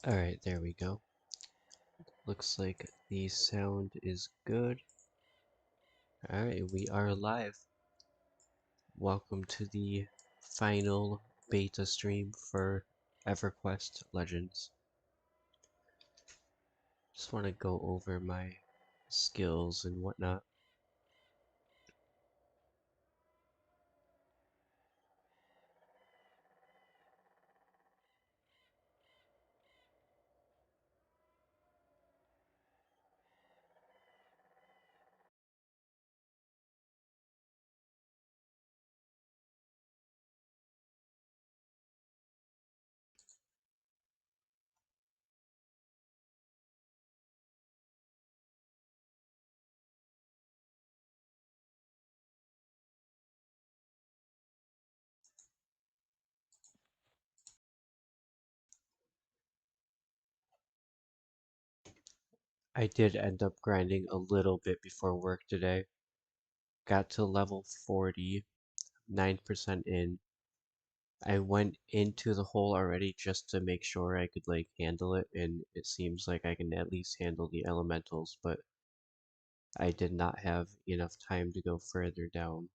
Alright, there we go. Looks like the sound is good. Alright, we are live. Welcome to the final beta stream for EverQuest Legends. Just want to go over my skills and whatnot. I did end up grinding a little bit before work today. Got to level 40, 9% in. I went into the hole already just to make sure I could like handle it, and it seems like I can at least handle the elementals, but I did not have enough time to go further down.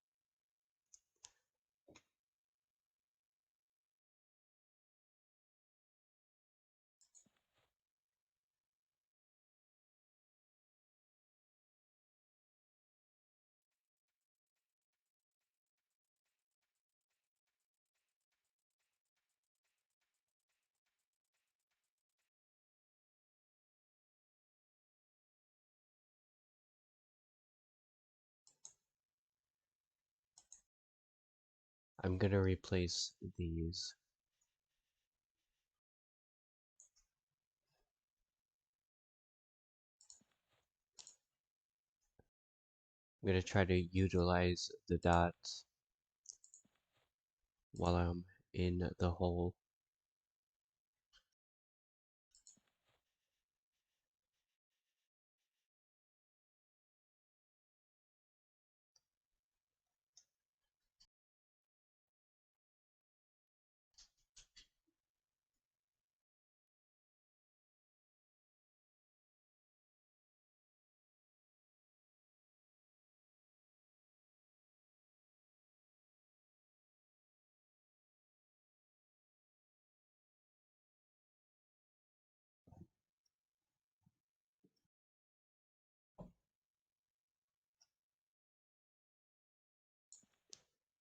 I'm gonna replace these. I'm gonna try to utilize the dots while I'm in the hole.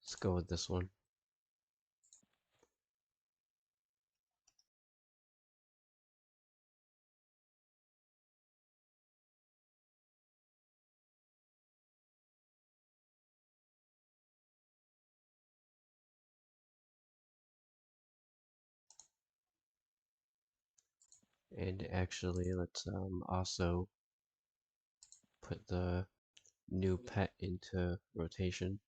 Let's go with this one. And actually, let's also put the new pet into rotation.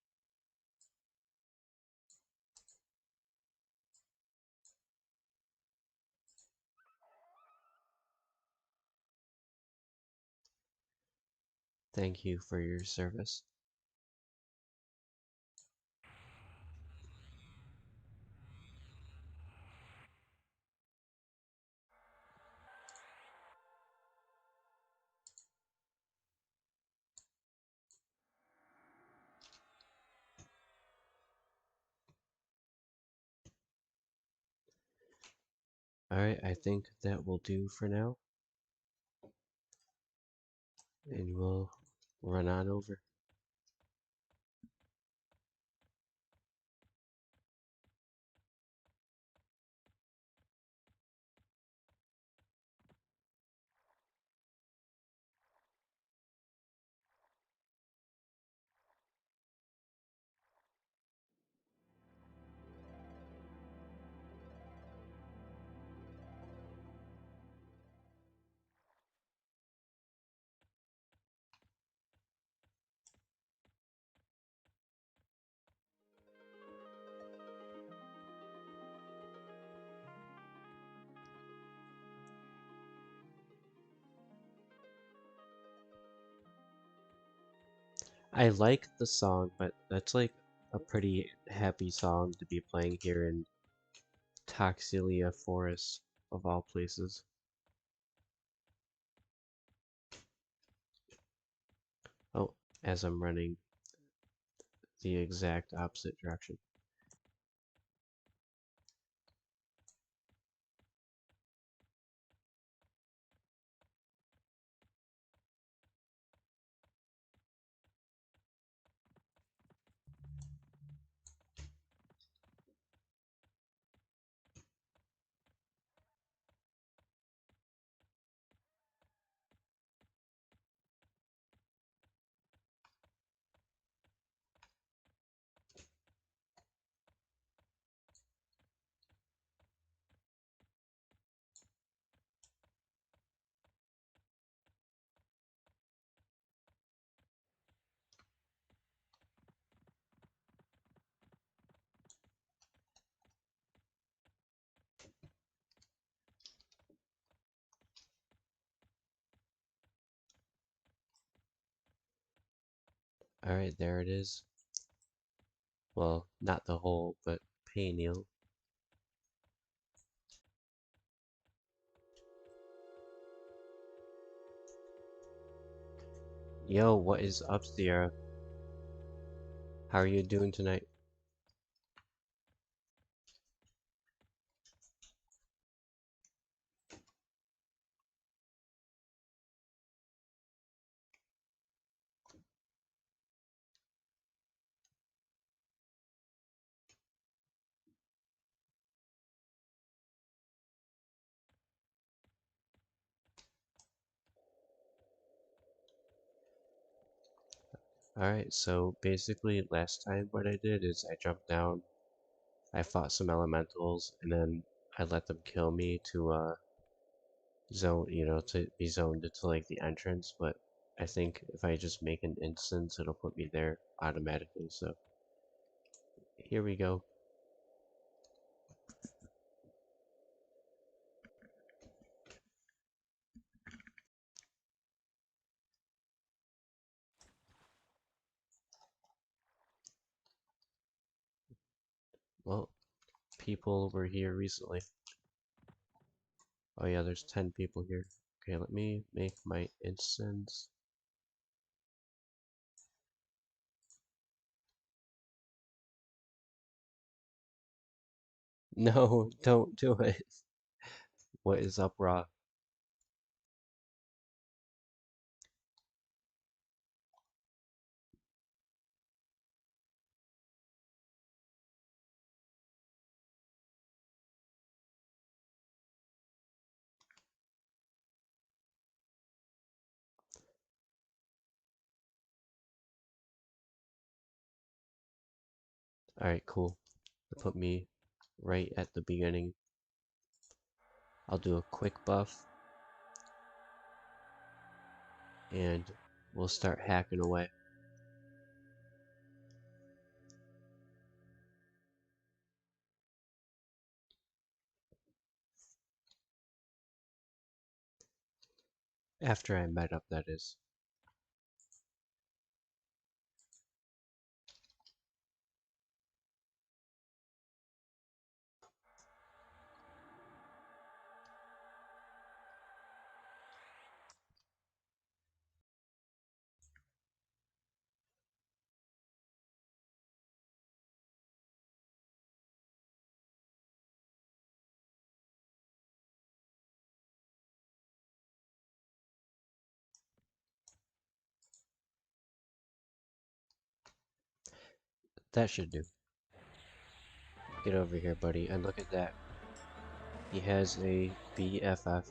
Thank you for your service. Alright, I think that will do for now. And we'll run on over. I like the song, but that's like a pretty happy song to be playing here in Toxilia Forest, of all places. as I'm running the exact opposite direction. Alright, there it is. Well, not the whole, but Paineel. Yo, what is up, Sierra? How are you doing tonight? Alright, so basically last time what I did is I jumped down, I fought some elementals, and then I let them kill me to zone, to be zoned into like the entrance, but I think if I just make an instance, it'll put me there automatically, so here we go. Well, people were here recently. Oh yeah, there's 10 people here. Okay, let me make my instance. No, don't do it. What is up, Raw? Alright, cool. Put me right at the beginning. I'll do a quick buff, and we'll start hacking away. After I met up, that is. That should do. Get over here, buddy, and look at that. He has a BFF.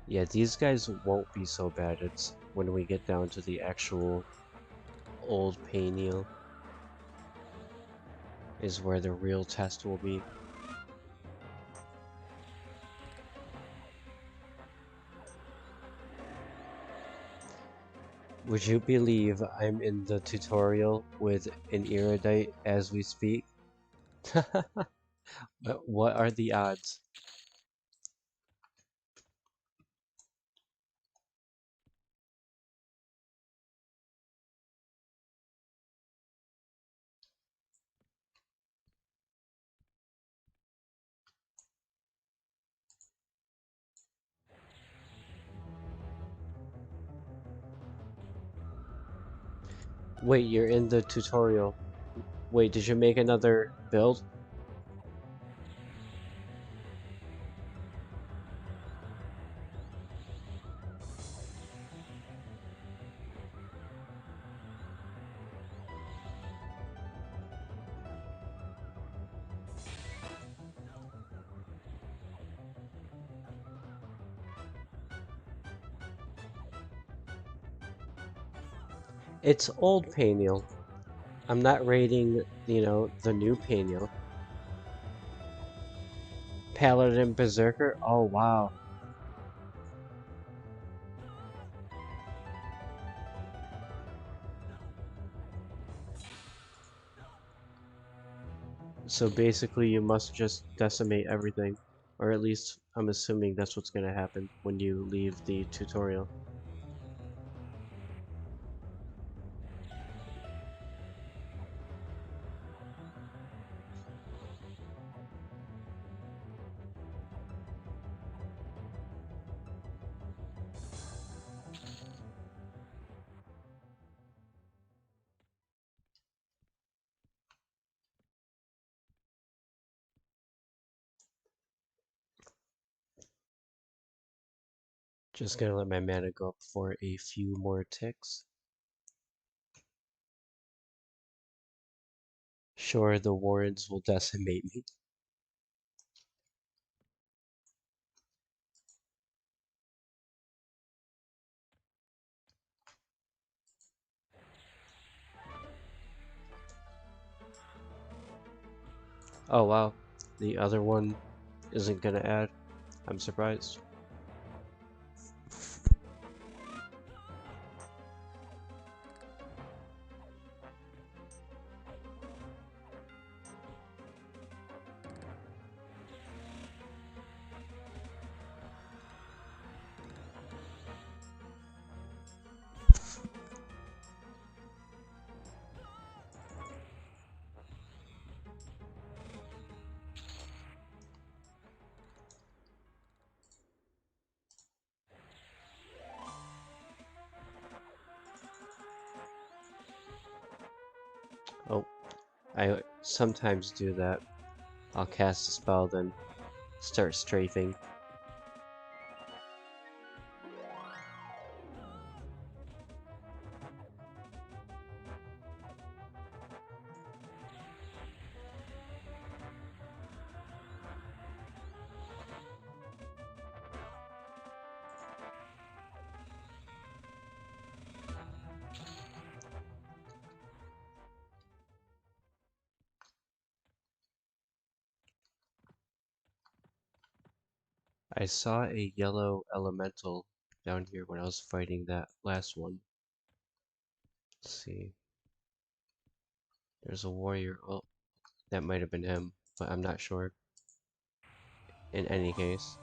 Yeah, these guys won't be so bad. It's when we get down to the actual old Paineel is where the real test will be. Would you believe I'm in the tutorial with an erudite as we speak? What are the odds? Wait, you're in the tutorial. Wait, did you make another build? It's old Paineel. I'm not rating, the new Paineel. Paladin Berserker? Oh, wow. So basically you must just decimate everything. Or at least I'm assuming that's what's gonna happen when you leave the tutorial. Just gonna let my mana go up for a few more ticks. Sure, the warrens will decimate me. Oh wow, the other one isn't gonna add. I'm surprised. Oh, I sometimes do that. I'll cast a spell, then start strafing. I saw a yellow elemental down here when I was fighting that last one. Let's see. There's a warrior. Oh, that might have been him, but I'm not sure. In any case.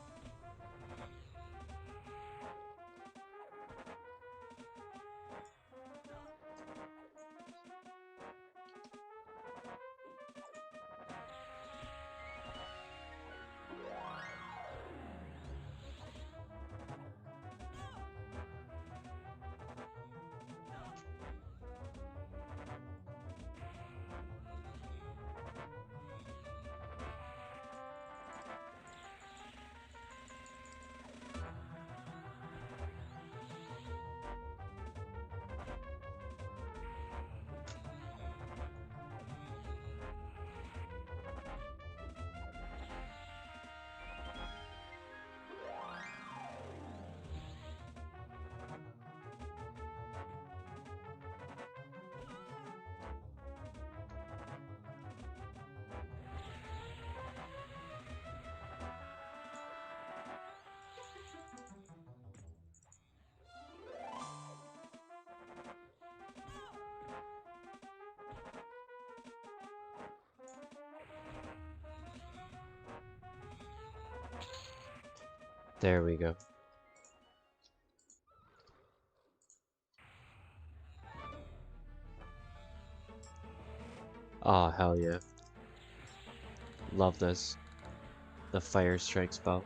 There we go. Oh, hell yeah. Love this. The fire strike spell.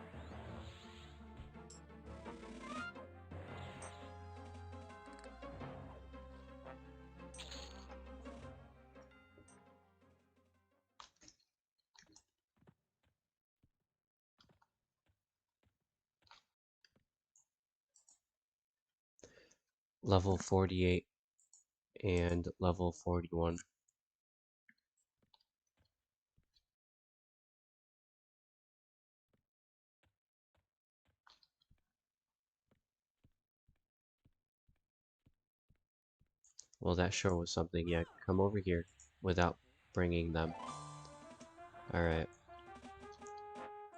Level 48 and level 41. Well, that sure was something. Yeah, come over here without bringing them. Alright.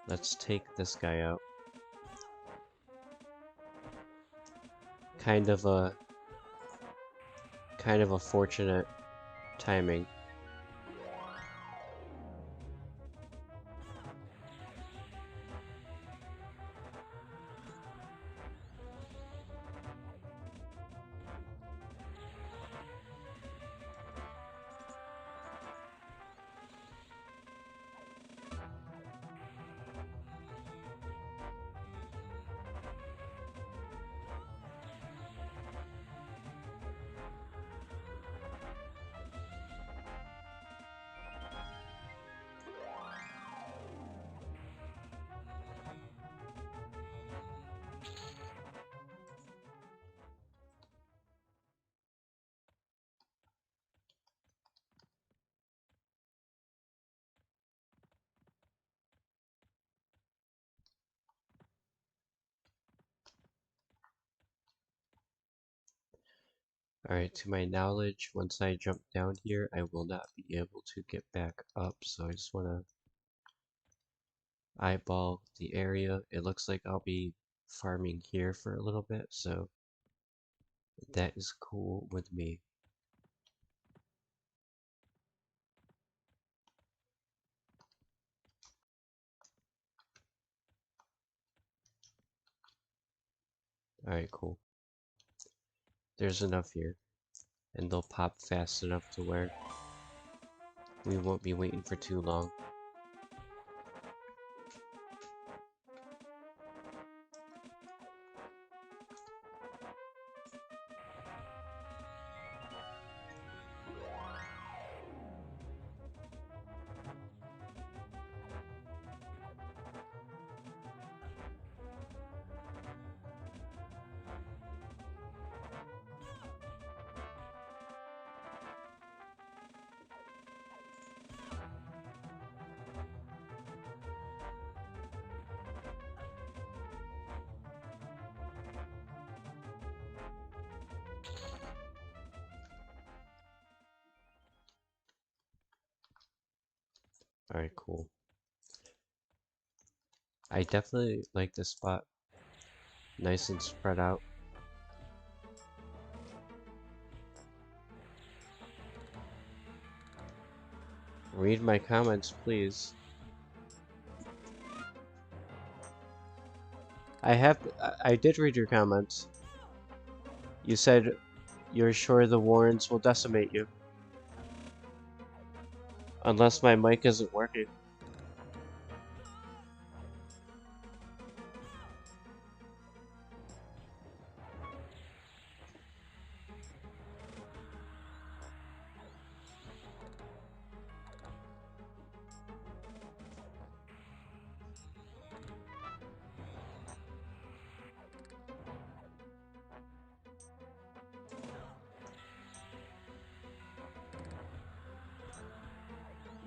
Let's take this guy out. Kind of a fortunate timing. Alright, to my knowledge, once I jump down here, I will not be able to get back up, so I just want to eyeball the area. It looks like I'll be farming here for a little bit, so that is cool with me. Alright, cool. There's enough here, and they'll pop fast enough to where we won't be waiting for too long. Alright, cool. I definitely like this spot. Nice and spread out. Read my comments, please. I did read your comments. You said you're sure the Warrens will decimate you. Unless my mic isn't working.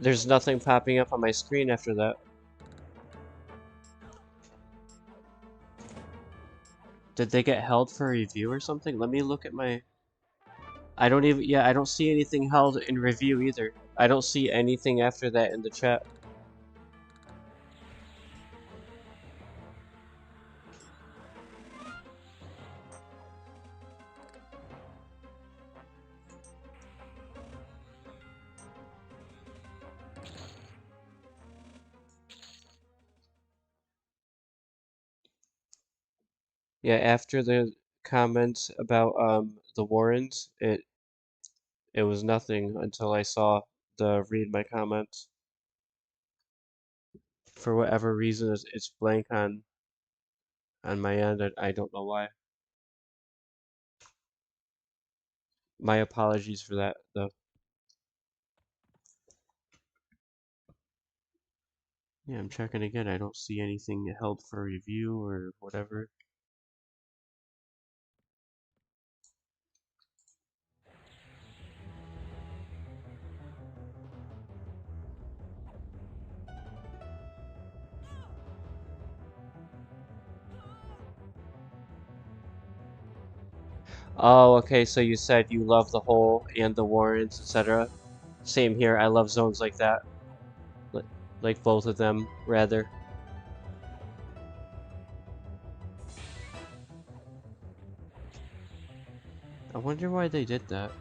There's nothing popping up on my screen after that. Did they get held for review or something? Let me look at my... I don't see anything held in review either. I don't see anything after that in the chat. Yeah, after the comments about the Warrens, it was nothing until I saw the read my comments. For whatever reason, it's blank on my end. I don't know why. My apologies for that, though. Yeah, I'm checking again. I don't see anything held for review or whatever. Oh, okay, so you said you love the hole and the Warrens, etc. Same here. I love zones like that. Li- Like both of them, rather. I wonder why they did that.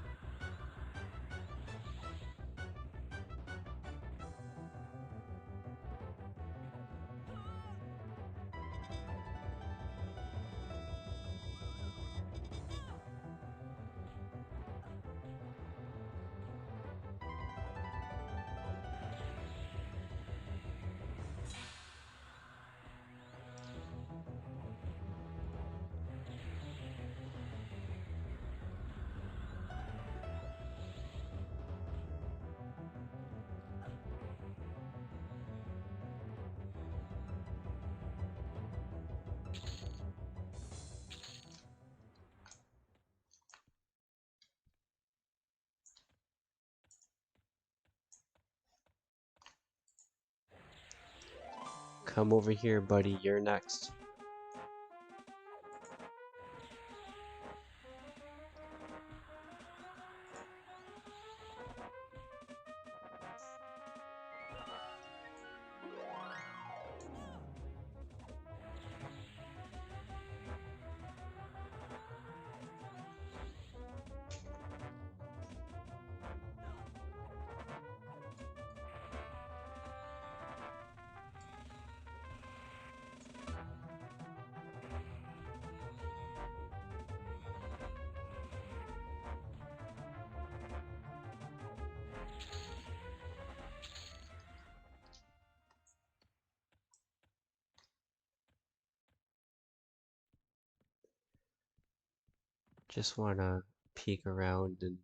Come over here, buddy. You're next. Just wanna peek around and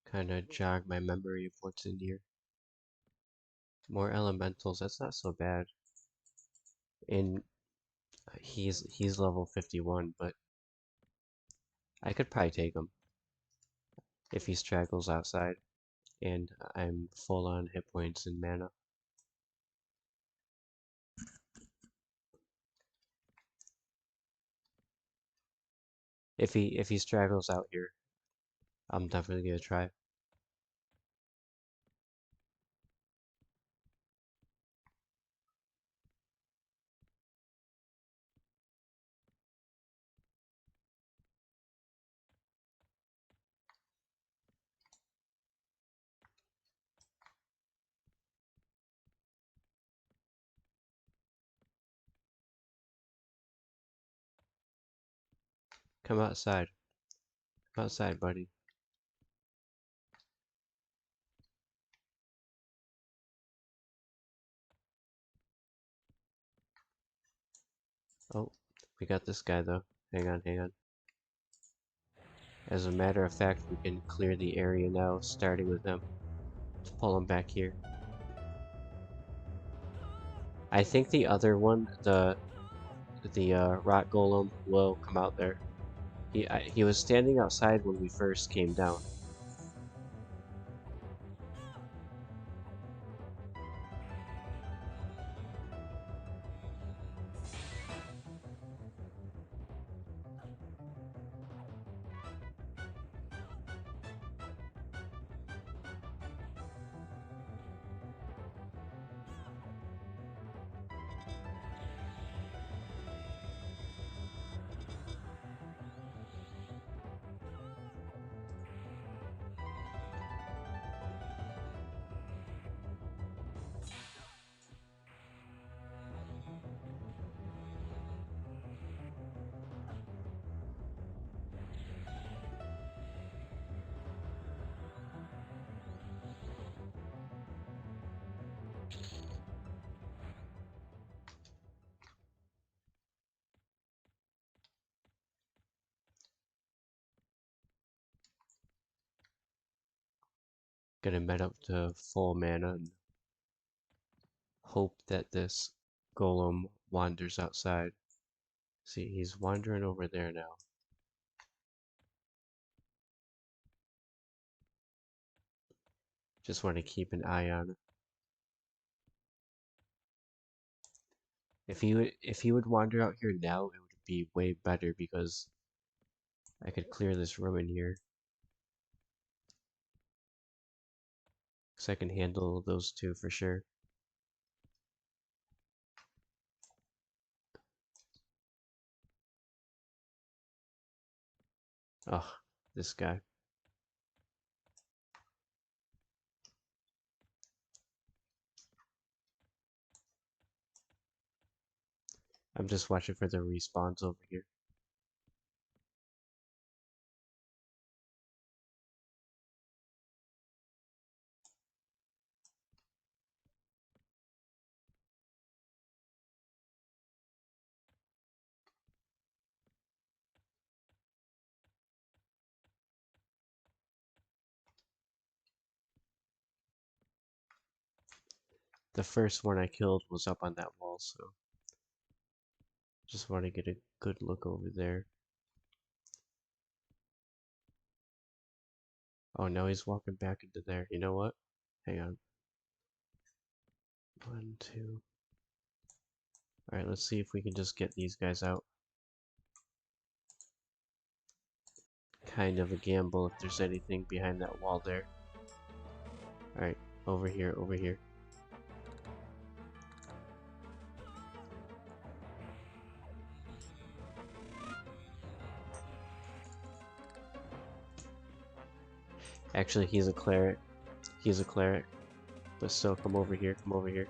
kind of jog my memory of what's in here. More elementals. That's not so bad. And he's level 51, but I could probably take him if he straggles outside and I'm full on hit points and mana. If he straggles out here, I'm definitely gonna try. Come outside. Come outside, buddy. Oh, we got this guy though. Hang on, hang on. As a matter of fact, we can clear the area now, starting with him. Let's pull him back here. I think the other one, the rock golem, will come out there. He was standing outside when we first came down. Gonna met up to full mana and hope that this golem wanders outside. See, he's wandering over there now. Just want to keep an eye on it. If he would wander out here now, it would be way better because I could clear this room in here. Because I can handle those two for sure. Oh, this guy. I'm just watching for the respawns over here. The first one I killed was up on that wall, so just want to get a good look over there. Oh, now he's walking back into there. You know what? Hang on. 1, 2. Alright, let's see if we can just get these guys out. Kind of a gamble if there's anything behind that wall there. Alright, over here, over here. Actually, he's a cleric. He's a cleric. But still, come over here, come over here.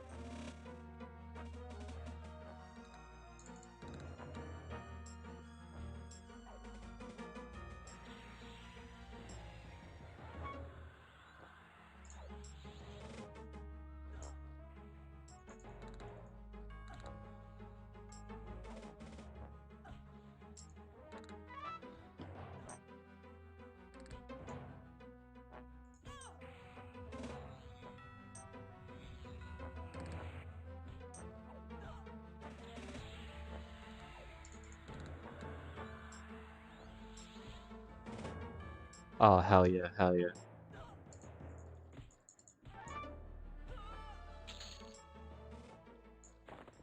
Oh, hell yeah, hell yeah.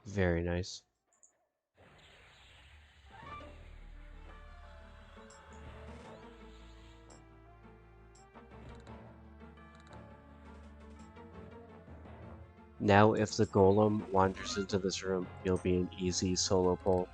Very nice. Now, if the golem wanders into this room, he'll be an easy solo pull.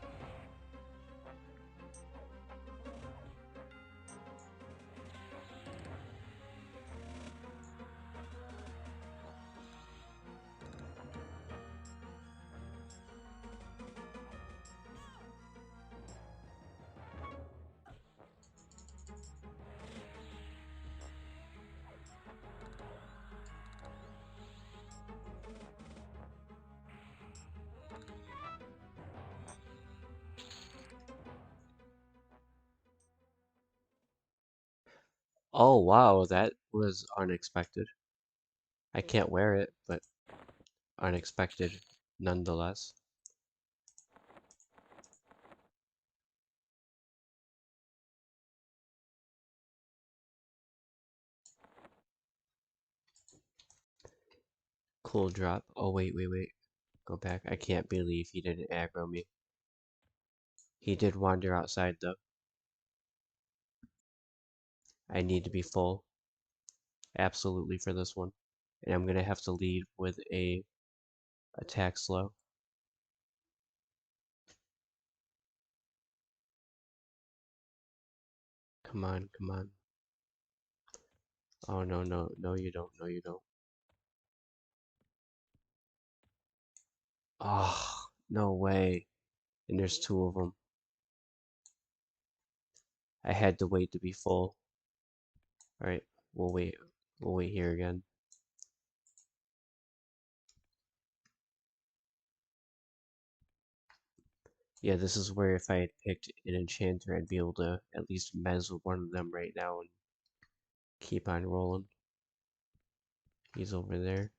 Oh wow, that was unexpected. I can't wear it, but unexpected nonetheless. Cool drop. Oh wait, wait, wait. Go back. I can't believe he didn't aggro me. He did wander outside though. I need to be full. Absolutely for this one. And I'm gonna have to lead with a attack slow. Come on, come on. Oh no, no, no you don't, no you don't. Oh, no way. And there's two of them. I had to wait to be full. Alright, we'll wait. We'll wait here again. Yeah, this is where if I had picked an enchanter, I'd be able to at least mez with one of them right now and keep on rolling. He's over there.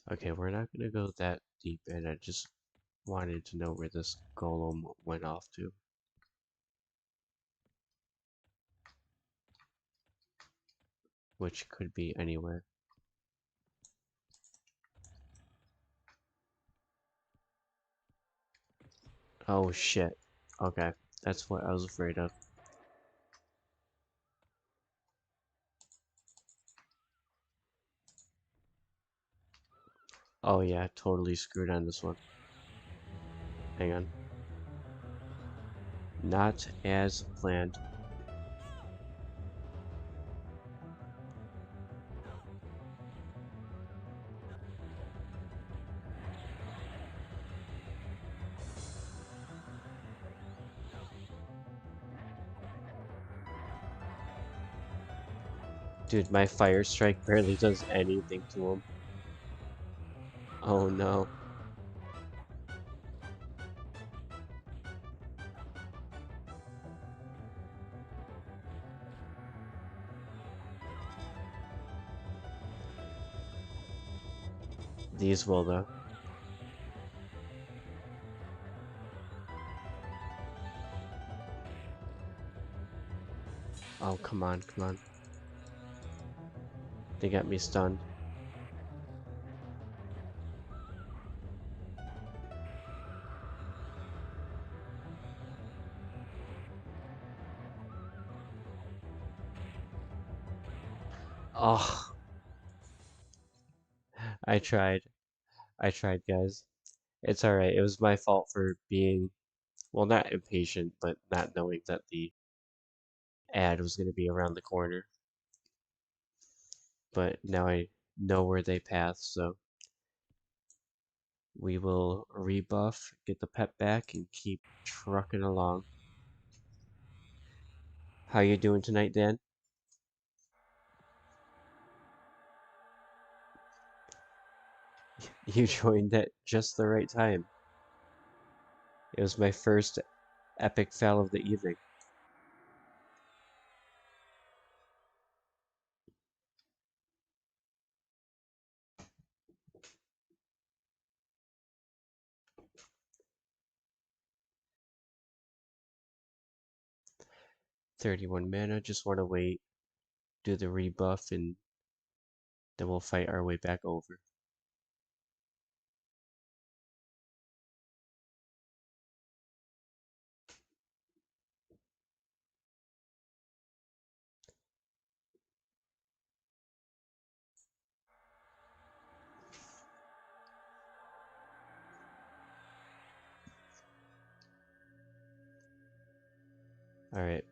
Okay, we're not gonna go that deep in. I just wanted to know where this golem went off to, which could be anywhere. Oh shit. Okay, that's what I was afraid of. Oh yeah, totally screwed on this one. Hang on. Not as planned. Dude, my fire strike barely does anything to him. Oh no. These will though. Oh, come on, come on. They got me stunned. Oh, I tried. I tried, guys. It's alright. It was my fault for being, well, not impatient, but not knowing that the ad was going to be around the corner. But now I know where they pass, so we will rebuff, get the pet back, and keep trucking along. How you doing tonight, Dan? You joined at just the right time. It was my first epic fail of the evening. "31 mana, just want to wait, do the rebuff, and then we'll fight our way back over." Alright,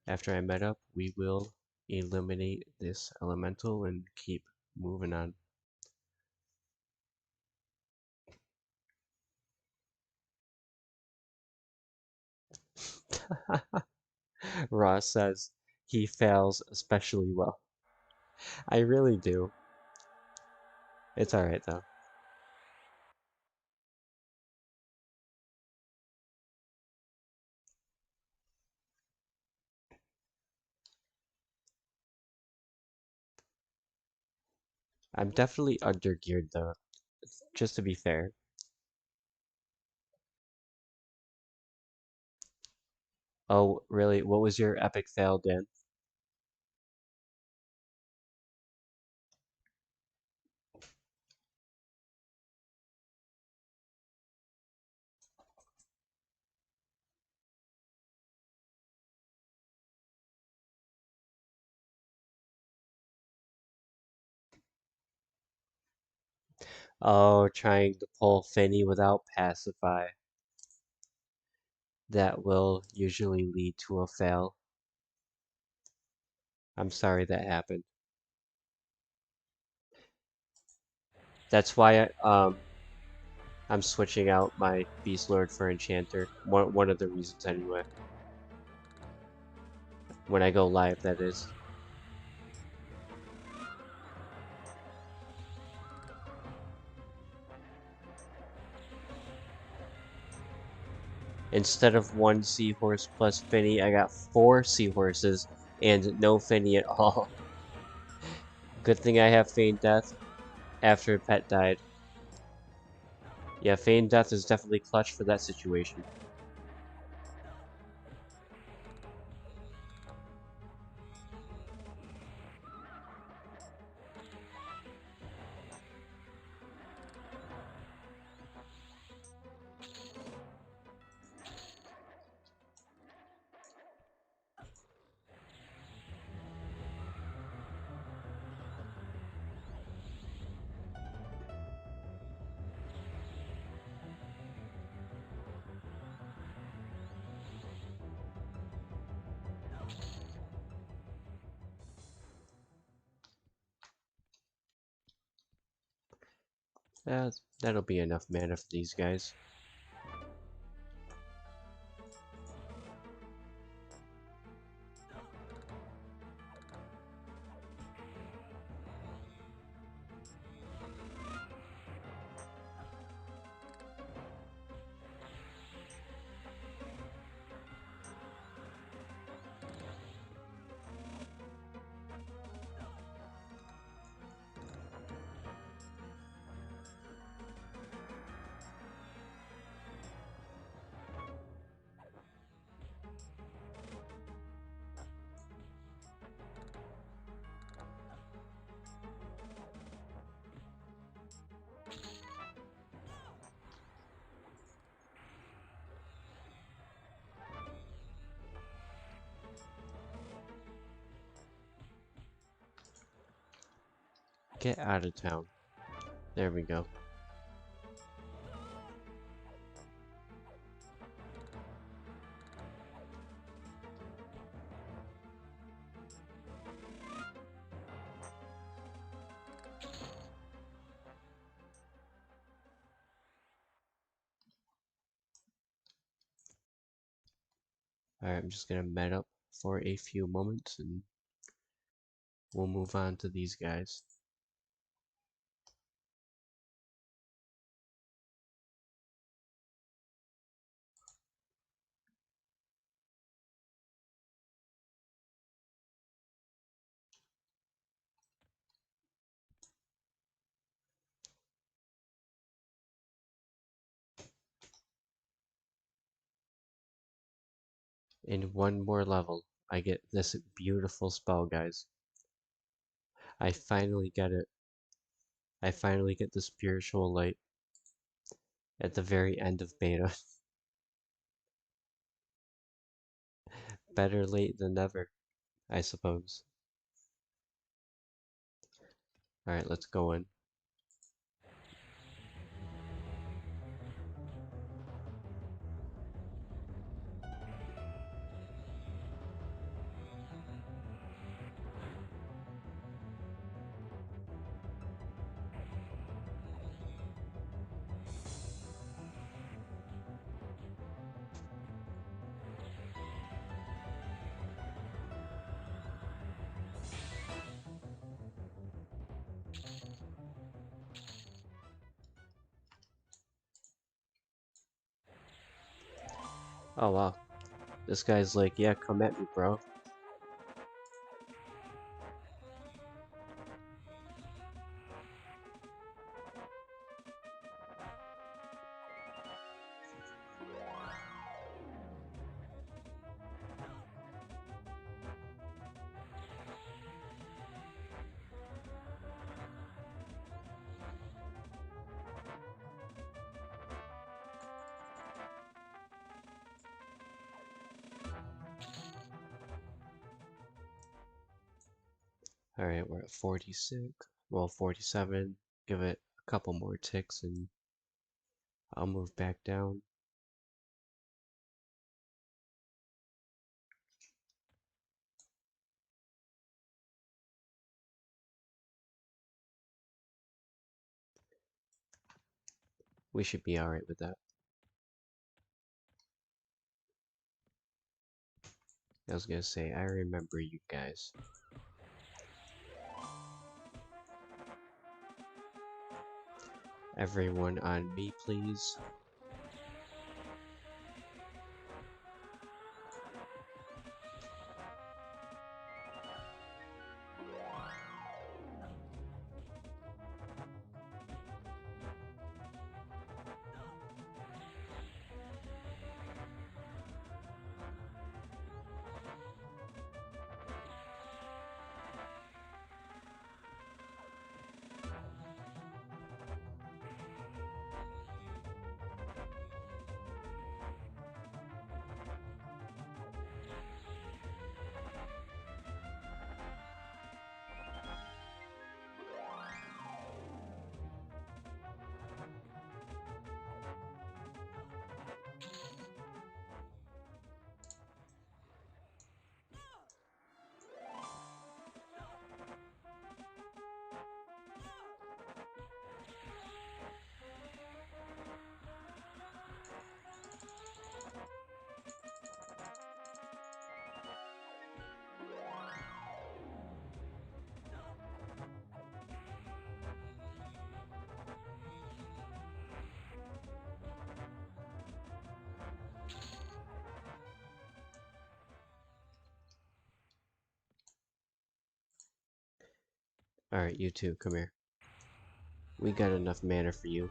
after I met up, we will eliminate this elemental and keep moving on. Ross says he fails especially well. I really do. It's alright though. I'm definitely undergeared though, just to be fair. Oh, really? What was your epic fail, Dan? Oh, trying to pull Finny without pacify. That will usually lead to a fail. I'm sorry that happened. That's why I'm switching out my Beast Lord for Enchanter. One of the reasons anyway. When I go live, that is. Instead of one seahorse plus Finny, I got 4 seahorses and no Finny at all. Good thing I have Feigned Death after a pet died. Yeah, Feigned Death is definitely clutch for that situation. That'll be enough mana for these guys. Get out of town. There we go. Alright, I'm just gonna met up for a few moments and we'll move on to these guys. In one more level, I get this beautiful spell, guys. I finally get it. I finally get the spiritual light at the very end of beta. Better late than never, I suppose. Alright, let's go in. Oh wow. This guy's like, yeah, come at me, bro. Alright, we're at 46. Well, 47. Give it couple more ticks and I'll move back down. We should be alright with that. I was gonna say, I remember you guys. Everyone on me, please. Alright, you two, come here. We got enough mana for you.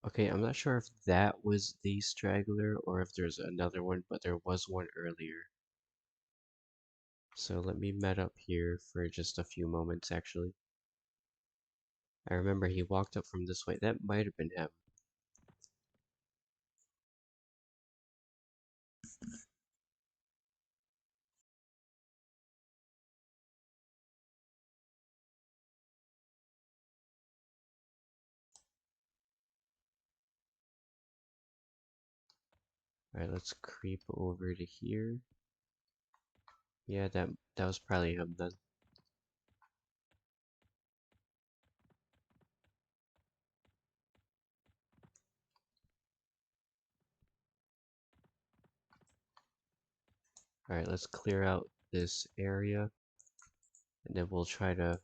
Okay, I'm not sure if that was the straggler or if there's another one, but there was one earlier. So let me met up here for just a few moments, actually. I remember he walked up from this way. That might have been him. Alright, let's creep over to here. Yeah, that was probably him then. Alright, let's clear out this area. And then we'll try to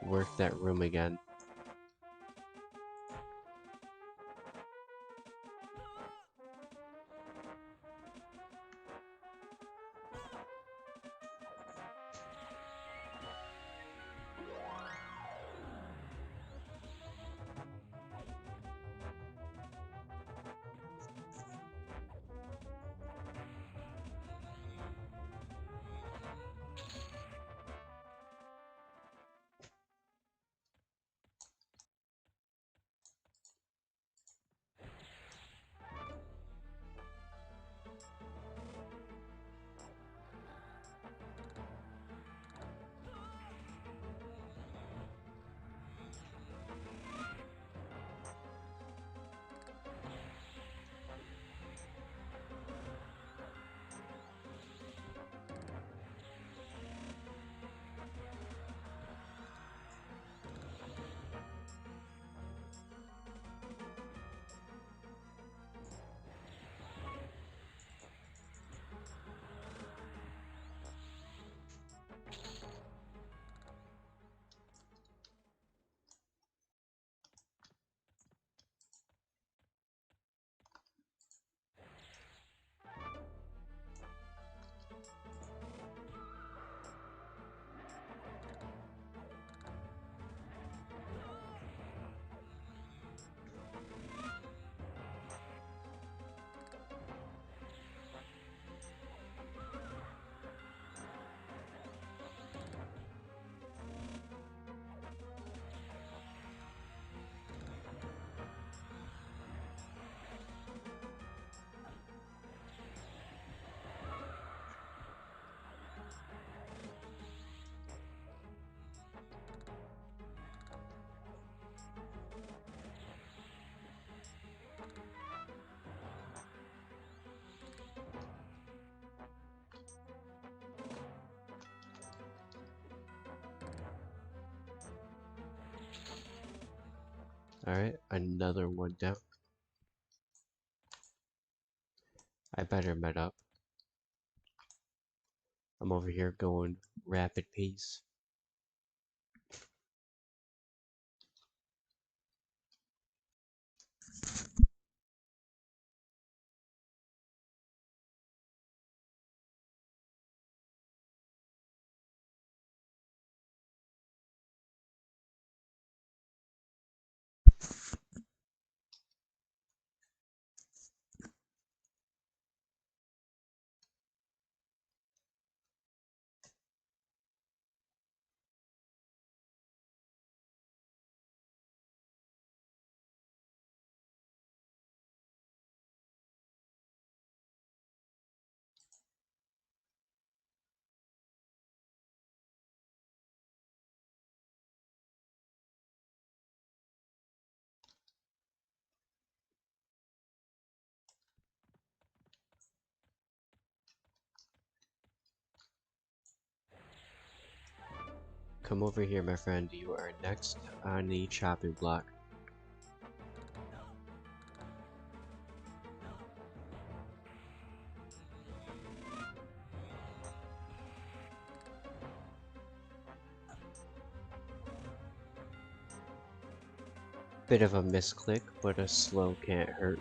work that room again. Alright, another one down. I better met up. I'm over here going rapid pace. Come over here, my friend. You are next on the chopping block. Bit of a misclick, but a slow can't hurt.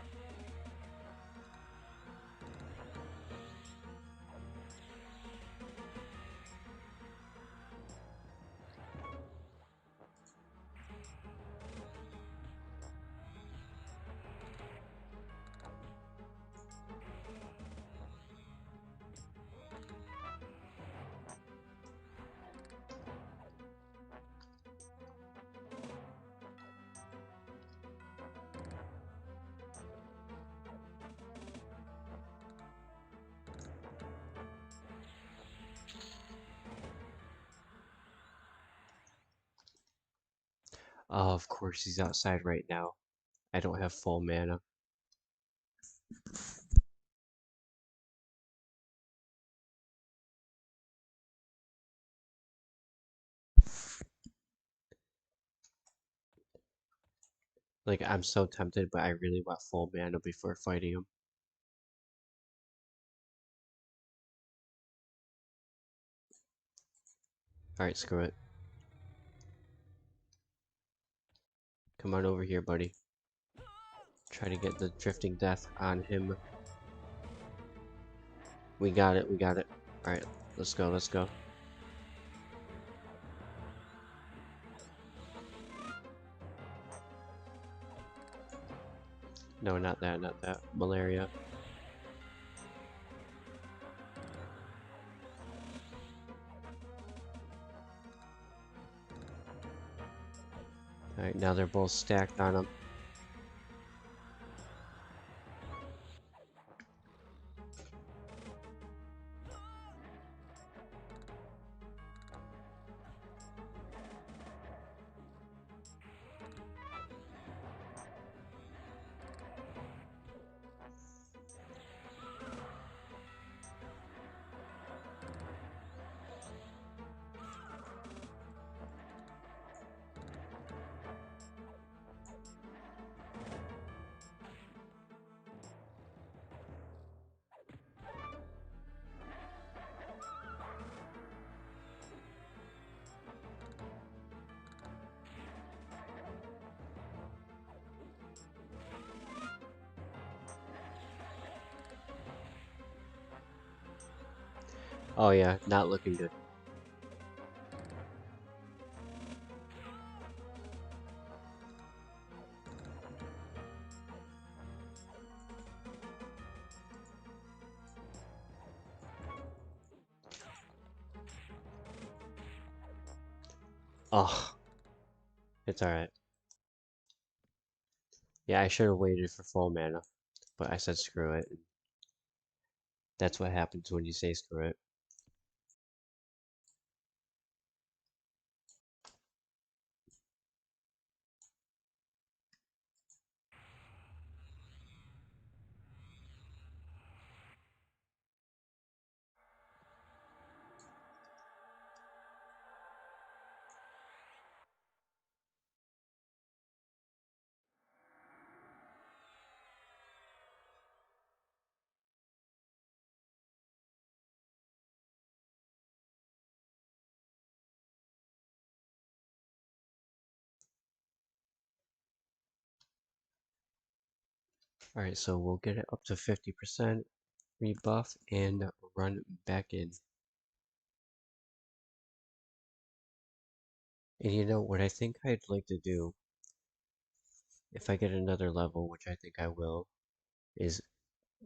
Oh, of course he's outside right now. I don't have full mana. Like, I'm so tempted, but I really want full mana before fighting him. Alright, screw it. Come on over here, buddy. Try to get the Drifting Death on him. We got it, we got it. Alright, let's go, let's go. No, not that, not that. Malaria. Alright, now they're both stacked on him. Oh yeah, not looking good. Oh, it's alright. Yeah, I should have waited for full mana, but I said screw it. That's what happens when you say screw it. Alright, so we'll get it up to 50%, rebuff, and run back in. And you know what I think I'd like to do, if I get another level, which I think I will, is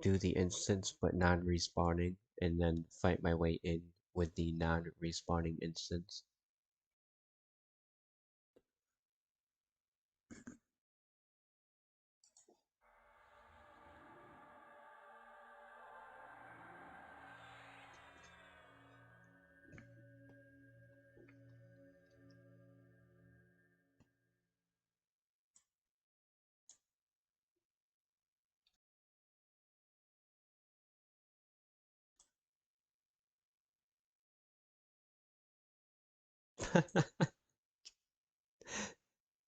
do the instance but non-respawning, and then fight my way in with the non-respawning instance.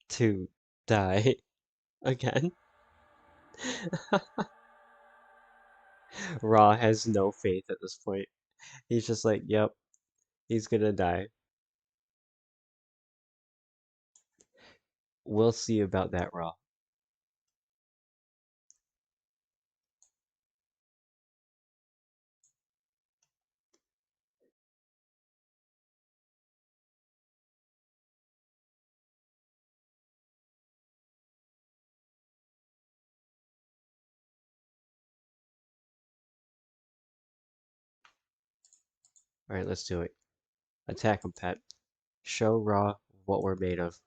To die again. Raw has no faith at this point. He's just like, yep, he's gonna die. We'll see about that, Raw. Alright, let's do it. Attack him, pet. Show Raw what we're made of.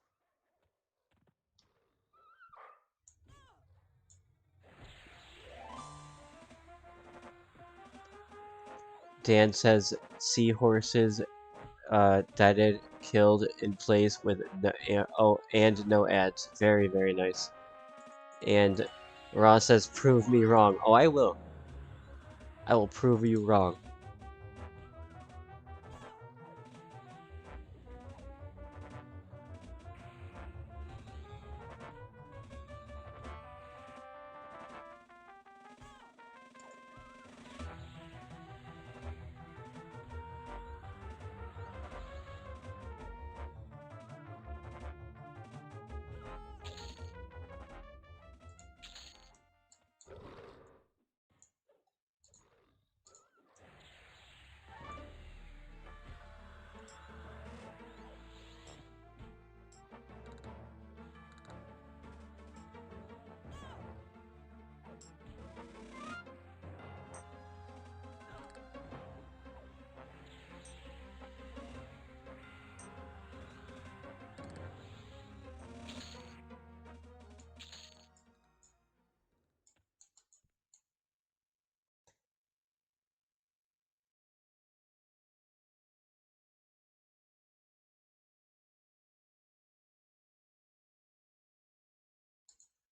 Dan says seahorses deaded, killed in place with no, and no ads. Very, very nice. And Raw says, prove me wrong. Oh, I will. I will prove you wrong.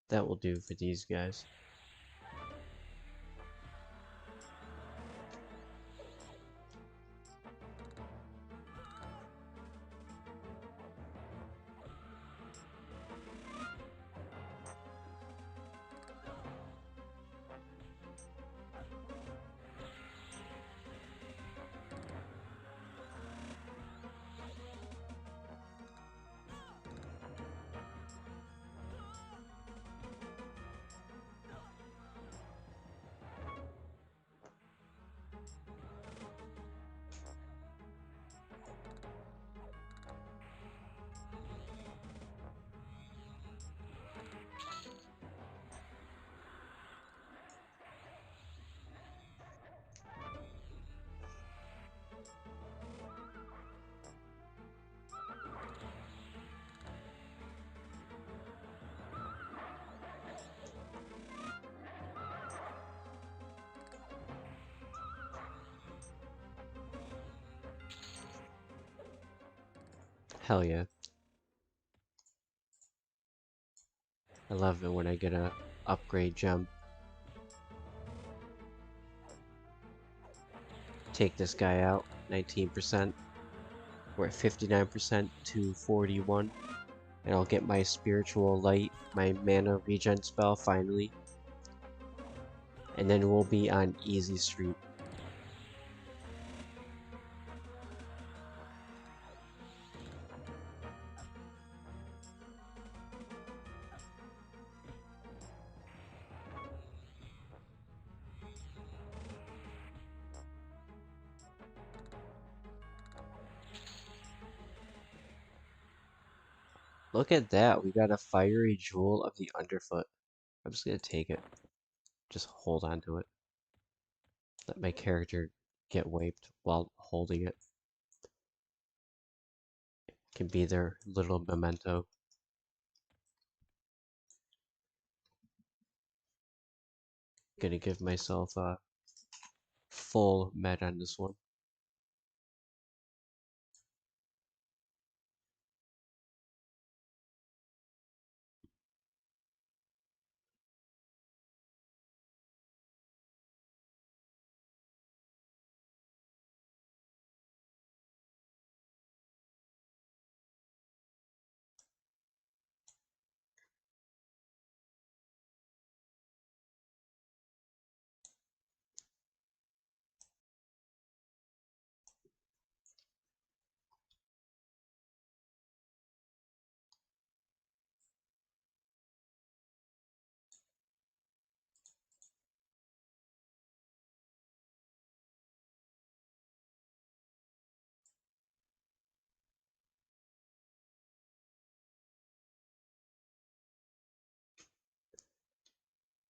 That will do for these guys. Hell yeah. I love it when I get a upgrade gem. Take this guy out, 19%. We're at 59% to 41. And I'll get my spiritual light, my mana regen spell finally. And then we'll be on easy street. Look at that. We got a fiery jewel of the underfoot. I'm just gonna take it. Just hold on to it. Let my character get wiped while holding it. Can be their little memento. Gonna give myself a full med on this one.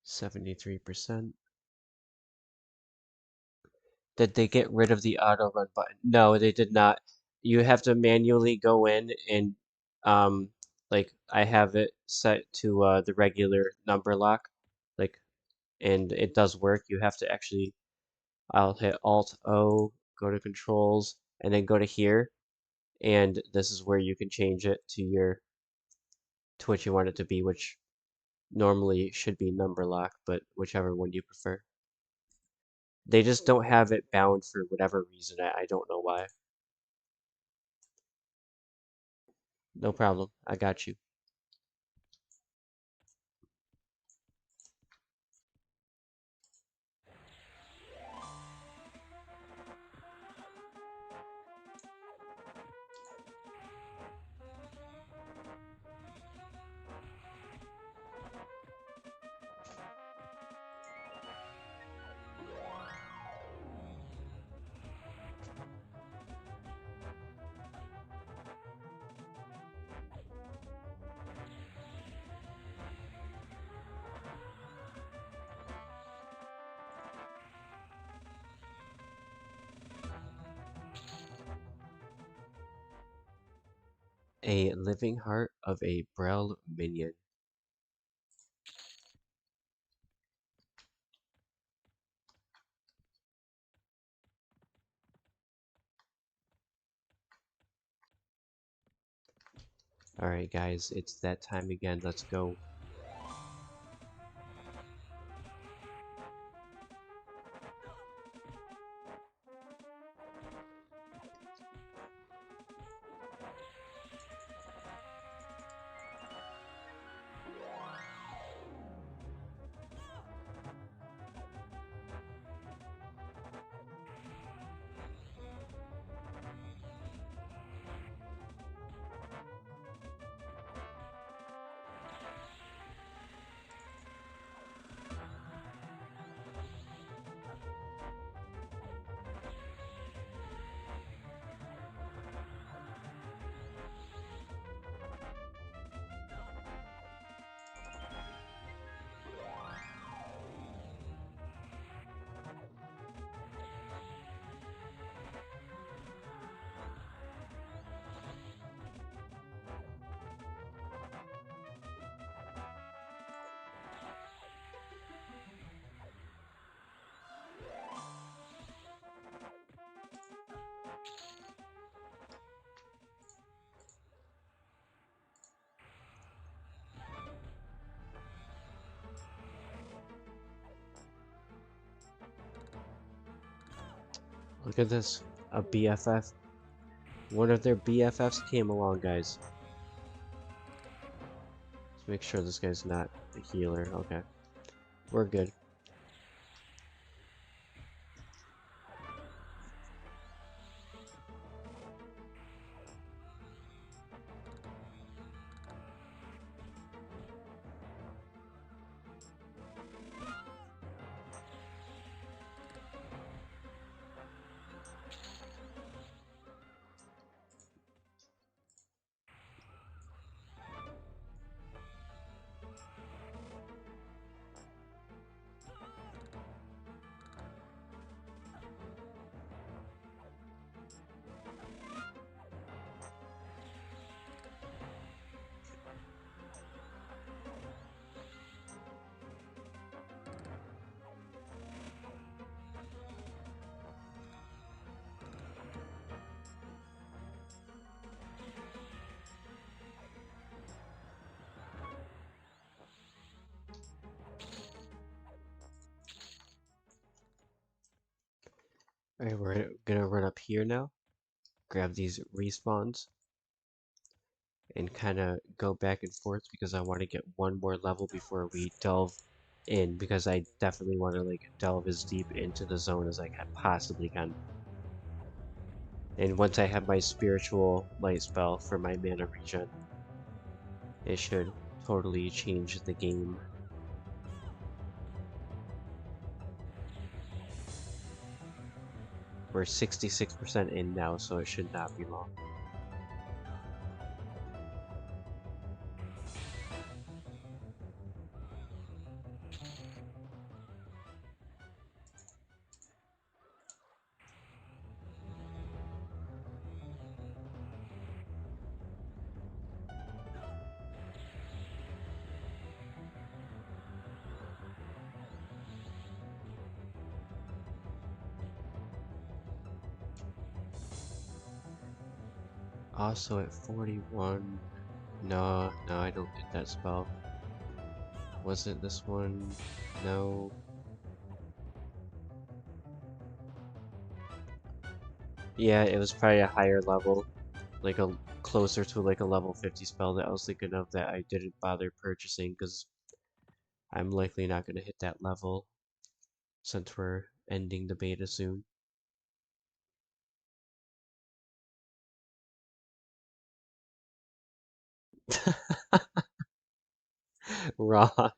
%73%. Did they get rid of the auto run button? No, they did not. You have to manually go in and like I have it set to the regular number lock, like, and it does work. You have to actually, I'll hit Alt O, go to controls, and then go to here, and this is where you can change it to what you want it to be, which normally should be number lock, but whichever one you prefer. They just don't have it bound for whatever reason. I don't know why. No problem. I got you. A living heart of a Brel minion. Alright guys, it's that time again. Let's go. Look at this. A BFF. One of their BFFs came along, guys. Let's make sure this guy's not the healer. Okay. We're good. Alright, we're gonna run up here now, grab these respawns, and kind of go back and forth because I want to get one more level before we delve in, because I definitely want to like delve as deep into the zone as I possibly can. And once I have my spiritual light spell for my mana regen, it should totally change the game. We're 66% in now, so it should not be long. Also at 41, no, I don't get that spell. Was it this one? No. Yeah, it was probably a higher level, like a closer to like a level 50 spell that I was thinking of that I didn't bother purchasing because I'm likely not going to hit that level since we're ending the beta soon. Raw.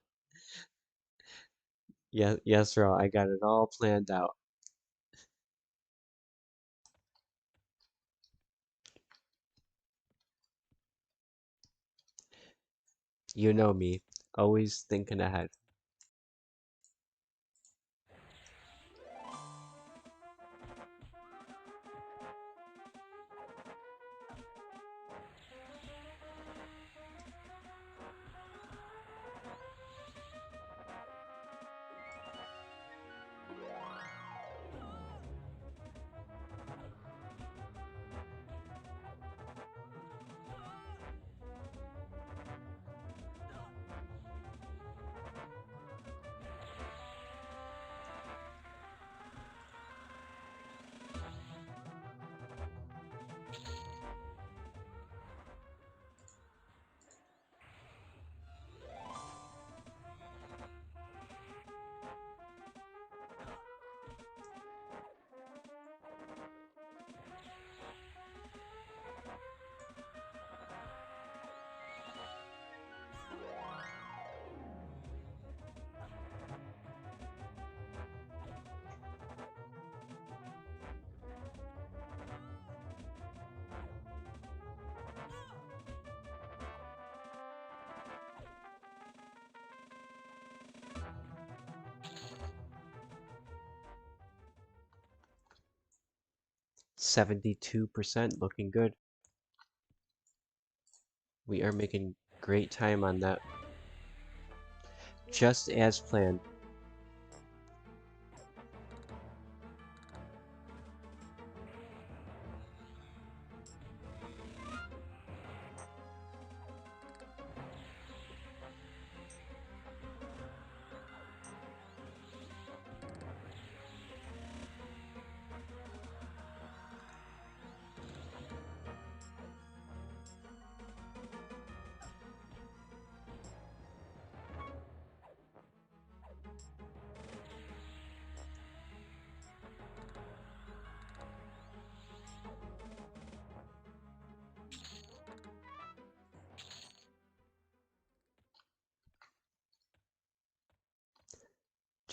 Yeah, yes, Raw. I got it all planned out. You know me, always thinking ahead. 72% looking good. We are making great time on that. Just as planned.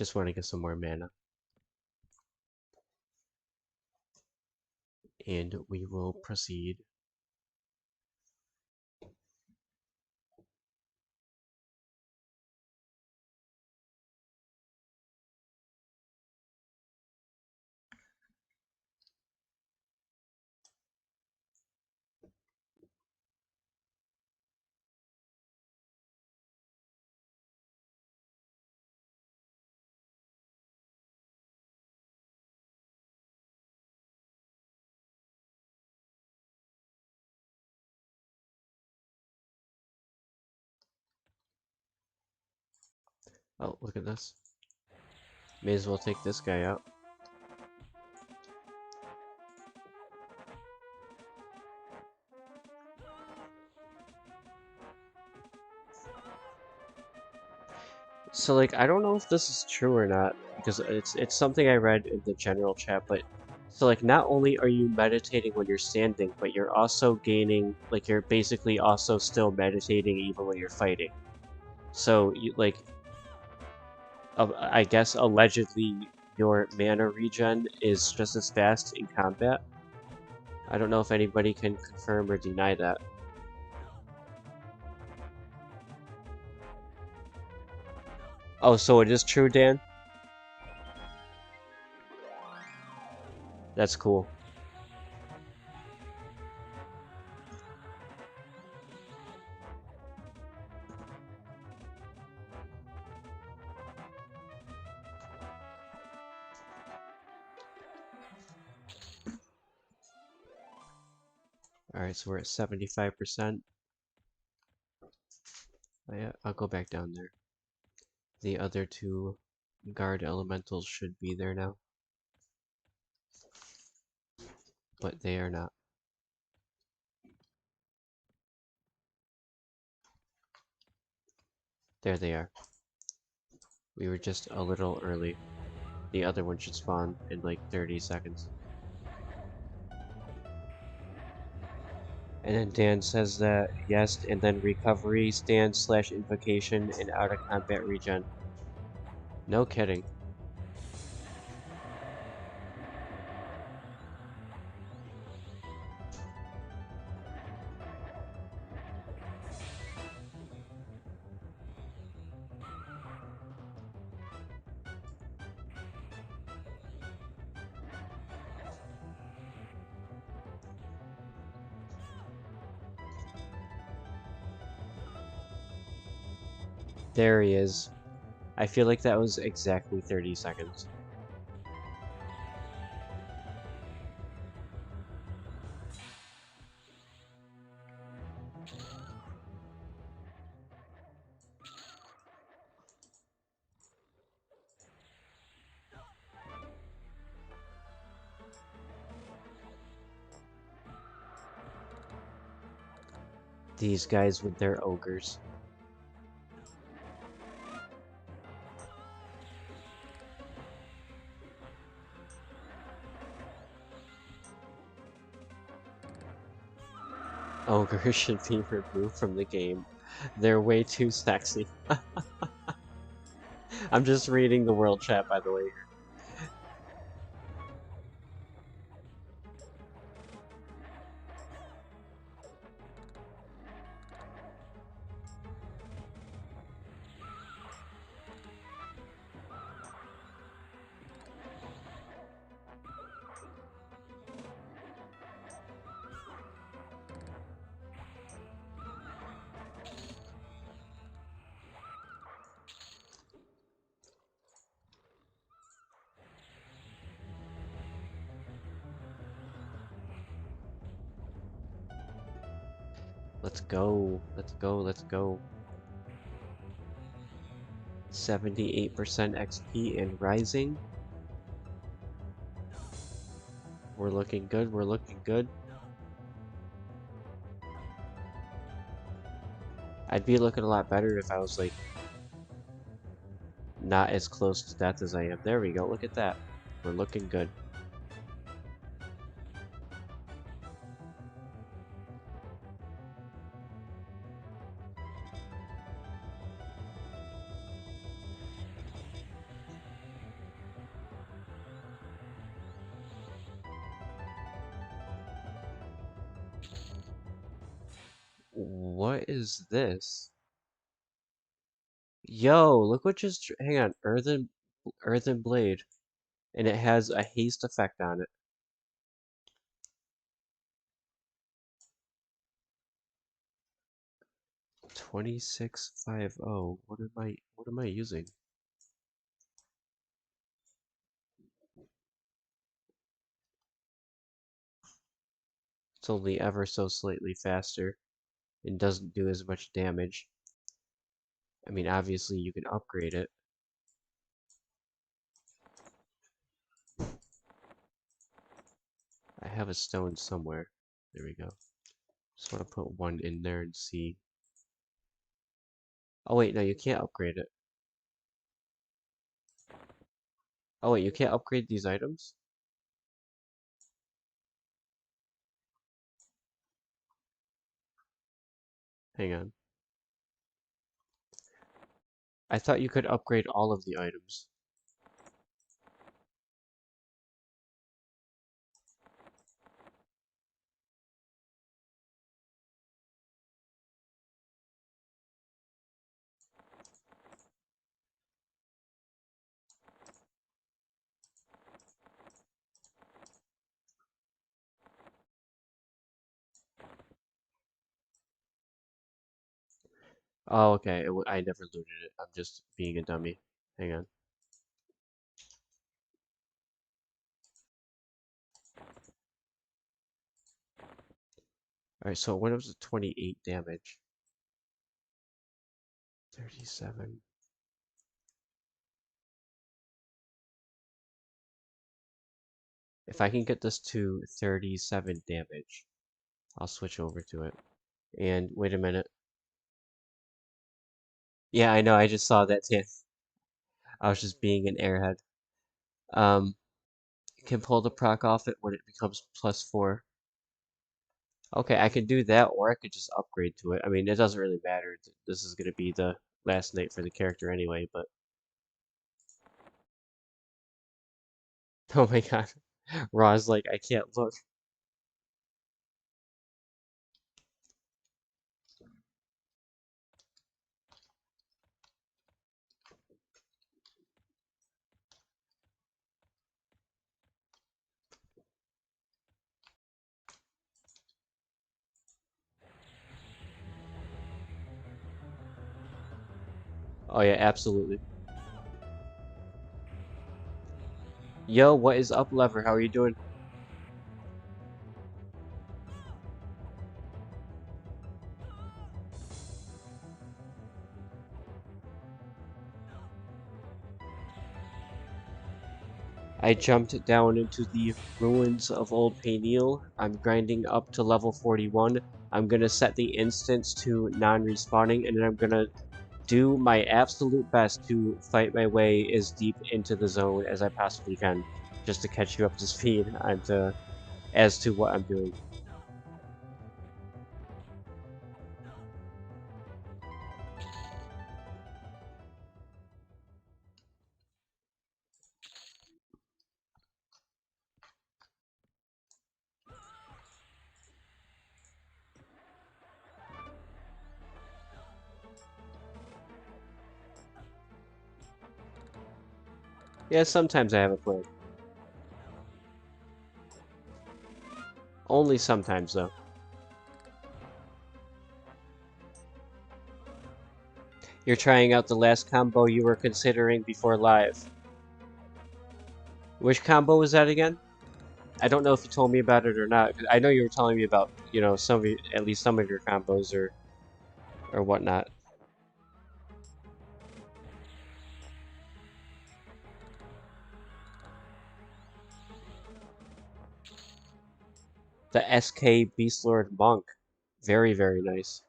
Just want to get some more mana. And we will proceed. Oh, look at this. May as well take this guy out. So like I don't know if this is true or not because it's something I read in the general chat, but so like not only are you meditating when you're standing, but you're also gaining like you're basically also still meditating even when you're fighting. So you like I guess allegedly your mana regen is just as fast in combat. I don't know if anybody can confirm or deny that. Oh, so it is true, Dan? That's cool. Alright, so we're at 75%. Yeah, I'll go back down there. The other two guard elementals should be there now, but they are not. There they are. We were just a little early. The other one should spawn in like 30 seconds. And then Dan says that, yes, and then recovery, stand slash invocation, and out of combat regen. No kidding. There he is. I feel like that was exactly 30 seconds. These guys with their ogres. Ogres should be removed from the game. They're way too sexy. I'm just reading the world chat, by the way. Let's go. Let's go. Let's go. 78% XP and rising. We're looking good. We're looking good. I'd be looking a lot better if I was like not as close to death as I am. There we go. Look at that. We're looking good. What is this? Yo, look what just hang on. Earthen blade. And it has a haste effect on it. 2650. What am I using? It's only ever so slightly faster and doesn't do as much damage. I mean, obviously you can upgrade it. I have a stone somewhere. There we go. Just want to put one in there and see. Oh wait, no, you can't upgrade it. Oh wait, you can't upgrade these items? Hang on. I thought you could upgrade all of the items. Oh, okay. I never looted it. I'm just being a dummy. Hang on. Alright, so when it was 28 damage. 37. If I can get this to 37 damage, I'll switch over to it. And wait a minute. Yeah, I know, I just saw that too. I was just being an airhead. You can pull the proc off it when it becomes +4. Okay, I can do that, or I could just upgrade to it. I mean, it doesn't really matter. This is gonna be the last night for the character anyway, but... Oh my god. Raw's like, I can't look. Oh yeah, absolutely. Yo, what is up, Lever? How are you doing? I jumped down into the ruins of old Paineel. I'm grinding up to level 41. I'm gonna set the instance to non-respawning, and then I'm gonna do my absolute best to fight my way as deep into the zone as I possibly can, just to catch you up to speed and as to what I'm doing. Yeah, sometimes I have a plan. Only sometimes, though. You're trying out the last combo you were considering before live. Which combo was that again? I don't know if you told me about it or not. I know you were telling me about, you know, some of your, at least some of your combos or whatnot. The SK Beastlord Monk. Very, very nice.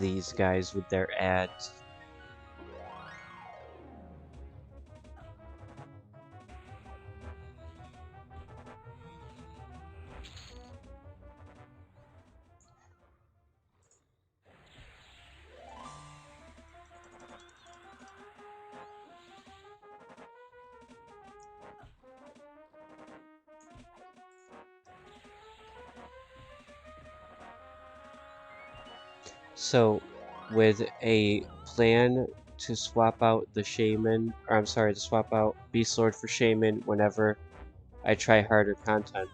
These guys with their ads. So, with a plan to swap out the Shaman, or I'm sorry, to swap out Beastlord for Shaman whenever I try harder content.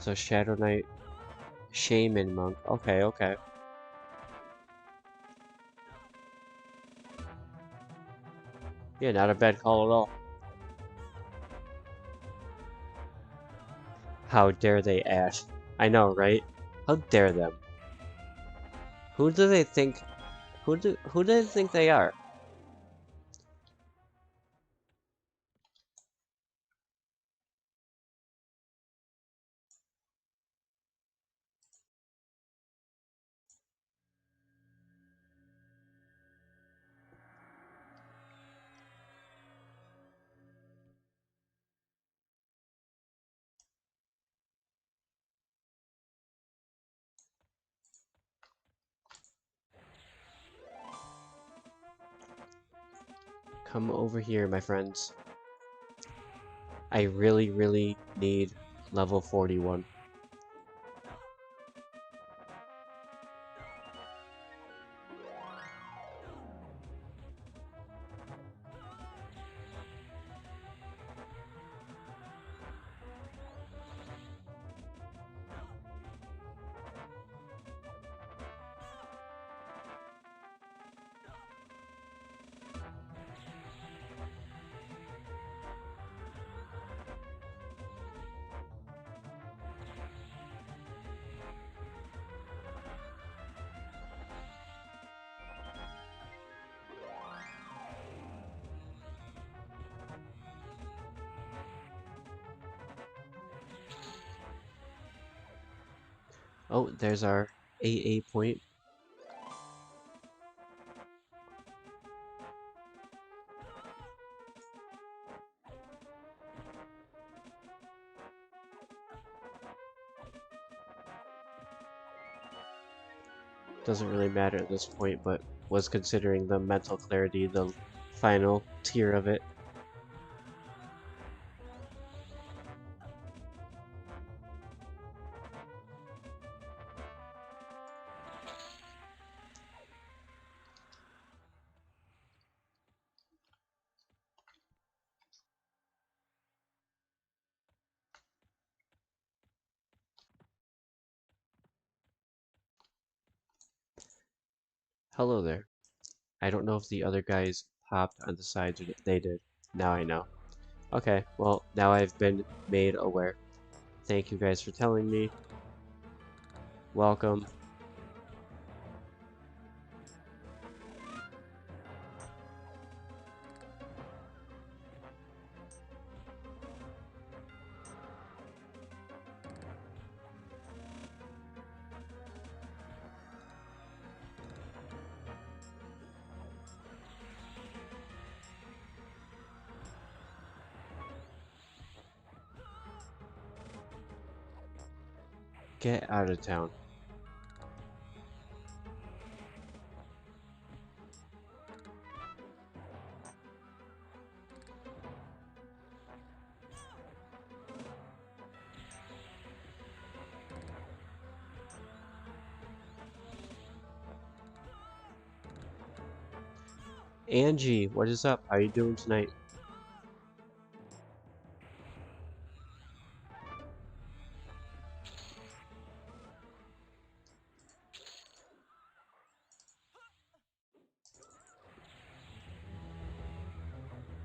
So Shadow Knight, Shaman Monk. Okay, okay. Yeah, not a bad call at all. How dare they, Ash? I know, right? How dare them? Who do they think? Who do they think they are? Come over here, my friends. I really, really need level 41. Oh, there's our AA point. Doesn't really matter at this point, but was considering the mental clarity the final tier of it. Hello there. I don't know if the other guys popped on the sides or they did. Now I know. Okay, well, now I've been made aware. Thank you guys for telling me. Welcome. Get out of town. Angie, what is up? How you doing tonight?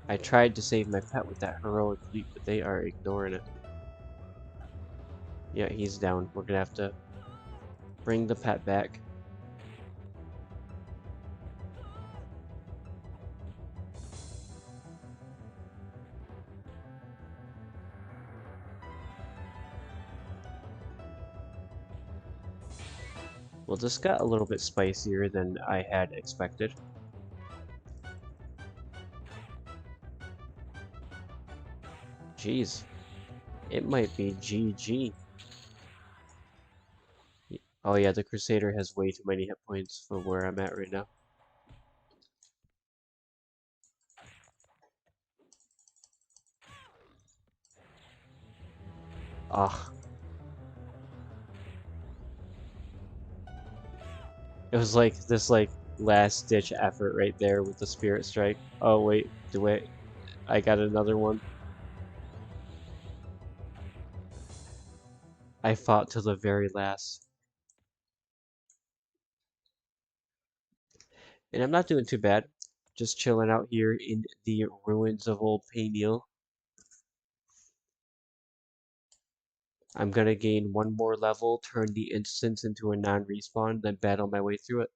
I tried to save my pet with that heroic leap, but they are ignoring it. Yeah, he's down. We're gonna have to bring the pet back. Well, this got a little bit spicier than I had expected. Jeez, it might be GG. Oh yeah, the Crusader has way too many hit points for where I'm at right now. Ah, it was like this last ditch effort right there with the Spirit Strike. Oh wait, I got another one. I fought to the very last. And I'm not doing too bad. Just chilling out here in the ruins of old Paineel. I'm gonna gain one more level, turn the instance into a non-respawn, then battle my way through it.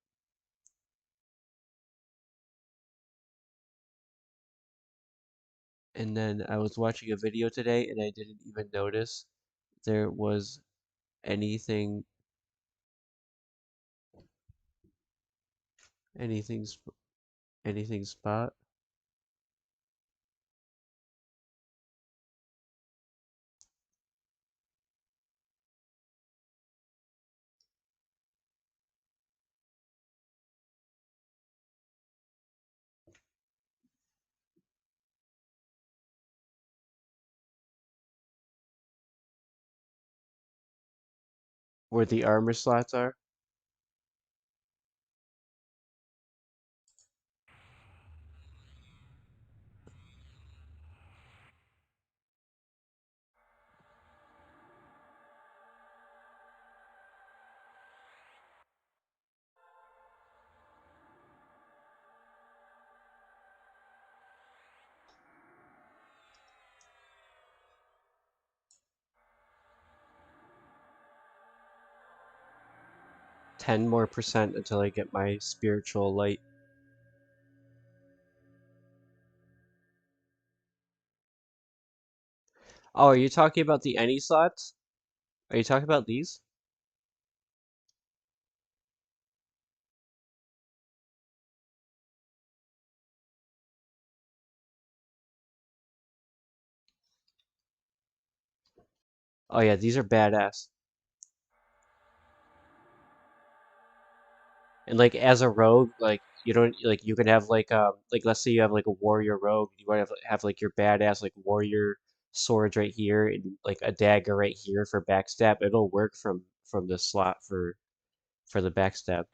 And then I was watching a video today and I didn't even notice there was anything anything anything spot. Where the armor slots are. 10 more percent until I get my spiritual light. Oh, are you talking about the any slots? Are you talking about these? Oh yeah, these are badass. And like as a rogue, like you don't like you can have like let's say you have like a warrior rogue, you want to have like your badass like warrior swords right here and like a dagger right here for backstab. It'll work from the slot for the backstab.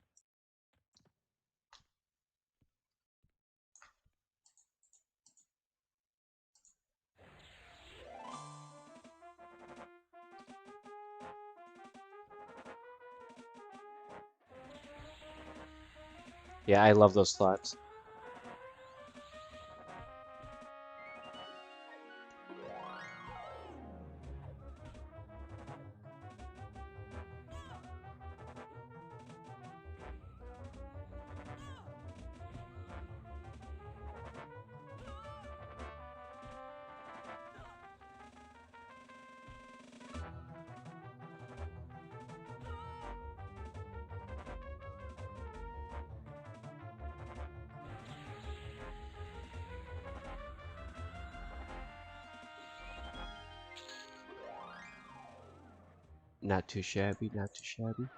Yeah, I love those slots. Not too shabby, not too shabby.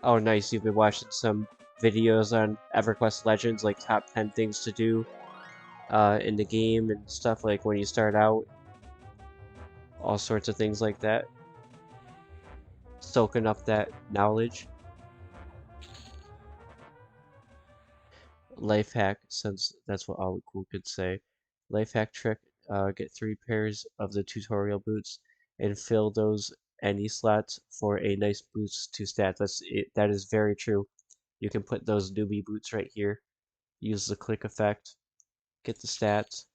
Oh, nice. You've been watching some videos on EverQuest Legends, like top 10 things to do in the game and stuff like when you start out, all sorts of things like that. Soaking up that knowledge. Life hack, since that's what all cool kids say. Life hack trick, get 3 pairs of the tutorial boots and fill those any slots for a nice boost to stats. That is very true. You can put those newbie boots right here. Use the click effect, get the stats.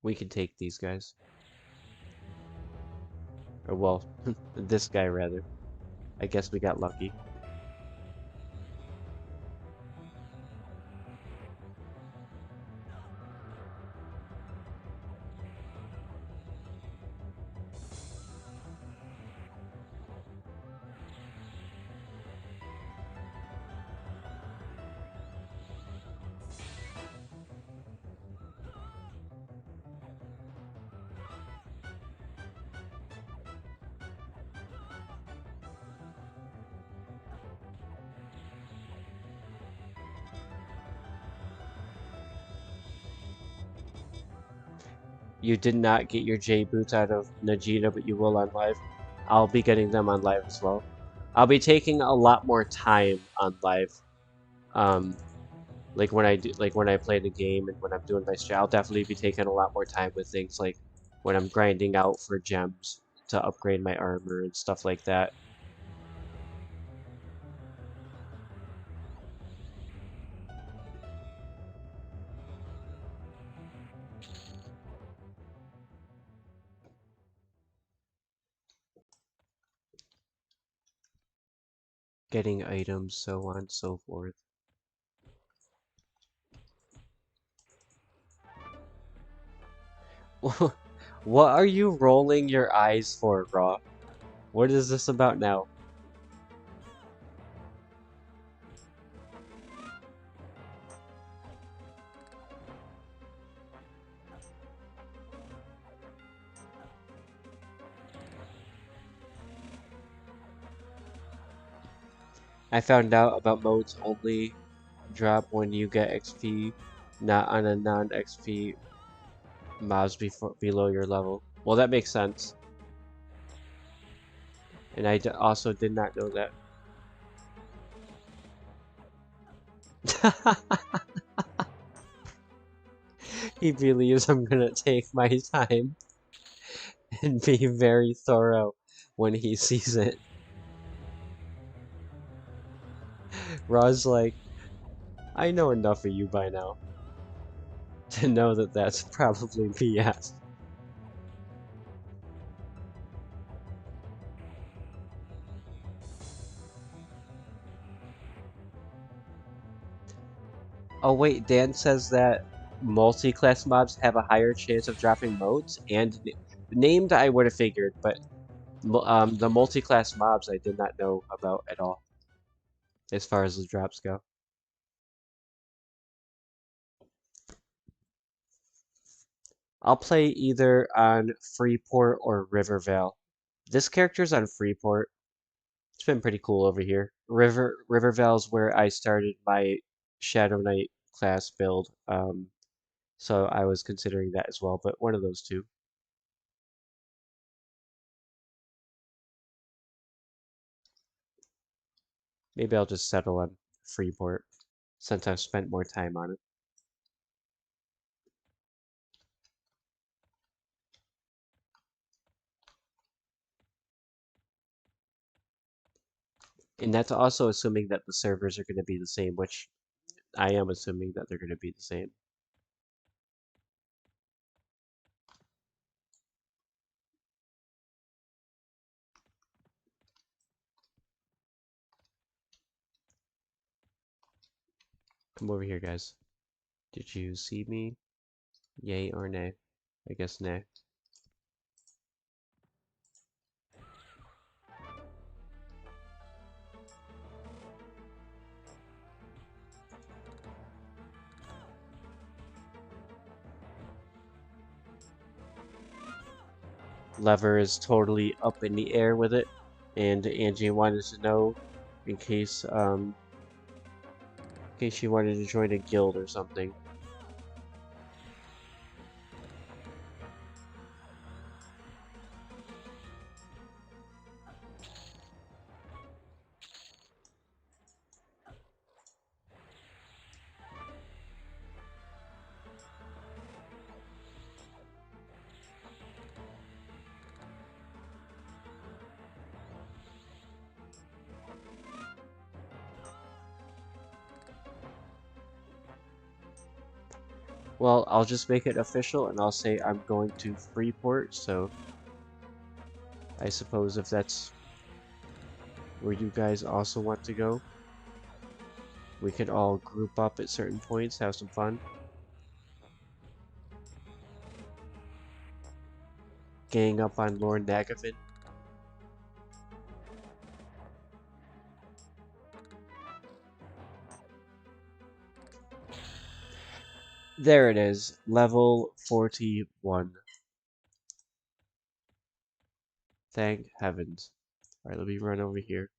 We can take these guys. Or well, this guy rather. I guess we got lucky. You did not get your J boots out of Najita, but you will on live. I'll be getting them on live as well. I'll be taking a lot more time on live. Um, like when I play the game and when I'm doing my stream, I'll definitely be taking a lot more time with things like when I'm grinding out for gems to upgrade my armor and stuff like that. Getting items, so on and so forth. What are you rolling your eyes for, Raw? What is this about now? I found out about modes only drop when you get XP, not on a non-XP mobs below your level. Well, that makes sense. And I also did not know that. He believes I'm gonna take my time and be very thorough when he sees it. Rod's like, I know enough of you by now to know that that's probably BS. Oh wait, Dan says that multi-class mobs have a higher chance of dropping modes, and named I would have figured, but the multi-class mobs I did not know about at all, as far as the drops go. I'll play either on Freeport or Rivervale. This character's on Freeport. It's been pretty cool over here. Rivervale's where I started my Shadow Knight class build. So I was considering that as well, but one of those two. Maybe I'll just settle on Freeport since I've spent more time on it. And that's also assuming that the servers are going to be the same, which I am assuming that they're going to be the same. Come over here, guys. Did you see me? Yay or nay? I guess nay. Lever is totally up in the air with it, and Angie wanted to know in case she wanted to join a guild or something. Well, I'll just make it official and I'll say I'm going to Freeport, so I suppose if that's where you guys also want to go, we could all group up at certain points, have some fun. Gang up on Lord Nagavin. There it is, level 41. Thank heavens. Alright, let me run over here.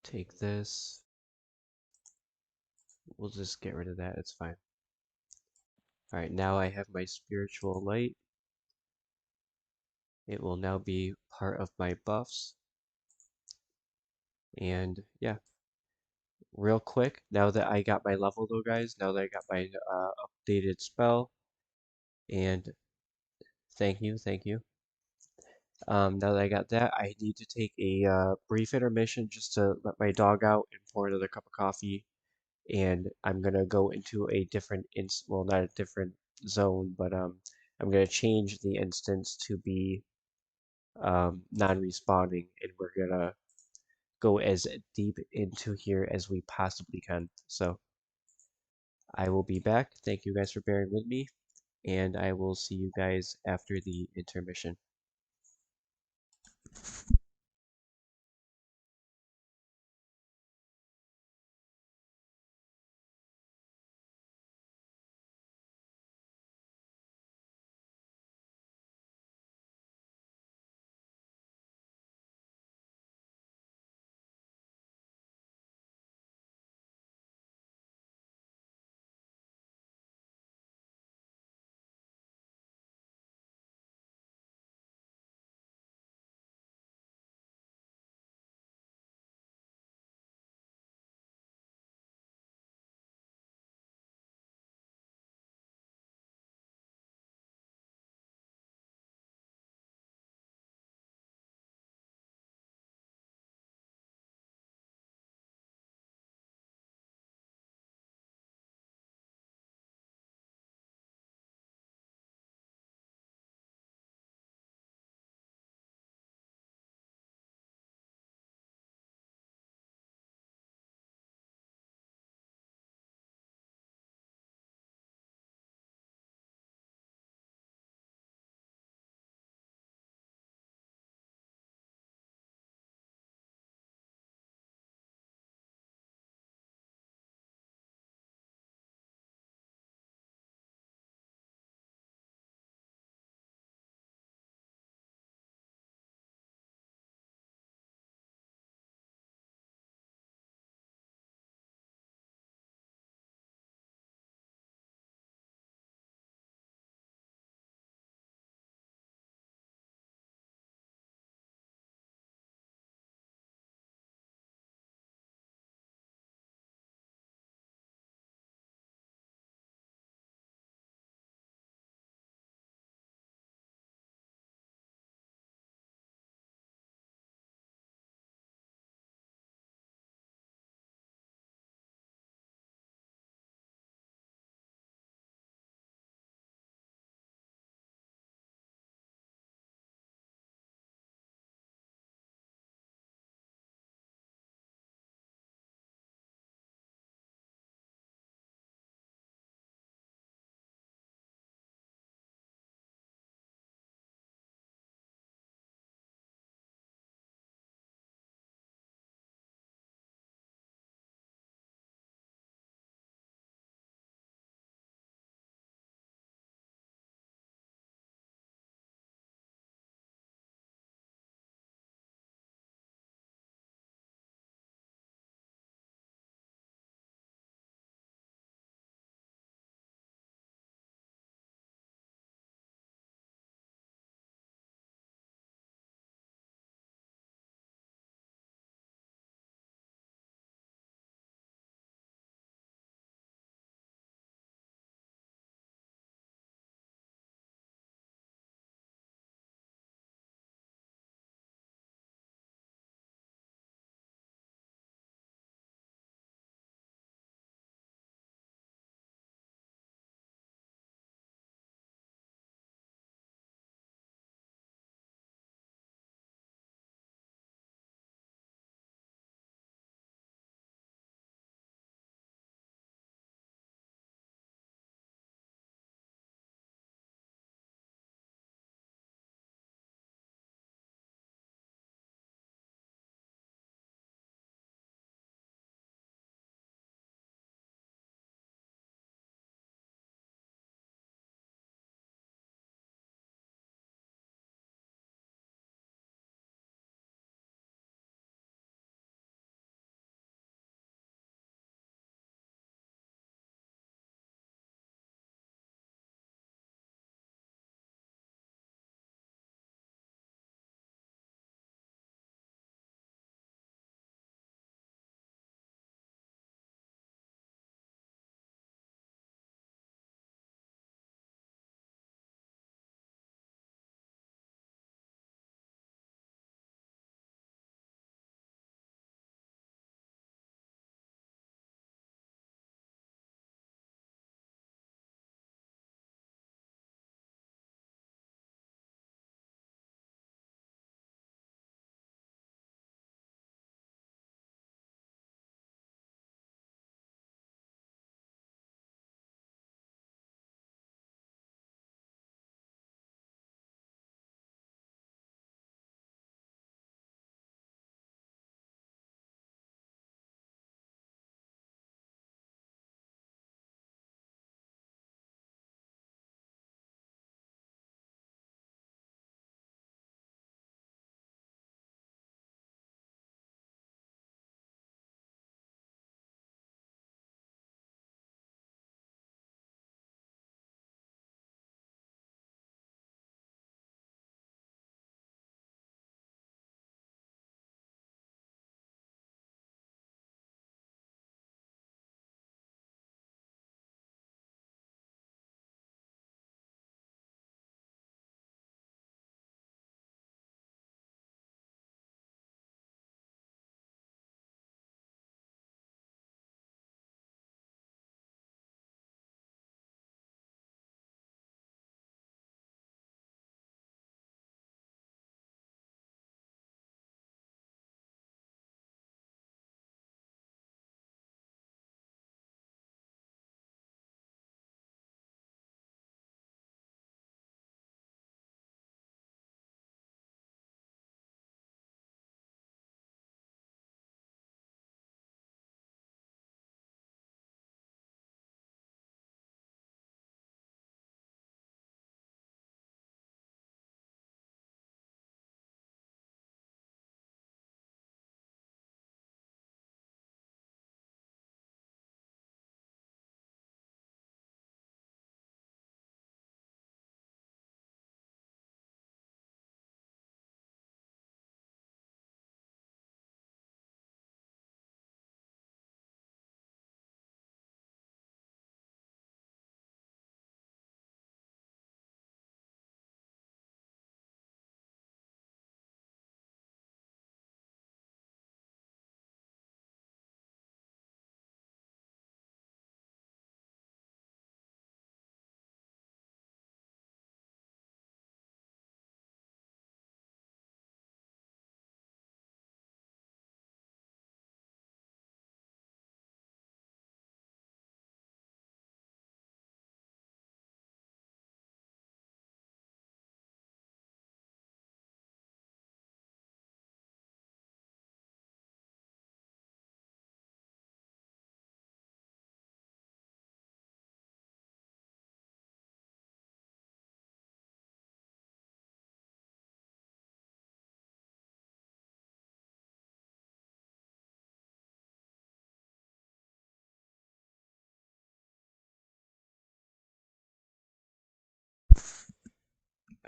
Take this. We'll just get rid of that, it's fine. Alright, now I have my spiritual light. It will now be part of my buffs. And yeah, real quick, now that I got my level though, guys, now that I got my updated spell, and thank you. Now that I got that, I need to take a brief intermission just to let my dog out and pour another cup of coffee. And I'm gonna go into a different well, not a different zone, but I'm gonna change the instance to be non-respawning, and we're gonna go as deep into here as we possibly can. So I will be back. Thank you guys for bearing with me, and I will see you guys after the intermission.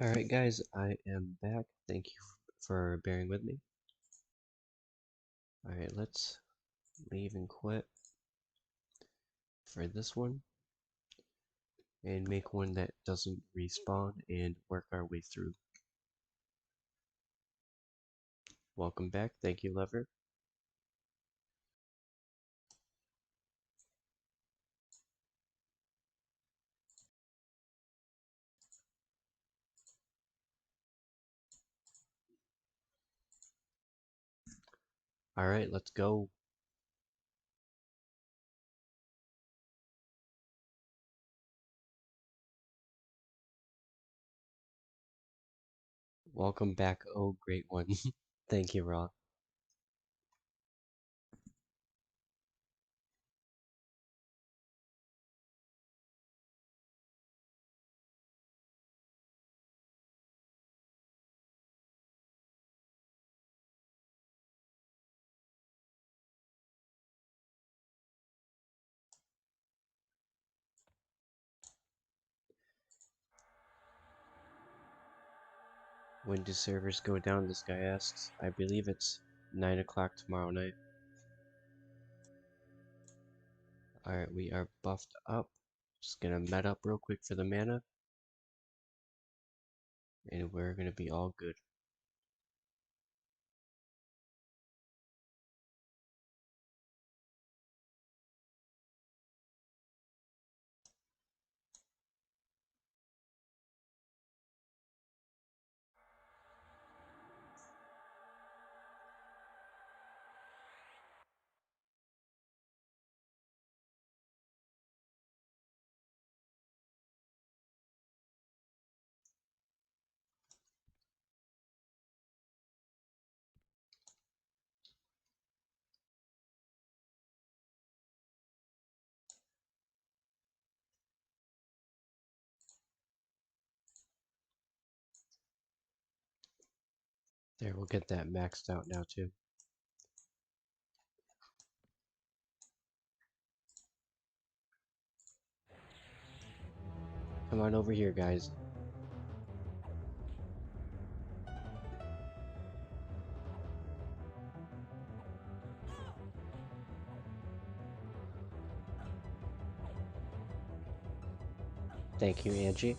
Alright guys, I am back. Thank you for bearing with me. Alright, let's leave and quit for this one and make one that doesn't respawn and work our way through. Welcome back. Thank you, Lever. Alright, let's go. Welcome back, oh great one. Thank you, Raw. When do servers go down, this guy asks. I believe it's 9 o'clock tomorrow night. Alright, we are buffed up. Just gonna met up real quick for the mana. And we're gonna be all good. There, we'll get that maxed out now too. Come on over here, guys. Thank you, Angie.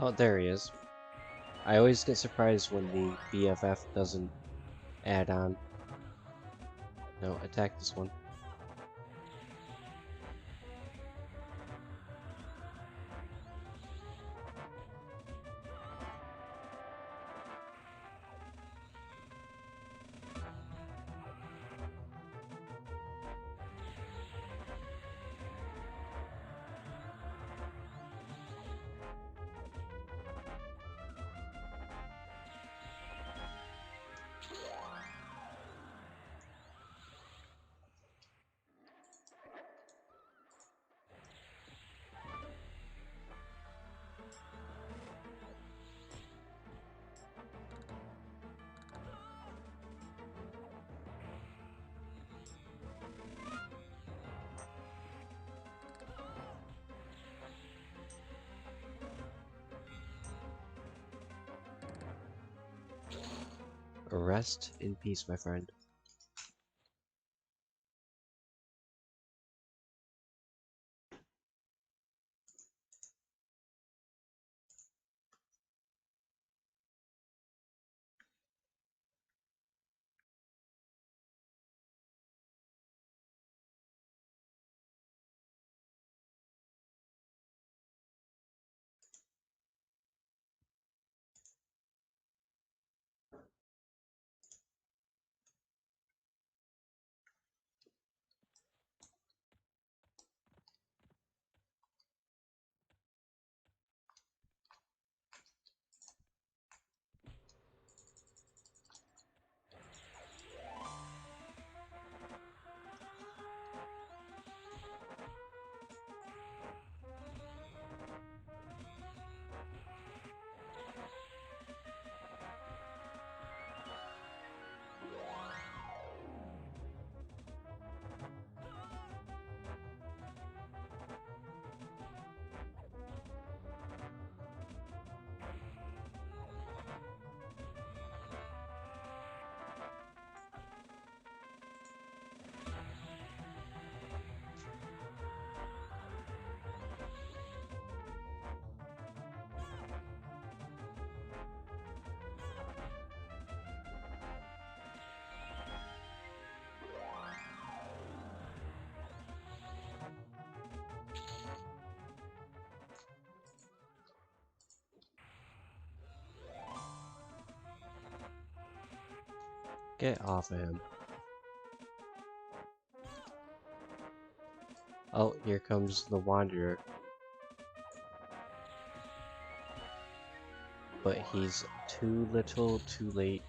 Oh, there he is. I always get surprised when the BFF doesn't add on. No, attack this one. Rest in peace, my friend. Get off of him. Oh, here comes the Wanderer. But he's too little, too late.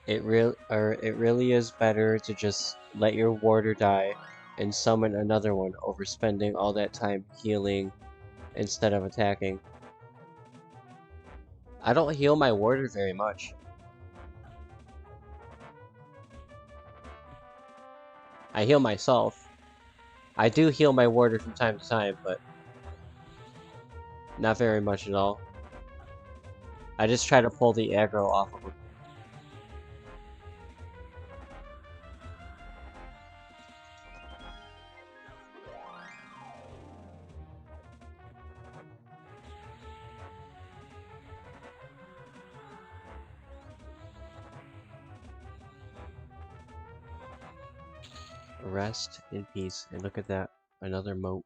It really is better to just let your warder die and summon another one over spending all that time healing instead of attacking. I don't heal my warder very much. I heal myself. I do heal my warder from time to time, but not very much at all. I just try to pull the aggro off of him. Rest in peace. And look at that. Another moat.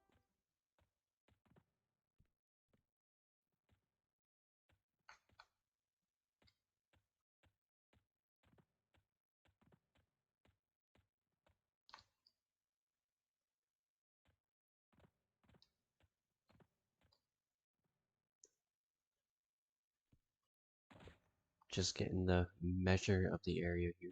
Just getting the measure of the area here.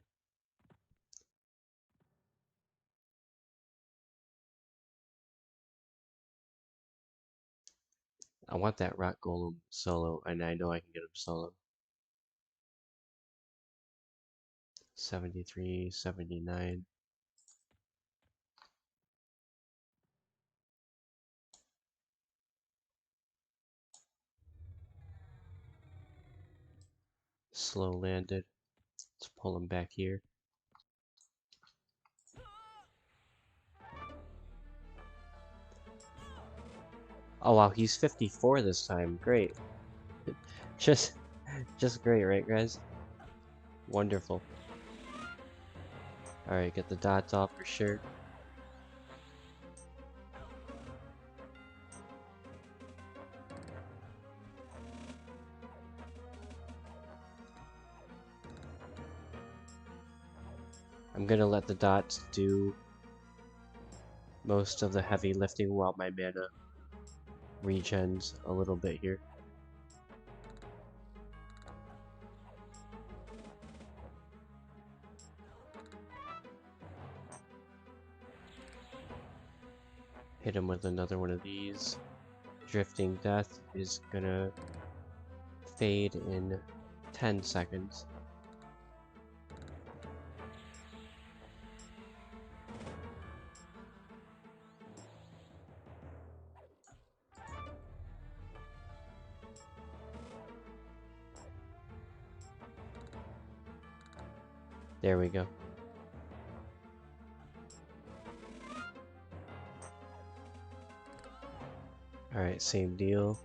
I want that rock golem solo, and I know I can get him solo. 73, 79. Slow landed. Let's pull him back here. Oh wow, he's 54 this time. Great. Just great, right guys? Wonderful. Alright, get the dots off for sure. I'm gonna let the dots do most of the heavy lifting while my mana regens a little bit here. Hit him with another one of these. Drifting Death is gonna fade in 10 seconds. There we go. Alright, same deal.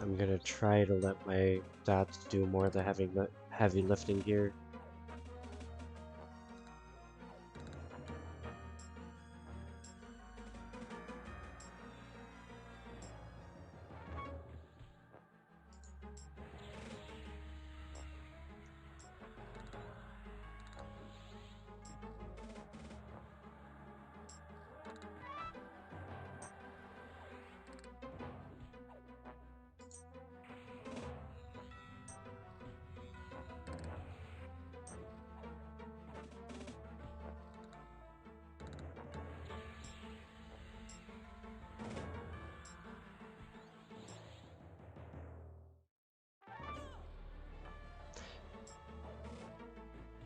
I'm gonna try to let my dots do more of the heavy lifting here.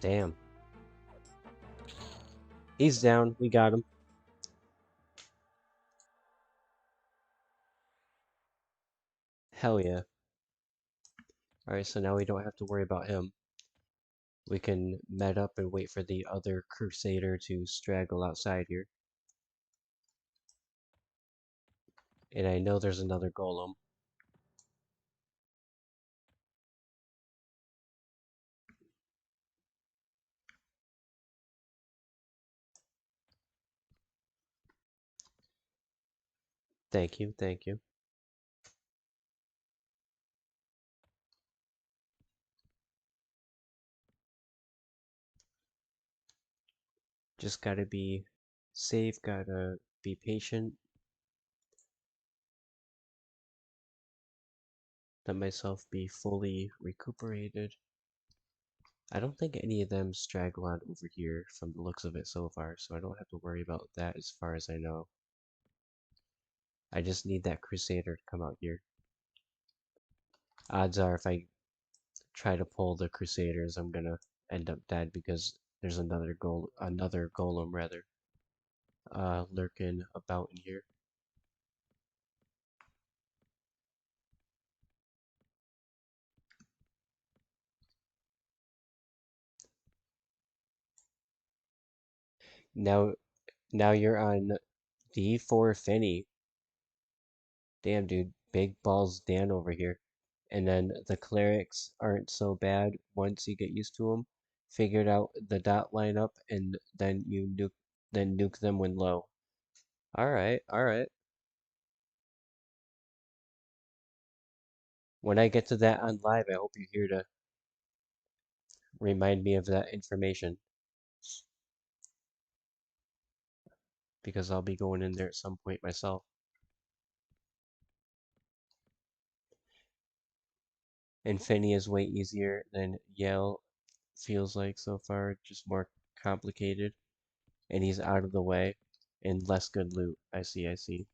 Damn. He's down. We got him. Hell yeah. Alright, so now we don't have to worry about him. We can med up and wait for the other Crusader to straggle outside here. And I know there's another Golem. Thank you, thank you. Just gotta be safe, gotta be patient. Let myself be fully recuperated. I don't think any of them straggle on over here from the looks of it so far, so I don't have to worry about that as far as I know. I just need that Crusader to come out here. Odds are if I try to pull the Crusaders, I'm gonna end up dead because there's another Golem rather, lurking about in here. Now, you're on D4 Finny. Damn, dude, big balls Dan over here. And then the clerics aren't so bad once you get used to them. Figured out the dot lineup, and then you nuke them when low. All right, all right. When I get to that on live, I hope you're here to remind me of that information because I'll be going in there at some point myself. And Finny is way easier than Yale feels like so far, just more complicated. And he's out of the way and less good loot. I see, I see.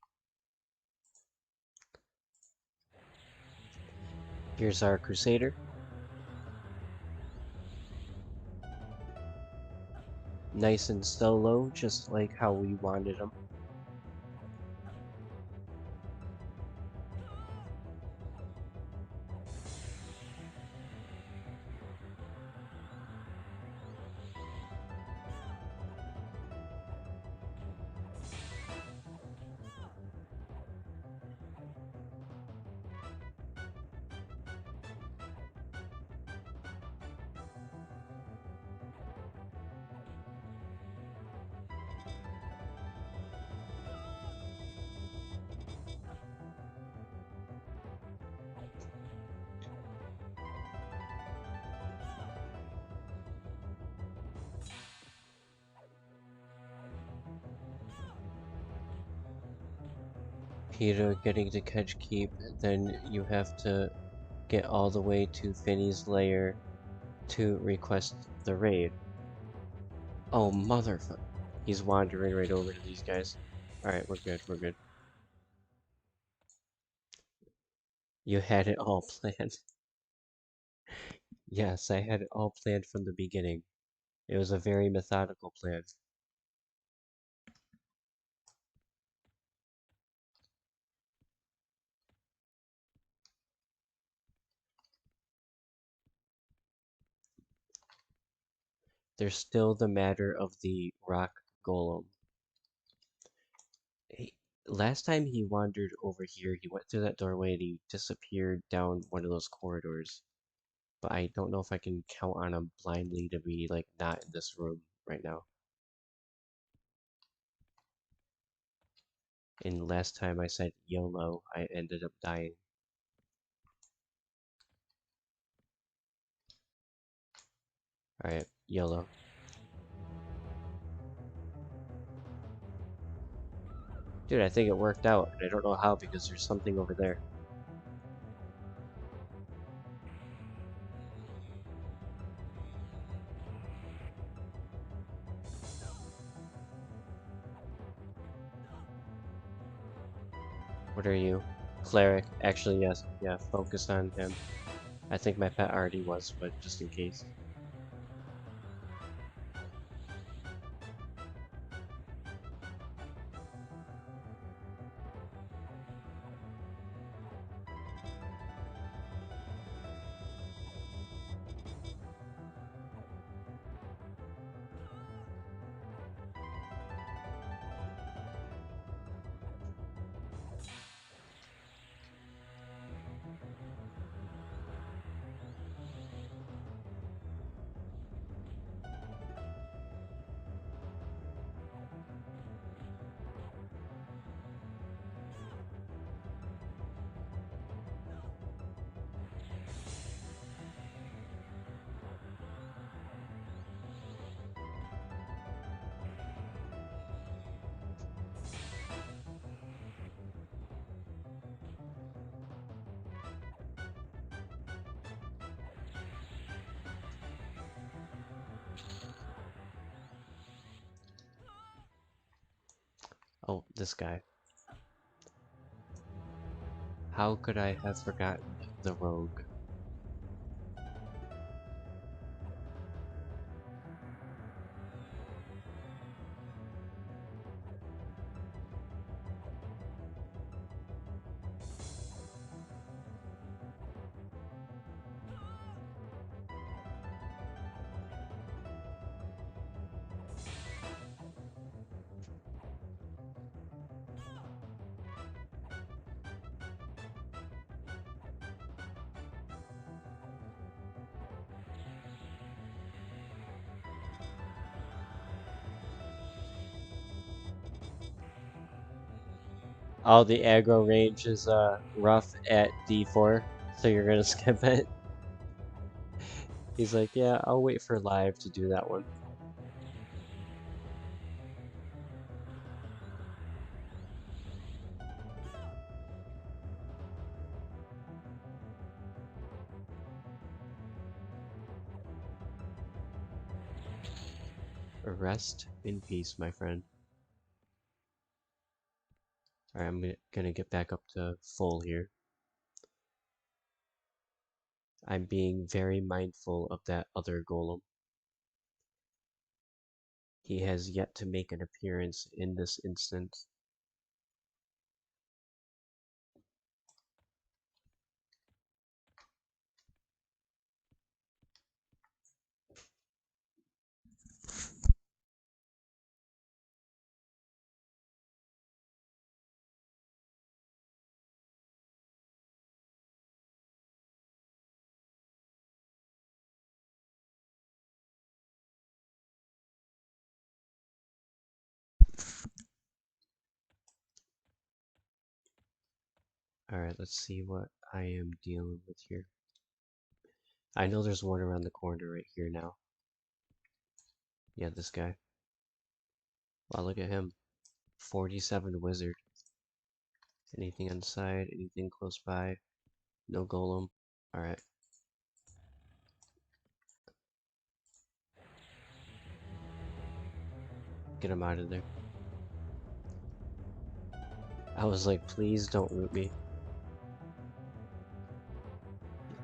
Here's our Crusader. Nice and solo, just like how we wanted him. Peter getting to catch Keep, then you have to get all the way to Finny's lair to request the raid. Oh, motherfucker. He's wandering right over to these guys. Alright, we're good, we're good. You had it all planned. Yes, I had it all planned from the beginning. It was a very methodical plan. There's still the matter of the rock golem. He, last time he wandered over here, he went through that doorway and he disappeared down one of those corridors. But I don't know if I can count on him blindly to be, like, not in this room right now. And last time I said YOLO, I ended up dying. Alright, YOLO. Dude, I think it worked out. I don't know how because there's something over there. What are you? Cleric. Actually, yes. Yeah, focus on him. I think my pet already was, but just in case. Oh, this guy. How could I have forgotten the rogue? Oh, the aggro range is rough at D4, so you're gonna skip it. He's like, yeah, I'll wait for live to do that one. Rest in peace, my friend. Alright, I'm gonna get back up to full here. I'm being very mindful of that other golem. He has yet to make an appearance in this instance. Alright, let's see what I am dealing with here. I know there's one around the corner right here now. Yeah, this guy. Wow, look at him. 47 wizard. Anything inside? Anything close by? No golem. Alright. Get him out of there. I was like, please don't root me.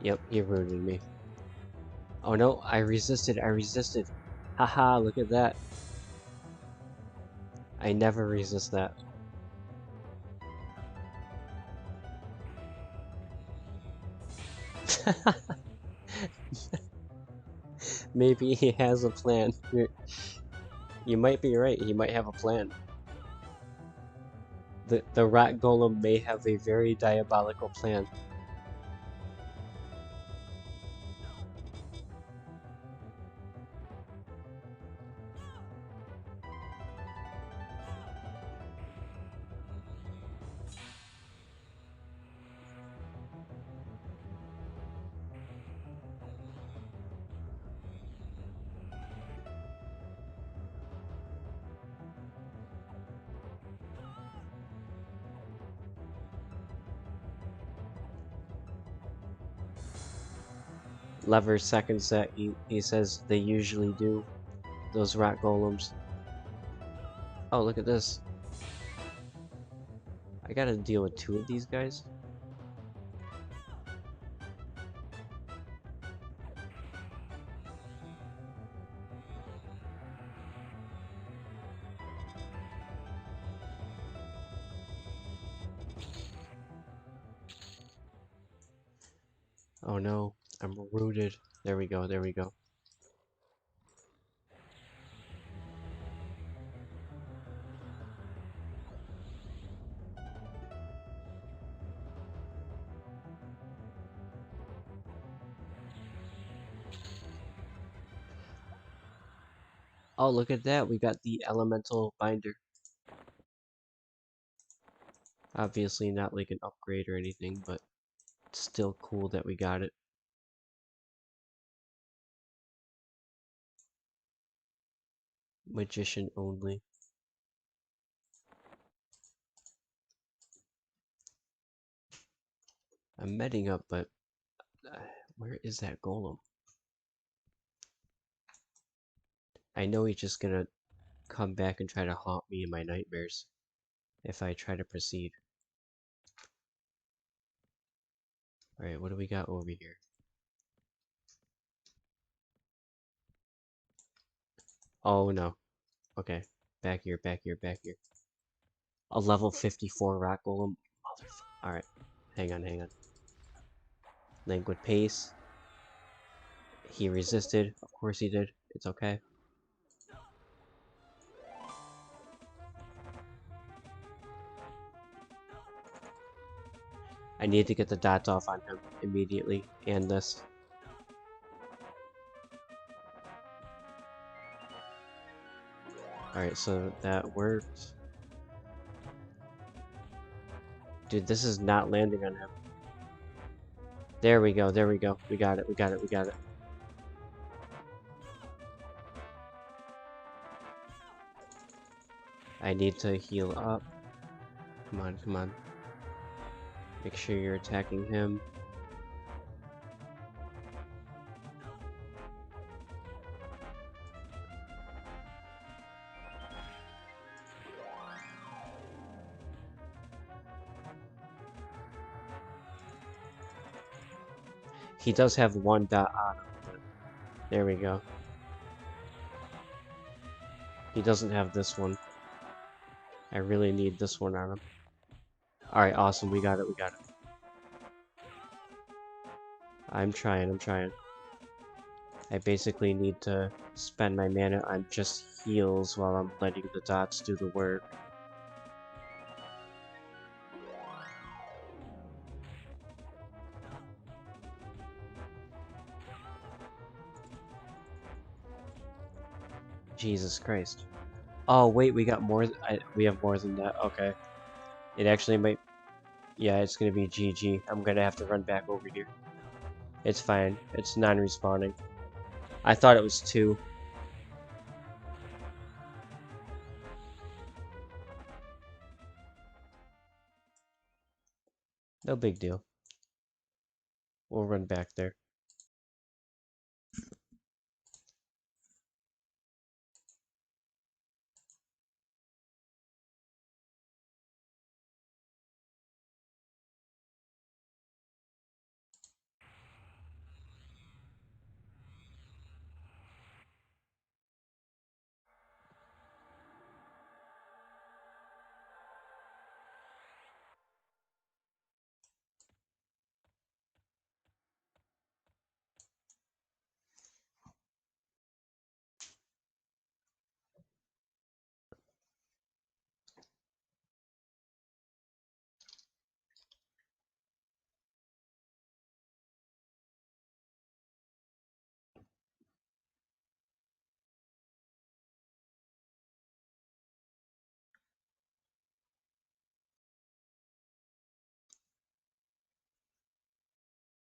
Yep, he rooted me. Oh no, I resisted, I resisted. Haha, look at that. I never resist that. Maybe he has a plan. You might be right, he might have a plan. The rat golem may have a very diabolical plan. Lever second set, he says they usually do. Those rat golems. Oh, look at this. I gotta deal with 2 of these guys. Oh no, I'm rooted. There we go, there we go. Oh, look at that, we got the elemental binder. Obviously not like an upgrade or anything, but it's still cool that we got it. Magician only. I'm medding up, but where is that golem? I know he's just gonna come back and try to haunt me in my nightmares if I try to proceed. Alright, what do we got over here? Oh no. Okay. Back here, back here, back here. A level 54 rock golem. Alright. Hang on, hang on. Languid pace. He resisted. Of course he did. It's okay. I need to get the dots off on him immediately. And this. Alright, so that worked. Dude, this is not landing on him. There we go, there we go. We got it, we got it, we got it. I need to heal up. Come on, come on. Make sure you're attacking him. He does have 1 dot on him, but there we go. He doesn't have this one. I really need this one on him. Alright, awesome, we got it, we got it. I'm trying, I'm trying. I basically need to spend my mana on just heals while I'm letting the dots do the work. Jesus Christ. Oh wait, we got more. We have more than that. Okay. It actually might. Yeah, it's gonna be GG. I'm gonna have to run back over here. It's fine. It's non-respawning. I thought it was 2. No big deal. We'll run back there.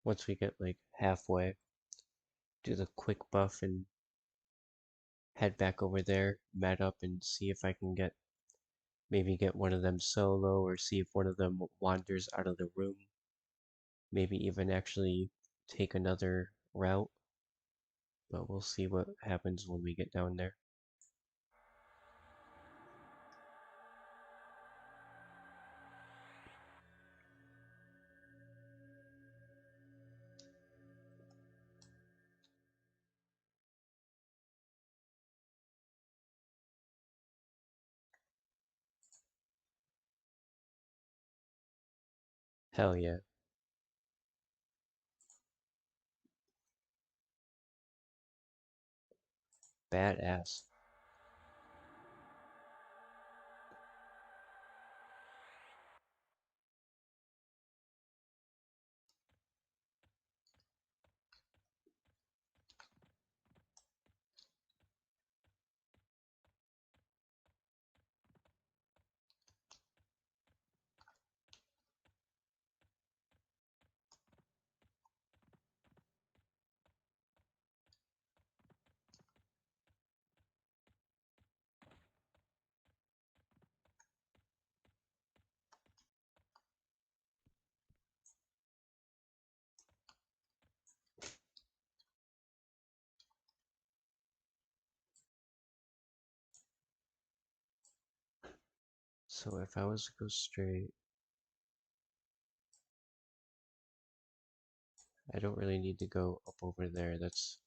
Once we get like halfway, do the quick buff and head back over there, mat up and see if I can maybe get one of them solo or see if one of them wanders out of the room. Maybe even actually take another route, but we'll see what happens when we get down there. Hell yeah. Badass. So if I was to go straight, I don't really need to go up over there. That's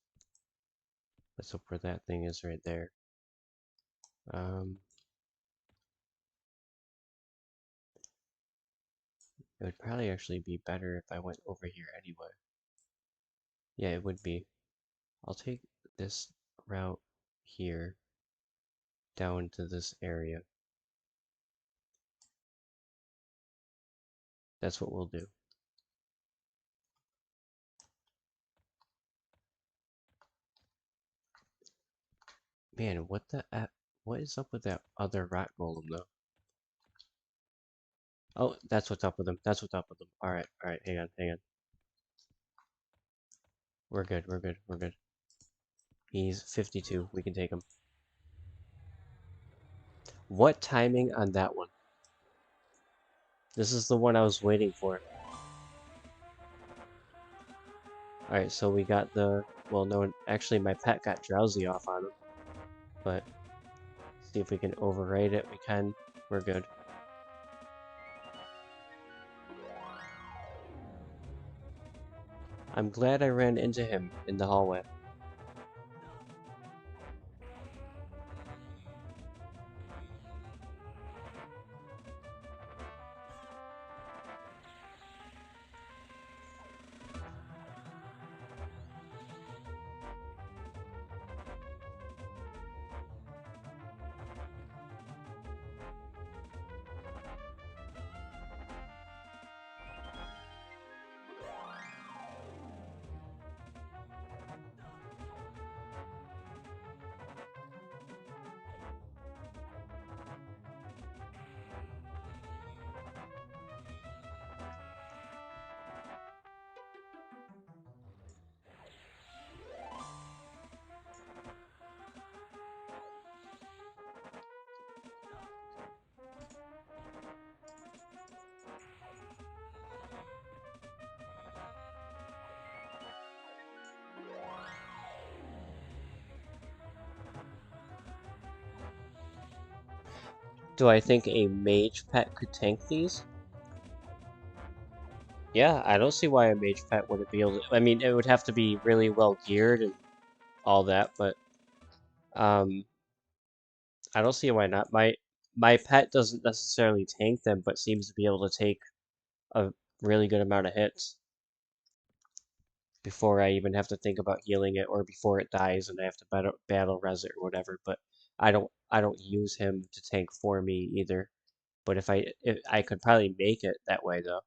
up where that thing is right there. It would probably actually be better if I went over here anyway. Yeah, it would be. I'll take this route here down to this area. That's what we'll do. Man, what is up with that other rat golem though? Oh, that's what's up with him. That's what's up with him. Alright, hang on, hang on. We're good, we're good, we're good. He's 52. We can take him. What timing on that one? This is the one I was waiting for. Alright, so we got the... Well, no, actually my pet got drowsy off on him. But, see if we can override it. We can. We're good. I'm glad I ran into him in the hallway. Do I think a mage pet could tank these? Yeah, I don't see why a mage pet wouldn't be able to. I mean, it would have to be really well geared and all that, but um, I don't see why not. My pet doesn't necessarily tank them, but seems to be able to take a really good amount of hits before I even have to think about healing it, or before it dies and I have to battle res it or whatever. But I don't use him to tank for me either. But if I could probably make it that way though.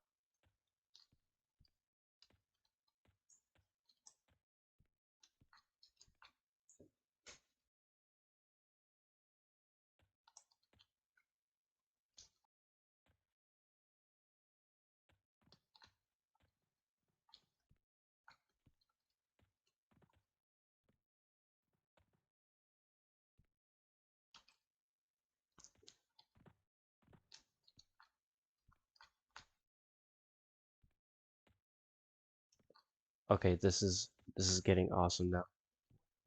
Okay, this is getting awesome now.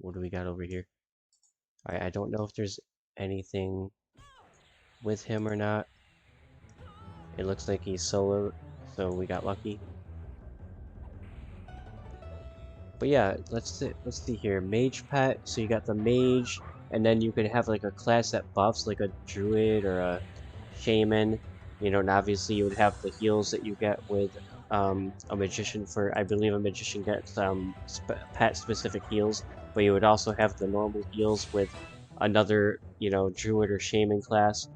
What do we got over here? Alright, I don't know if there's anything with him or not. It looks like he's solo, so we got lucky. But yeah, let's see here. Mage pet. So you got the mage, and then you could have like a class that buffs, like a druid or a shaman. You know, and obviously you would have the heals that you get with a magician. For I believe a magician gets pet specific heals, but you would also have the normal heals with another, druid or shaman class.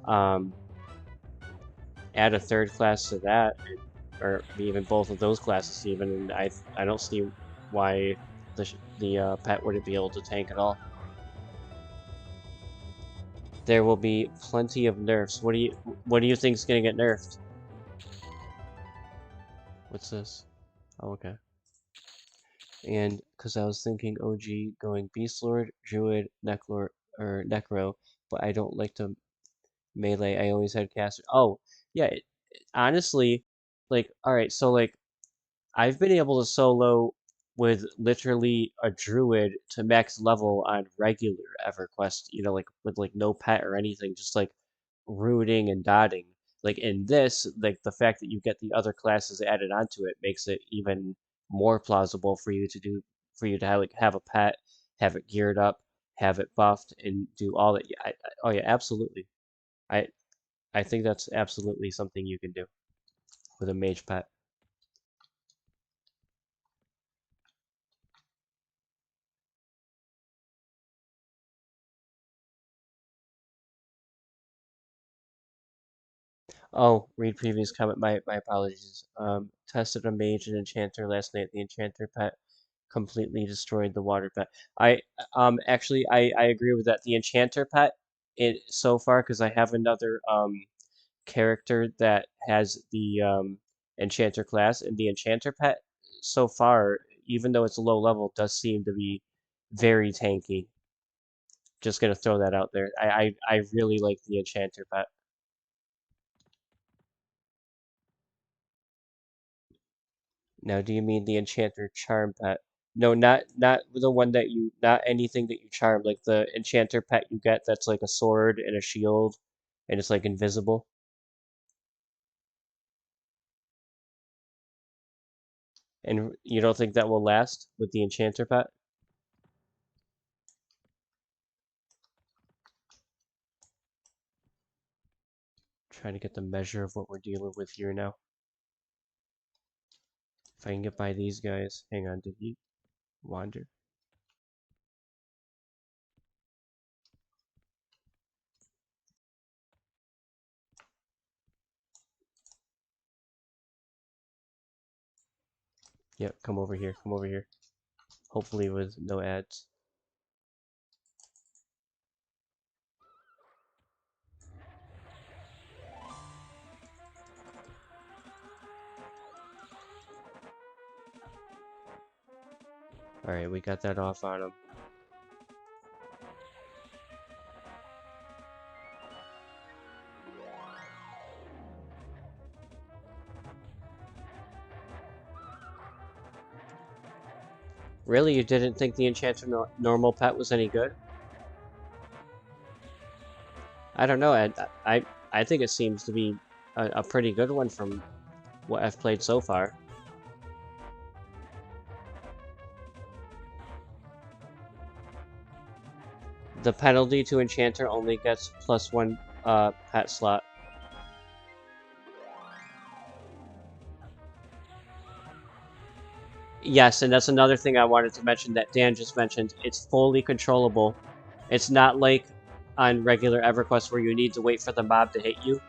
Um, Add a third class to that, or even both of those classes even, and I don't see why the pet wouldn't be able to tank at all. There will be plenty of nerfs. What do you think is gonna get nerfed? What's this? Oh, okay. And because I was thinking OG going Beast Lord, Druid, Neclor, or Necro, but I don't like to melee. I always had caster. Oh, yeah. Honestly, like, all right, so like I've been able to solo with literally a druid to max level on regular EverQuest, like with like no pet or anything, just like rooting and dotting. Like in this, like the fact that you get the other classes added onto it makes it even more plausible for you to have a pet, have it geared up, have it buffed, and do all that. Oh yeah, absolutely. I I think that's absolutely something you can do with a mage pet. Oh, read previous comment. My apologies. Tested a mage and enchanter last night. The enchanter pet completely destroyed the water pet. Actually I agree with that. The enchanter pet so far, because I have another character that has the enchanter class, and the enchanter pet so far, even though it's a low level, does seem to be very tanky. Just gonna throw that out there. I really like the enchanter pet. Now, do you mean the enchanter charm pet? No, not the one that not anything that you charm, like the enchanter pet you get that's like a sword and a shield, and it's like invisible. And you don't think that will last with the enchanter pet? Trying to get the measure of what we're dealing with here now. If I can get by these guys. Hang on, did he wander? Yep, come over here, come over here. Hopefully with no ads. Alright, we got that off on him. Really, you didn't think the enchanter normal pet was any good? I don't know. I think it seems to be a pretty good one from what I've played so far. The penalty to Enchanter only gets +1 pet slot. Yes, and that's another thing I wanted to mention that Dan just mentioned. It's fully controllable. It's not like on regular EverQuest where you need to wait for the mob to hit you.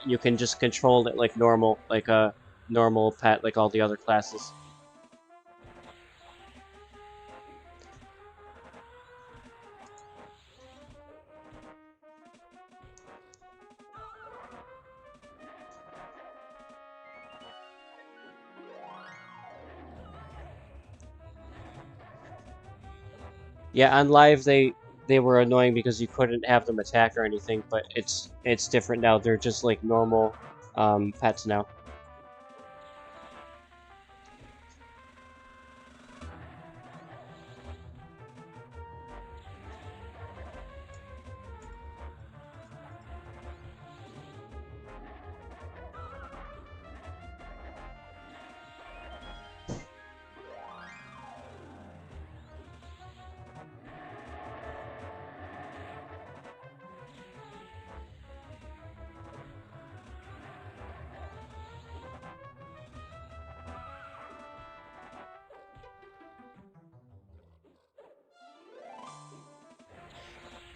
You can just control it like normal, like a normal pet, like all the other classes. Yeah, on live they were annoying because you couldn't have them attack or anything, but it's different now. They're just like normal pets now.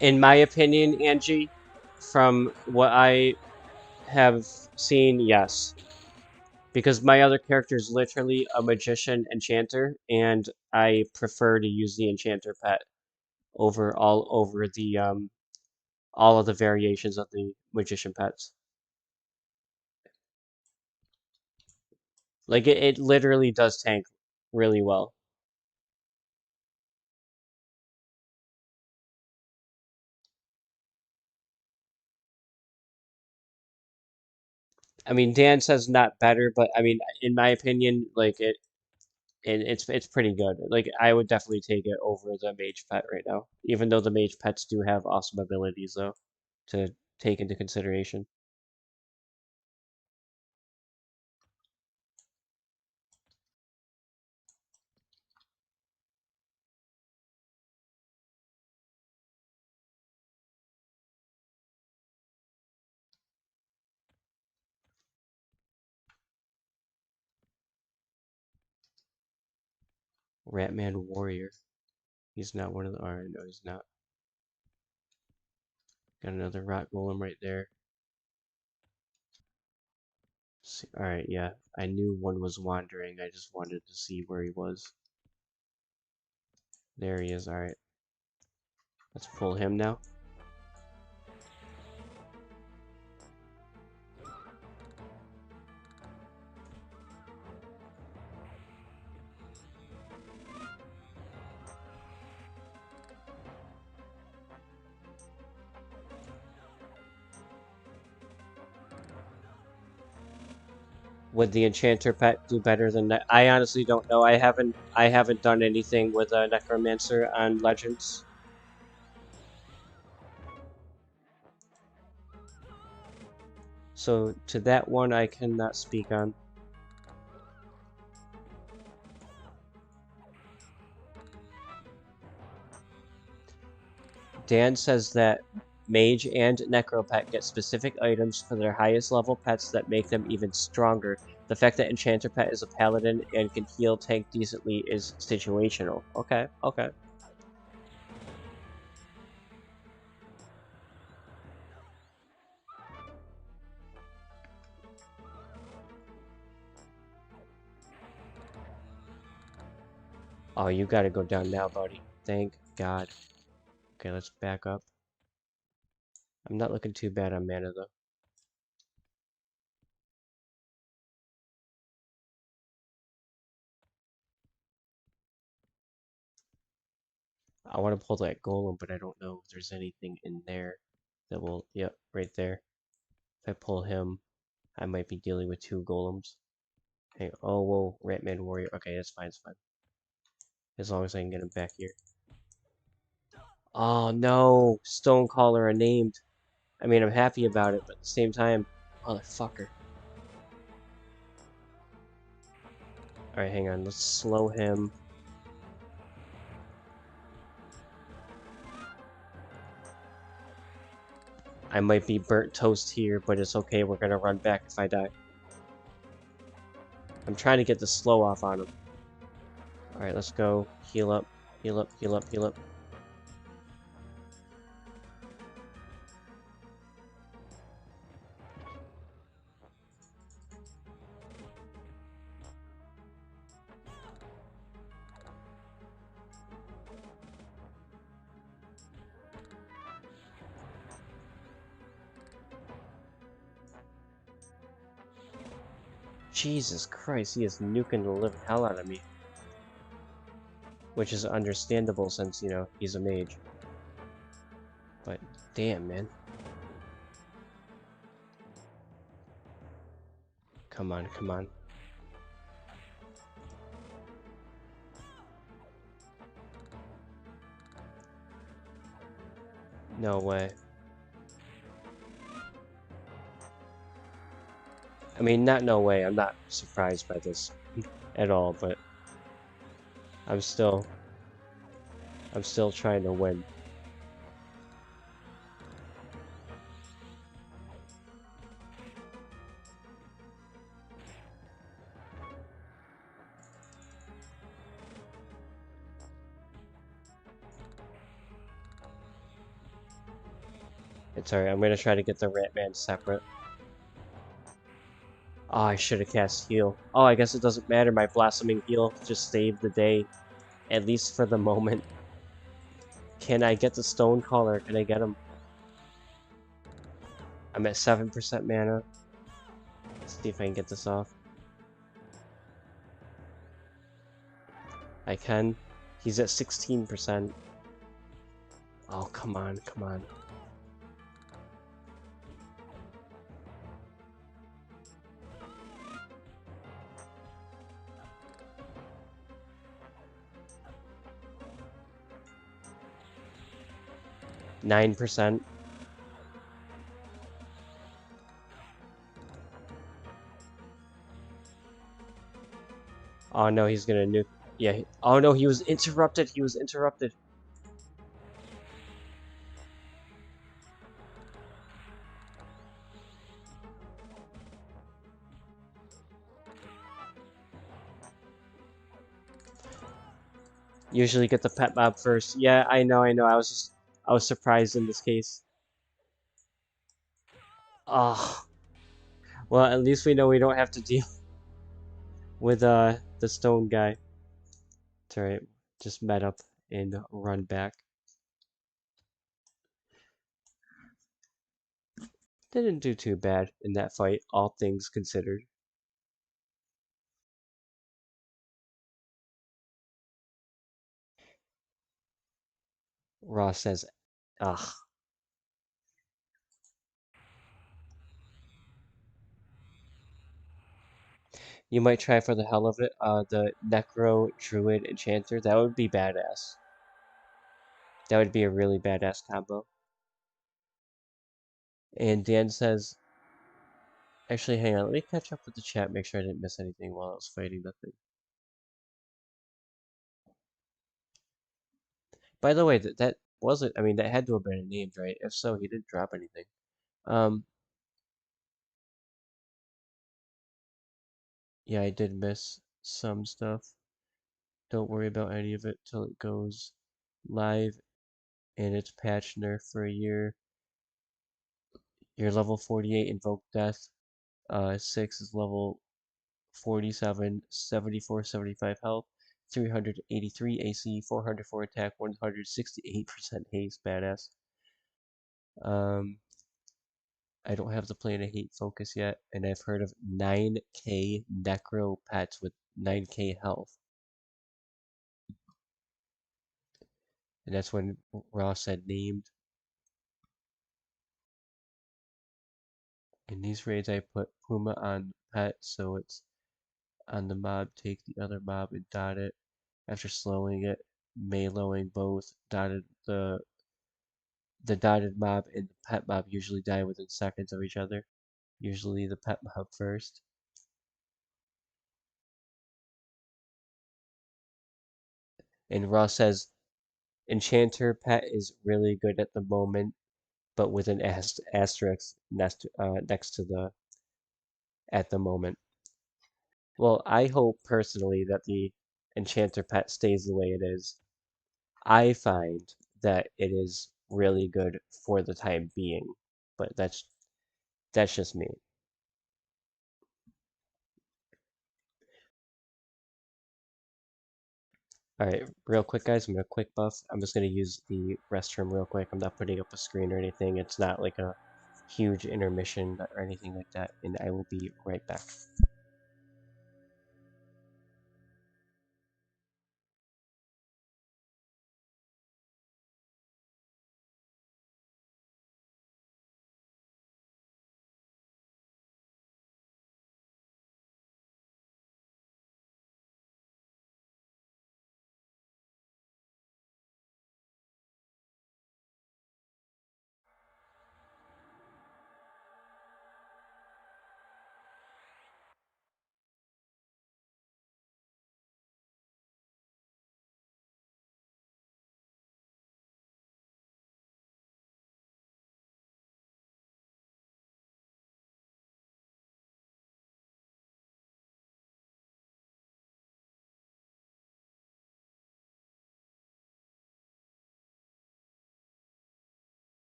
In my opinion, Angie, from what I have seen, yes. Because my other character is literally a magician enchanter, and I prefer to use the enchanter pet over the all of the variations of the magician pets. Like it literally does tank really well. I mean, Dan says not better, but I mean, in my opinion, like it's pretty good. Like I would definitely take it over the mage pet right now, even though the mage pets do have awesome abilities though to take into consideration. Ratman Warrior. He's not one of the. Alright, no, he's not. Got another rock golem right there. Alright, yeah. I knew one was wandering. I just wanted to see where he was. There he is. Alright. Let's pull him now. Would the enchanter pet do better than that? I honestly don't know. I haven't done anything with a necromancer on Legends. So to that one I cannot speak on. Dan says that Mage and Necropet get specific items for their highest level pets that make them even stronger. The fact that Enchanter Pet is a paladin and can heal tank decently is situational. Okay, okay. Oh, you gotta go down now, buddy. Thank God. Okay, let's back up. I'm not looking too bad on mana, though. I want to pull that golem, but I don't know if there's anything in there that will... Yep, right there. If I pull him, I might be dealing with two golems. Hey, oh, whoa, Ratman Warrior. Okay, that's fine, it's fine. As long as I can get him back here. Oh no, Stonecaller are named. I mean, I'm happy about it, but at the same time, motherfucker. Alright, hang on. Let's slow him. I might be burnt toast here, but it's okay. We're gonna run back if I die. I'm trying to get the slow off on him. Alright, let's go. Heal up. Heal up, heal up, heal up. Jesus Christ, he is nuking the living hell out of me. Which is understandable since, you know, he's a mage. But, damn, man. Come on, come on. No way. I mean, not no way. I'm not surprised by this at all, but I'm still trying to win. It's alright, I'm gonna try to get the Rat Man separate. Oh, I should have cast heal. Oh, I guess it doesn't matter. My blossoming heal just saved the day, at least for the moment. Can I get the stone caller? Can I get him? I'm at 7% mana. Let's see if I can get this off. I can. He's at 16%. Oh, come on, come on. Nine percent. Oh no, he's gonna nuke. Yeah. Oh no, he was interrupted. He was interrupted. Usually get the pet mob first. Yeah, I know, I know. I was surprised in this case. Oh. Well, at least we know we don't have to deal with the stone guy. It's alright. Just met up and run back. Didn't do too bad in that fight, all things considered. Ross says, ugh. You might try for the hell of it, the Necro Druid Enchanter. That would be badass. That would be a really badass combo. And Dan says, actually, hang on, let me catch up with the chat, make sure I didn't miss anything while I was fighting the thing. By the way, that wasn't, I mean, that had to have been named, right? If so, he didn't drop anything. Yeah, I did miss some stuff. Don't worry about any of it till it goes live and it's patch nerf for a year. You're level 48 Invoke Death. 6 is level 47, 74, 75 health, 383 AC, 404 attack, 168% haste. Badass. I don't have the Plan of Hate focus yet, and I've heard of 9k Necro pets with 9k health. And that's when Ross said named. In these raids, I put Puma on pet, so it's on the mob, take the other mob and dot it. After slowing it, meleeing both, dotted the the dotted mob and the pet mob usually die within seconds of each other. Usually the pet mob first. And Ross says Enchanter pet is really good at the moment, but with an asterisk next to the at the moment. Well, I hope personally that the Enchanter pet stays the way it is. I find that it is really good for the time being, but that's just me. All right, real quick, guys, I'm gonna quick buff. I'm just gonna use the restroom real quick. I'm not putting up a screen or anything. It's not like a huge intermission or anything like that, and I will be right back.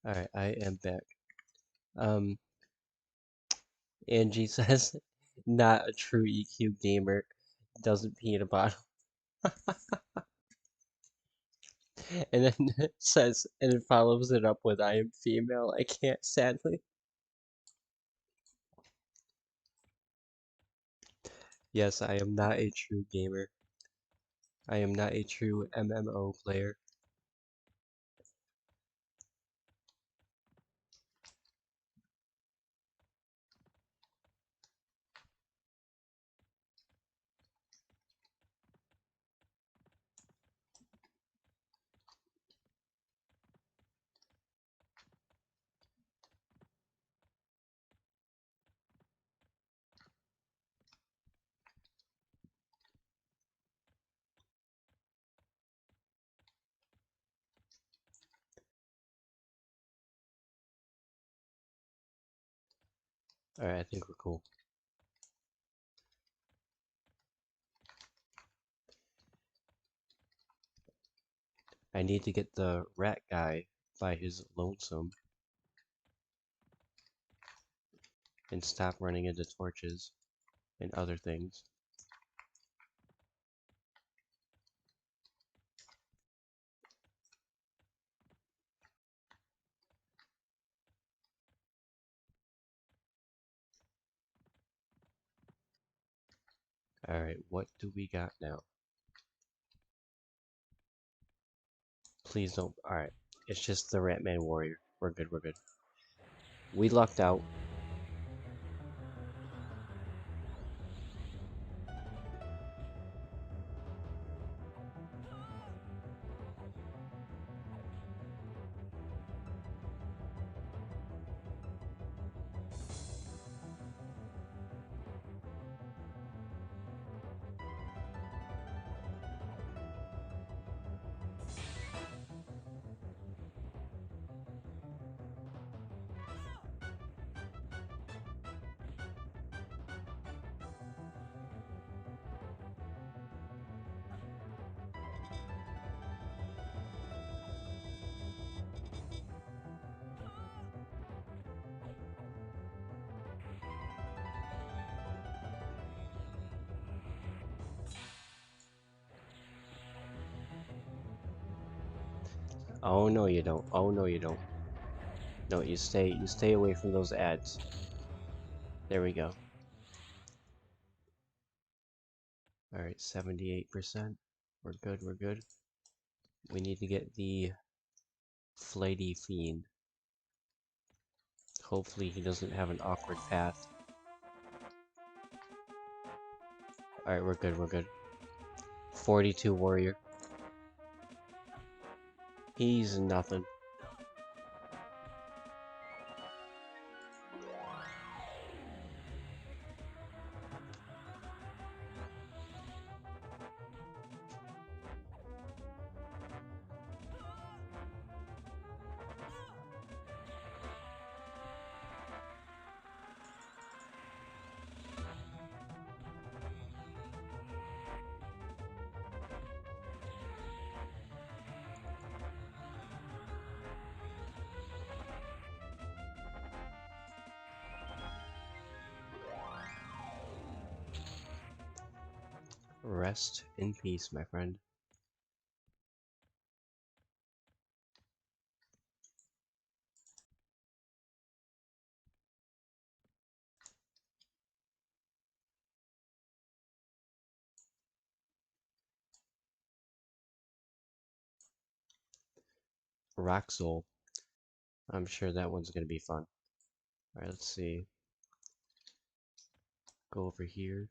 All right, I am back. Um, Angie says, not a true EQ gamer, doesn't pee in a bottle. And then it says, and it follows it up with, I am female. I can't, sadly. Yes, I am not a true gamer. I am not a true MMO player. Alright, I think we're cool. I need to get the rat guy by his lonesome and stop running into torches and other things. Alright, what do we got now? Please don't. Alright, it's just the Ratman Warrior. We're good, we're good. We lucked out. Oh no you don't. Oh no you don't. No, you stay away from those ads. There we go. Alright, 78%. We're good, we're good. We need to get the Flighty Fiend. Hopefully he doesn't have an awkward path. Alright, we're good, we're good. 42 Warrior. He's nothing. Rest in peace, my friend. Roxel. I'm sure that one's gonna be fun. Alright, let's see. Go over here.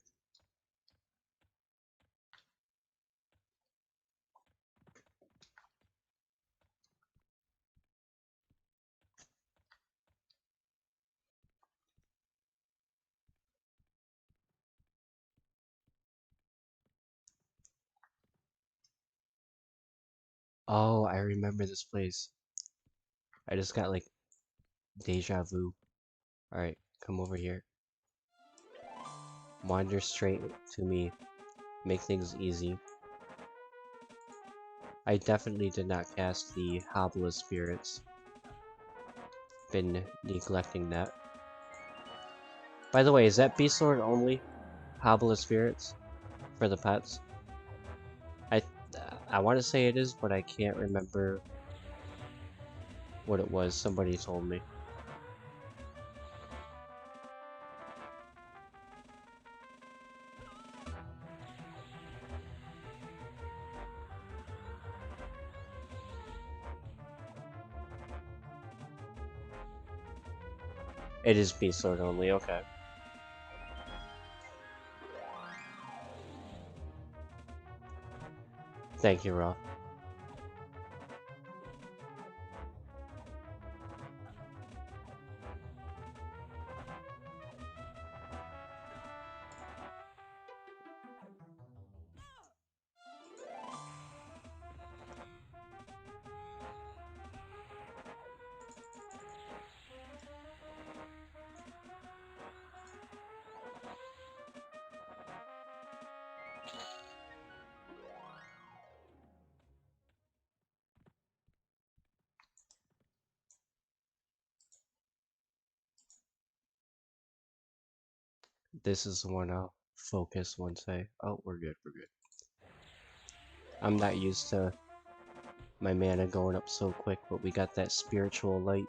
Oh, I remember this place. I just got like deja vu. Alright, come over here. Wander straight to me. Make things easy. I definitely did not cast the Hobla Spirits. Been neglecting that. By the way, is that Beast Lord only? Hobla Spirits? For the pets? I I want to say it is, but I can't remember what it was. Somebody told me. It is Beast Lord only, okay. Thank you, Raw. This is the one I'll focus once oh, we're good, we're good. I'm not used to my mana going up so quick, but we got that spiritual light.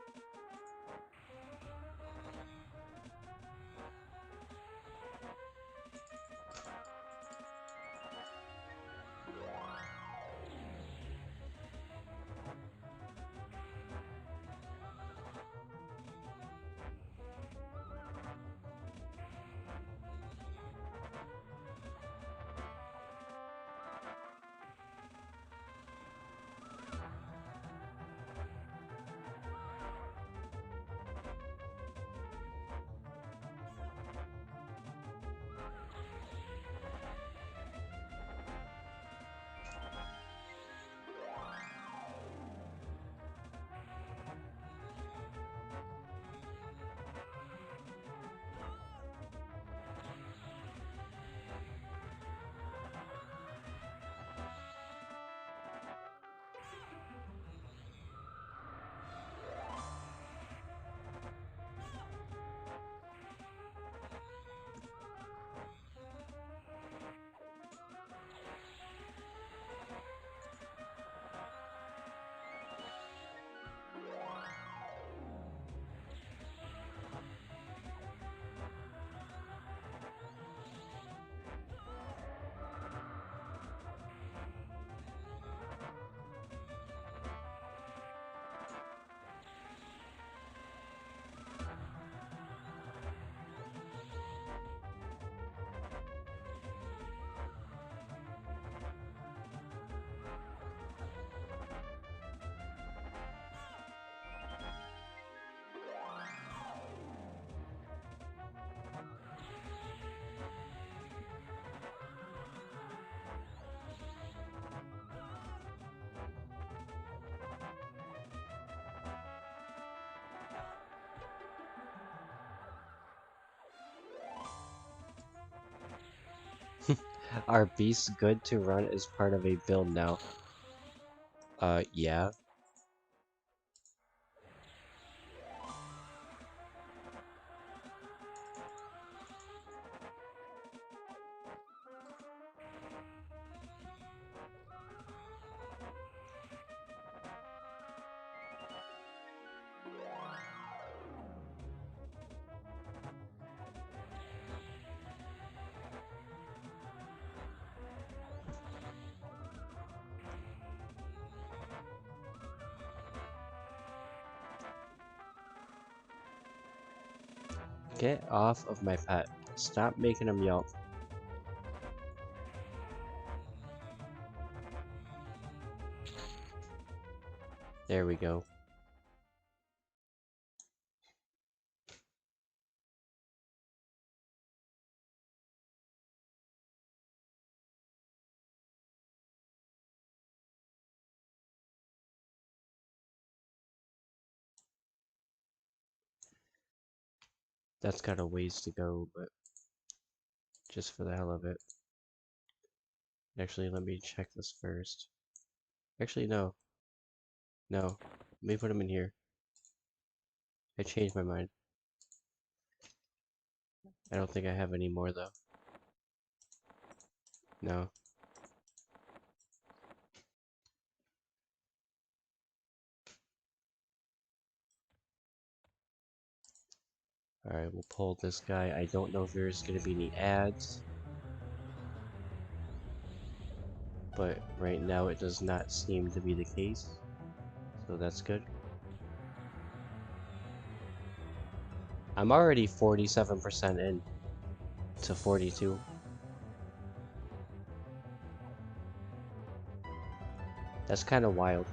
Are beasts good to run as part of a build now? Yeah. Get off of my pet. Stop making him yelp. There we go. That's got a ways to go, but just for the hell of it. Actually, let me check this first. Actually, no. No. Let me put him in here. I changed my mind. I don't think I have any more, though. No. Alright, we'll pull this guy. I don't know if there's gonna be any ads, but right now it does not seem to be the case. So that's good. I'm already 47% in to 42. That's kind of wild.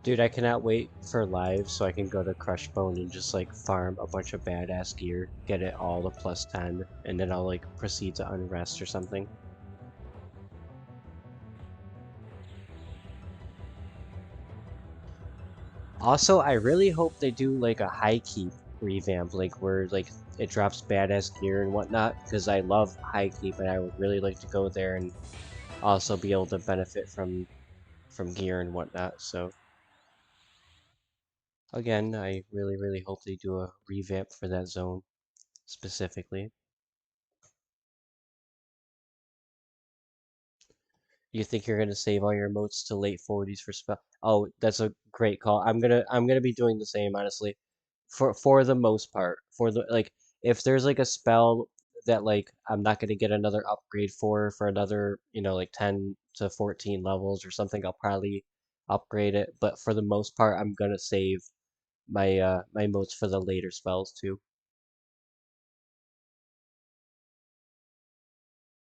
Dude, I cannot wait for live so I can go to Crushbone and just like farm a bunch of badass gear, get it all to plus 10, and then I'll like proceed to Unrest or something. Also, I really hope they do like a high keep revamp, like where like it drops badass gear and whatnot, because I love high keep and I would really like to go there and also be able to benefit from gear and whatnot. So again, I really hope they do a revamp for that zone specifically. You think you're gonna save all your motes to late 40s for spell? Oh, that's a great call. I'm gonna be doing the same, honestly. For the most part. For the like if there's like a spell that like I'm not gonna get another upgrade for another, like 10 to 14 levels or something, I'll probably upgrade it. But for the most part, I'm gonna save my motes for the later spells too.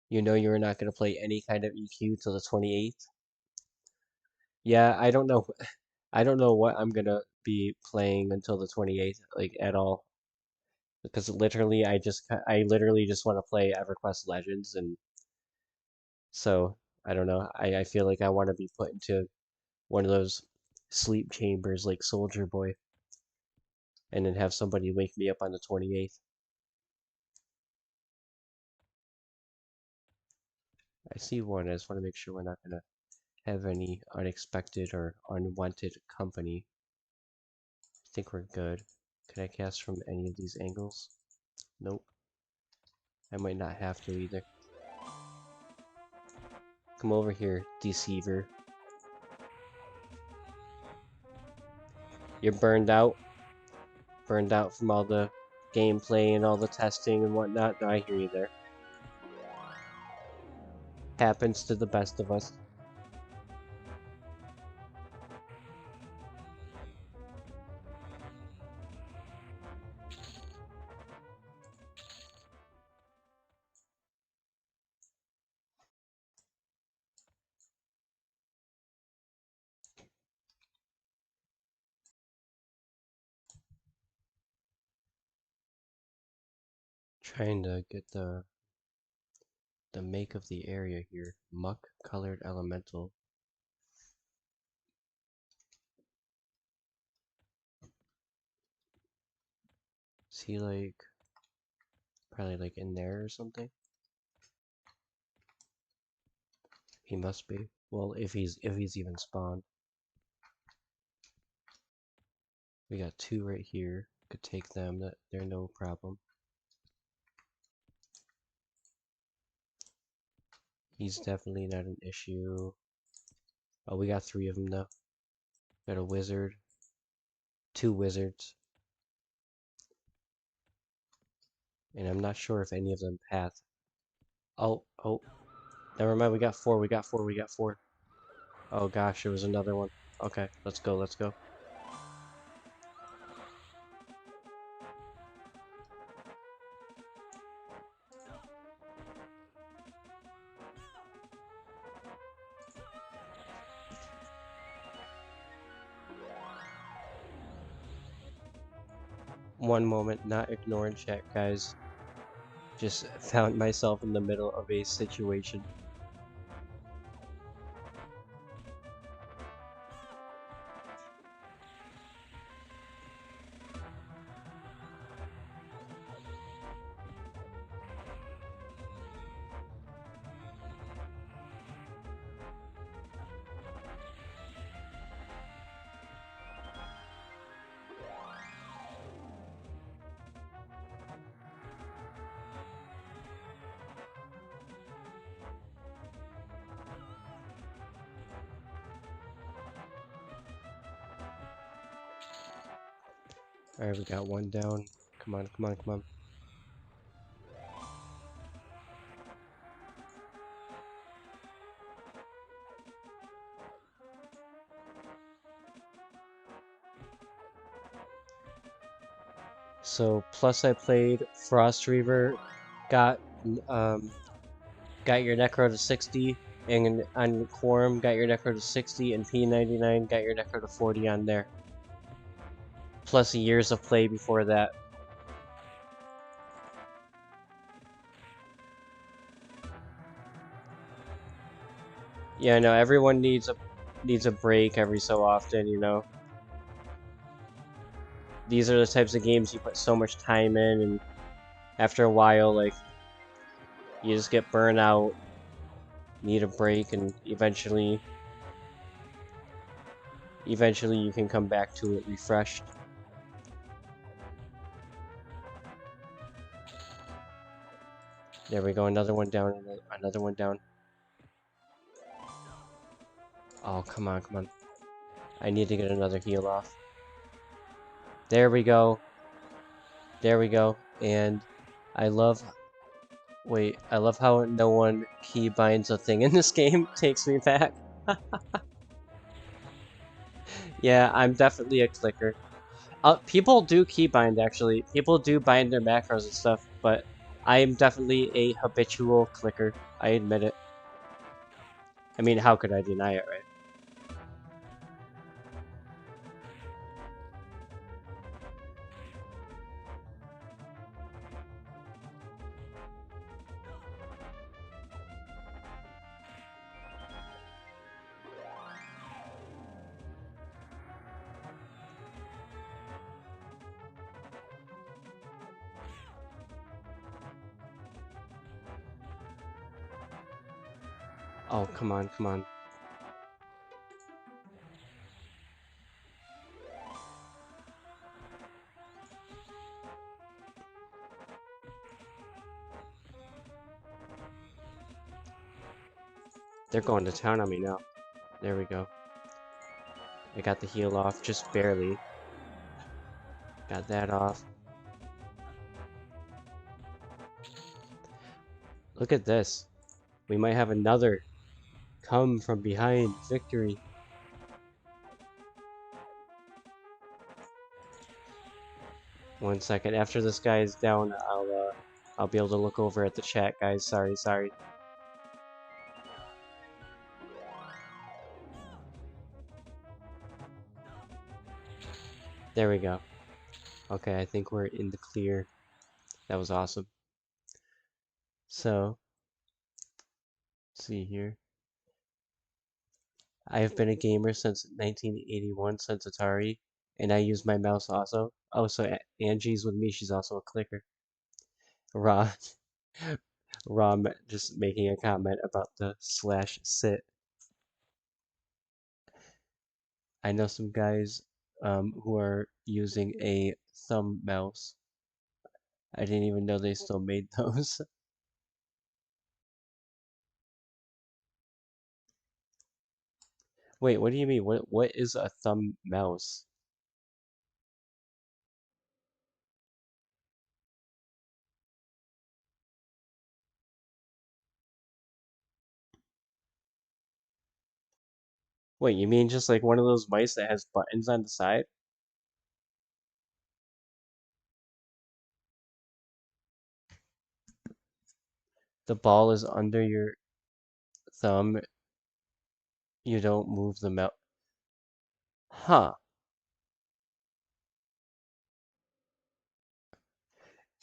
You know you're not gonna play any kind of EQ till the 28th. Yeah, I don't know what I'm gonna be playing until the 28th, like at all, because I literally just want to play EverQuest Legends, and so I don't know. I feel like I want to be put into one of those sleep chambers like Soldier Boy, and then have somebody wake me up on the 28th. I see one. I just want to make sure we're not gonna have any unexpected or unwanted company. I think we're good. Can I cast from any of these angles? Nope. I might not have to either. Come over here, deceiver. You're burned out from all the gameplay and all the testing and whatnot. No, I hear you there. Happens to the best of us. Trying to get the make of the area here. Muck colored elemental. Is he like probably like in there or something? He must be. Well, if he's even spawned. We got two right here. Could take them. That they're no problem. He's definitely not an issue. Oh, we got three of them though. Got a wizard. Two wizards. And I'm not sure if any of them path. Oh, never mind. We got four. We got four. We got four. Oh gosh, there was another one. Okay, let's go. Let's go. One moment, not ignoring chat, guys. Just found myself in the middle of a situation. Alright, we got one down. Come on, come on, come on. So plus I played Frost Reaver, got got your Necro to 60, And on Quorum, got your necro to 60, and P99 got your necro to 40 on there. Plus years of play before that. Yeah, no, everyone needs a break every so often, you know. These are the types of games you put so much time in, and after a while, like, you just get burnt out, need a break, and eventually you can come back to it refreshed. There we go, another one down, another one down. Oh, come on, come on. I need to get another heal off. There we go. There we go. And I love, wait, I love how no one keybinds a thing in this game. Takes me back. Yeah, I'm definitely a clicker. People do keybind, actually. People do bind their macros and stuff, but I am definitely a habitual clicker. I admit it. I mean, how could I deny it, right? Oh, come on, come on. They're going to town on me now. There we go. I got the heal off, just barely. Got that off. Look at this. We might have another come from behind victory. One second. After this guy is down, I'll be able to look over at the chat, guys. Sorry, sorry. There we go. Okay, I think we're in the clear. That was awesome. So, let's see here. I have been a gamer since 1981, since Atari, and I use my mouse also. Oh, so Angie's with me. She's also a clicker. Ra, Rom just making a comment about the slash sit. I know some guys who are using a thumb mouse. I didn't even know they still made those. Wait, what do you mean? What is a thumb mouse? Wait, you mean just like one of those mice that has buttons on the side? The ball is under your thumb. You don't move the mouse. Huh.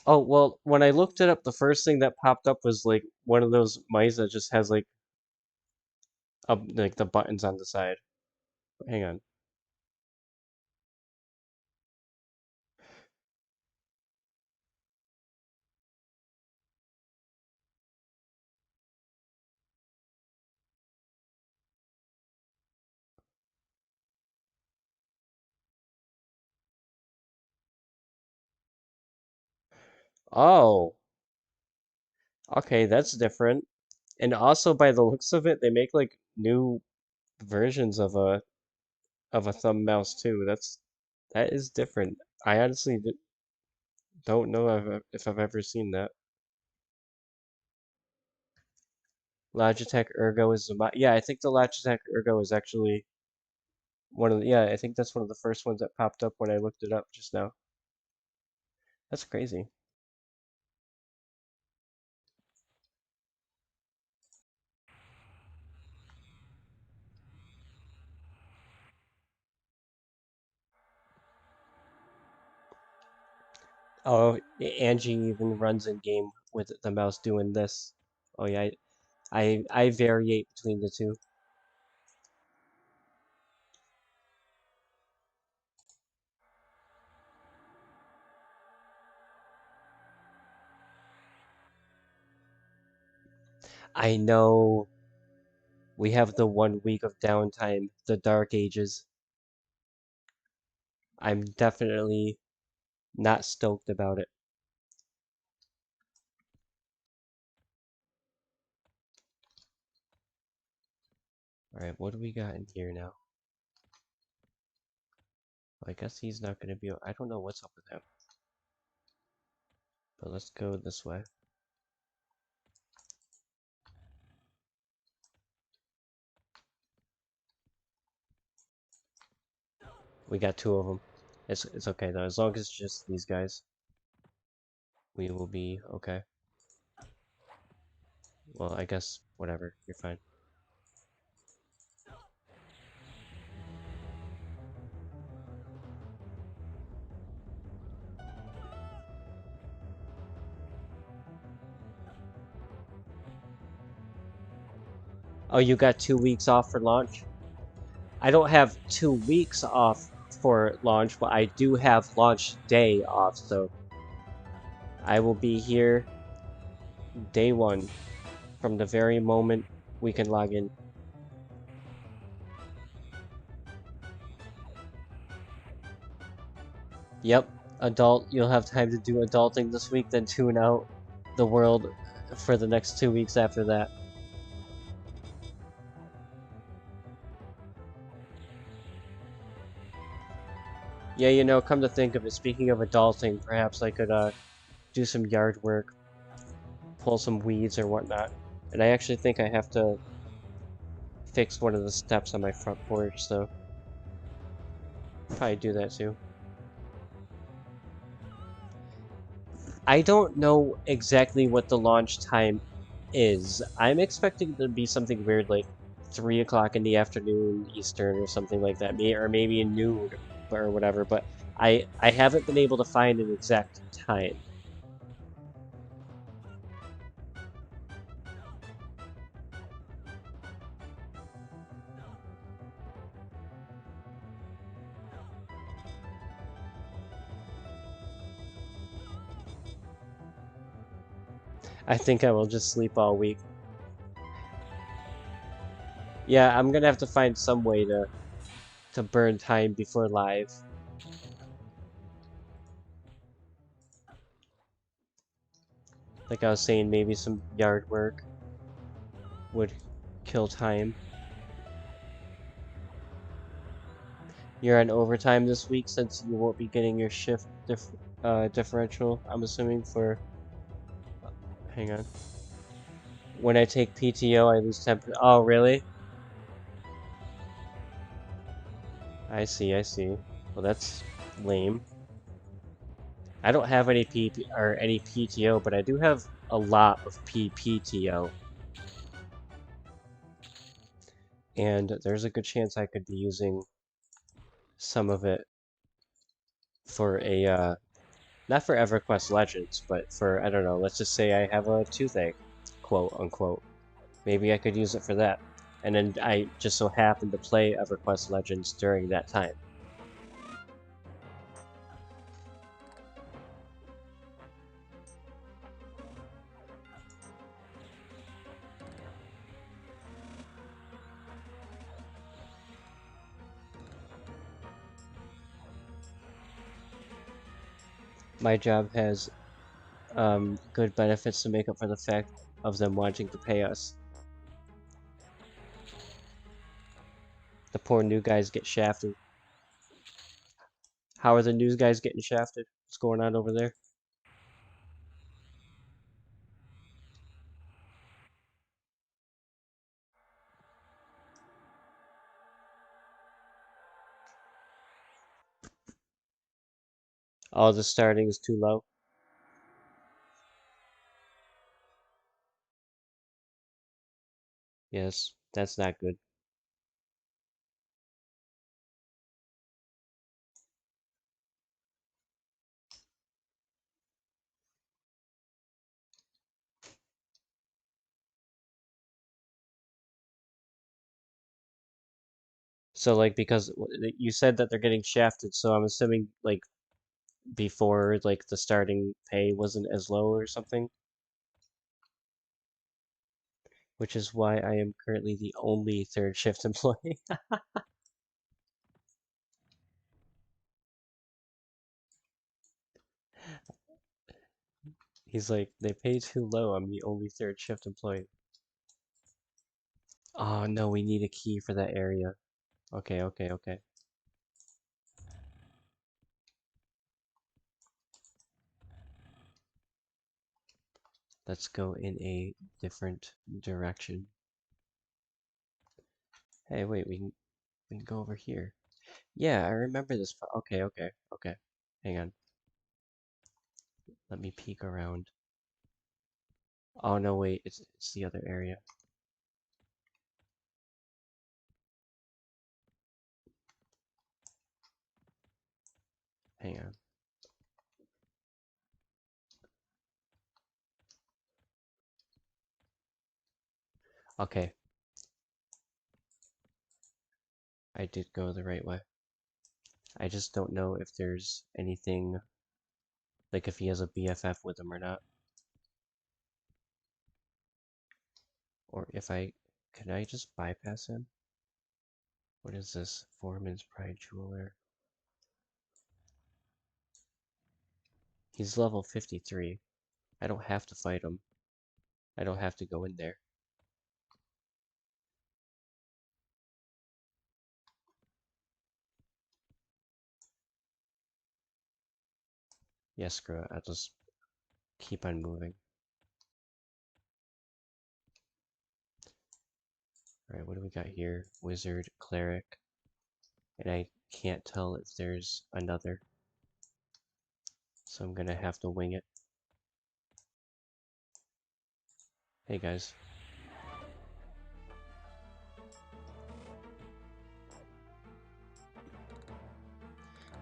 Oh, well, when I looked it up, the first thing that popped up was like one of those mice that just has like the buttons on the side. Hang on. Oh, okay, that's different. And also by the looks of it, they make like new versions of a thumb mouse too. That is different. I honestly don't know if I've ever seen that. Logitech Ergo is yeah, I think the Logitech Ergo is actually one of the, yeah, I think that's one of the first ones that popped up when I looked it up just now. That's crazy. Oh, Angie even runs in game with the mouse doing this. Oh yeah, I variate between the two. I know we have the 1 week of downtime, the Dark Ages. I'm definitely not stoked about it. All right, what do we got in here now? Well, I guess he's not gonna be. I don't know what's up with him, but let's go this way. We got two of them. It's okay though, as long as it's just these guys, we will be okay. Well, I guess whatever. You're fine. Oh, you got 2 weeks off for launch? I don't have 2 weeks off for launch, but I do have launch day off, so I will be here day one from the very moment we can log in. Yep, adult, you'll have time to do adulting this week, then tune out the world for the next 2 weeks after that. Yeah, come to think of it, speaking of adulting, perhaps I could do some yard work, pull some weeds or whatnot. And I actually think I have to fix one of the steps on my front porch, so probably do that too. I don't know exactly what the launch time is. I'm expecting it to be something weird like 3 o'clock in the afternoon Eastern or something like that, or maybe noon or whatever, but I haven't been able to find an exact time. I think I will just sleep all week. Yeah, I'm gonna have to find some way to burn time before live. Like I was saying, maybe some yard work would kill time. You're on overtime this week since you won't be getting your shift differential, I'm assuming, for... Hang on. When I take PTO, I lose 10%. Oh, really? I see, I see. Well, that's lame. I don't have any any PTO, but I do have a lot of PPTO. And there's a good chance I could be using some of it for a, not for EverQuest Legends, but for, I don't know, let's just say I have a toothache, quote unquote. Maybe I could use it for that. And then I just so happen to play EverQuest Legends during that time. My job has good benefits to make up for the fact of them wanting to pay us. The poor new guys get shafted. How are the news guys getting shafted? What's going on over there? Oh, the starting is too low. Yes, that's not good. So like because you said that they're getting shafted, so I'm assuming like before like the starting pay wasn't as low or something, which is why I am currently the only third shift employee. He's like, they pay too low. I'm the only third shift employee. Oh no, we need a key for that area. Okay, okay, okay. Let's go in a different direction. Hey, wait, we can go over here. Yeah, I remember this part. Okay, okay, okay. Hang on. Let me peek around. Oh no, wait, it's the other area. Hang on. Okay, I did go the right way. I just don't know if there's anything, like if he has a BFF with him or not. Or if can I just bypass him? What is this? Foreman's Pride Jeweler. He's level 53. I don't have to fight him. I don't have to go in there. Yeah, screw it. I'll just keep on moving. Alright, what do we got here? Wizard, Cleric. And I can't tell if there's another. So I'm gonna have to wing it. Hey guys.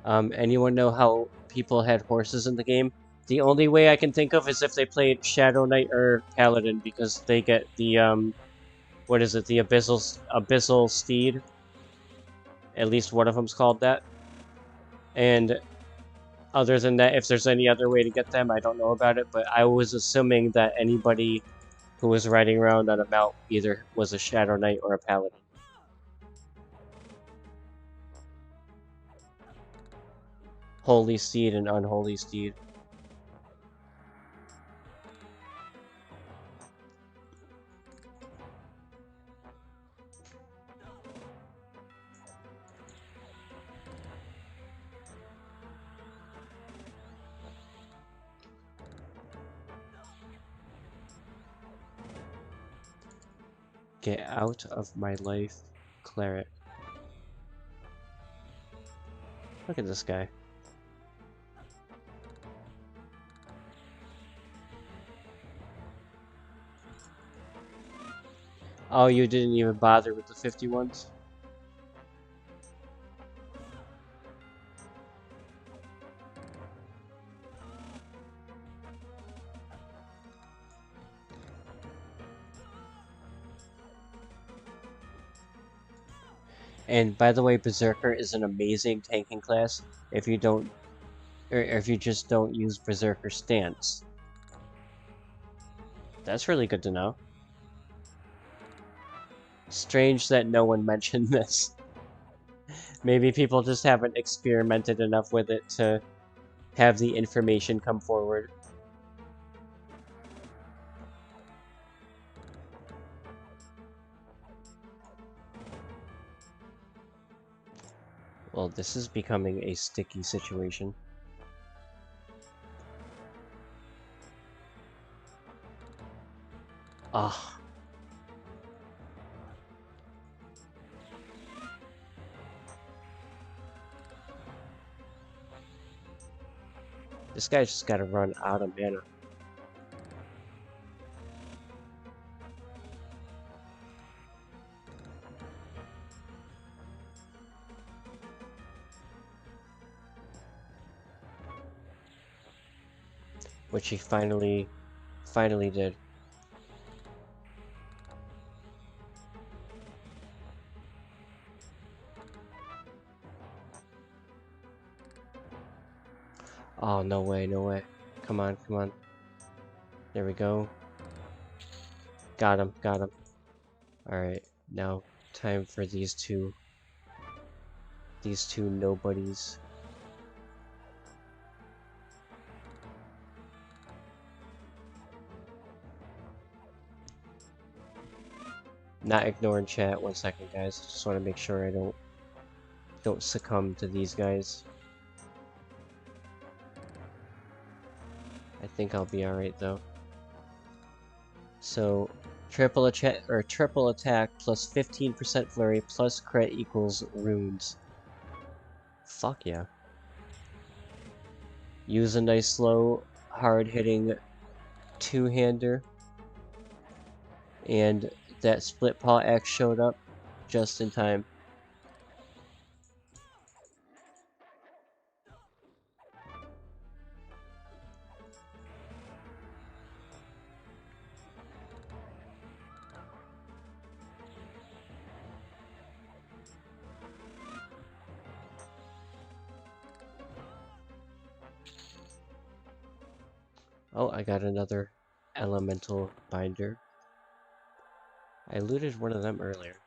Anyone know how people had horses in the game? The only way I can think of is if they played Shadow Knight or Paladin, because they get the, what is it, the Abyssal Steed? At least one of them's called that. And other than that, if there's any other way to get them, I don't know about it, but I was assuming that anybody who was riding around on a mount either was a Shadow Knight or a Paladin. Holy Steed and Unholy Steed. Get out of my life, Cleric. Look at this guy. Oh, you didn't even bother with the 51s? And by the way, Berserker is an amazing tanking class if you don't, or if you just don't use Berserker stance. That's really good to know. Strange that no one mentioned this. Maybe people just haven't experimented enough with it to have the information come forward. Well, this is becoming a sticky situation. Ah. This guy's just gotta run out of mana. Which he finally did. Oh, no way, no way. Come on, come on. There we go. Got him, got him. Alright, now time for these two nobodies. Not ignoring chat. 1 second, guys. Just want to make sure I don't succumb to these guys. I think I'll be alright though. So triple attack plus 15% flurry plus crit equals runes. Fuck yeah. Use a nice slow, hard hitting two-hander. And that split paw X showed up just in time. Oh, I got another elemental binder. I looted one of them earlier.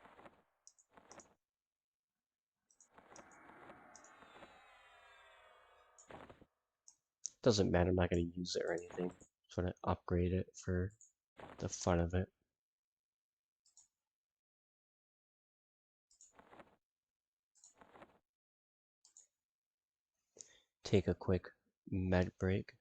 Doesn't matter, I'm not going to use it or anything. Just want to upgrade it for the fun of it. Take a quick med break.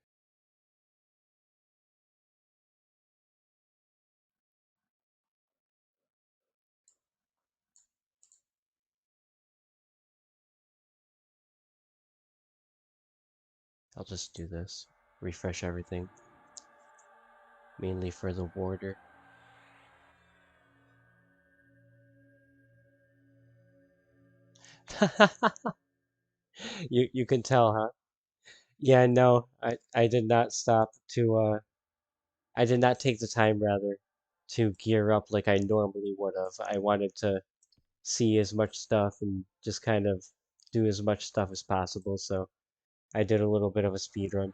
I'll just do this. Refresh everything. Mainly for the warder. You can tell, huh? Yeah, no, I did not stop to I did not take the time rather to gear up like I normally would have. I wanted to see as much stuff and just kind of do as much stuff as possible, so I did a little bit of a speed run.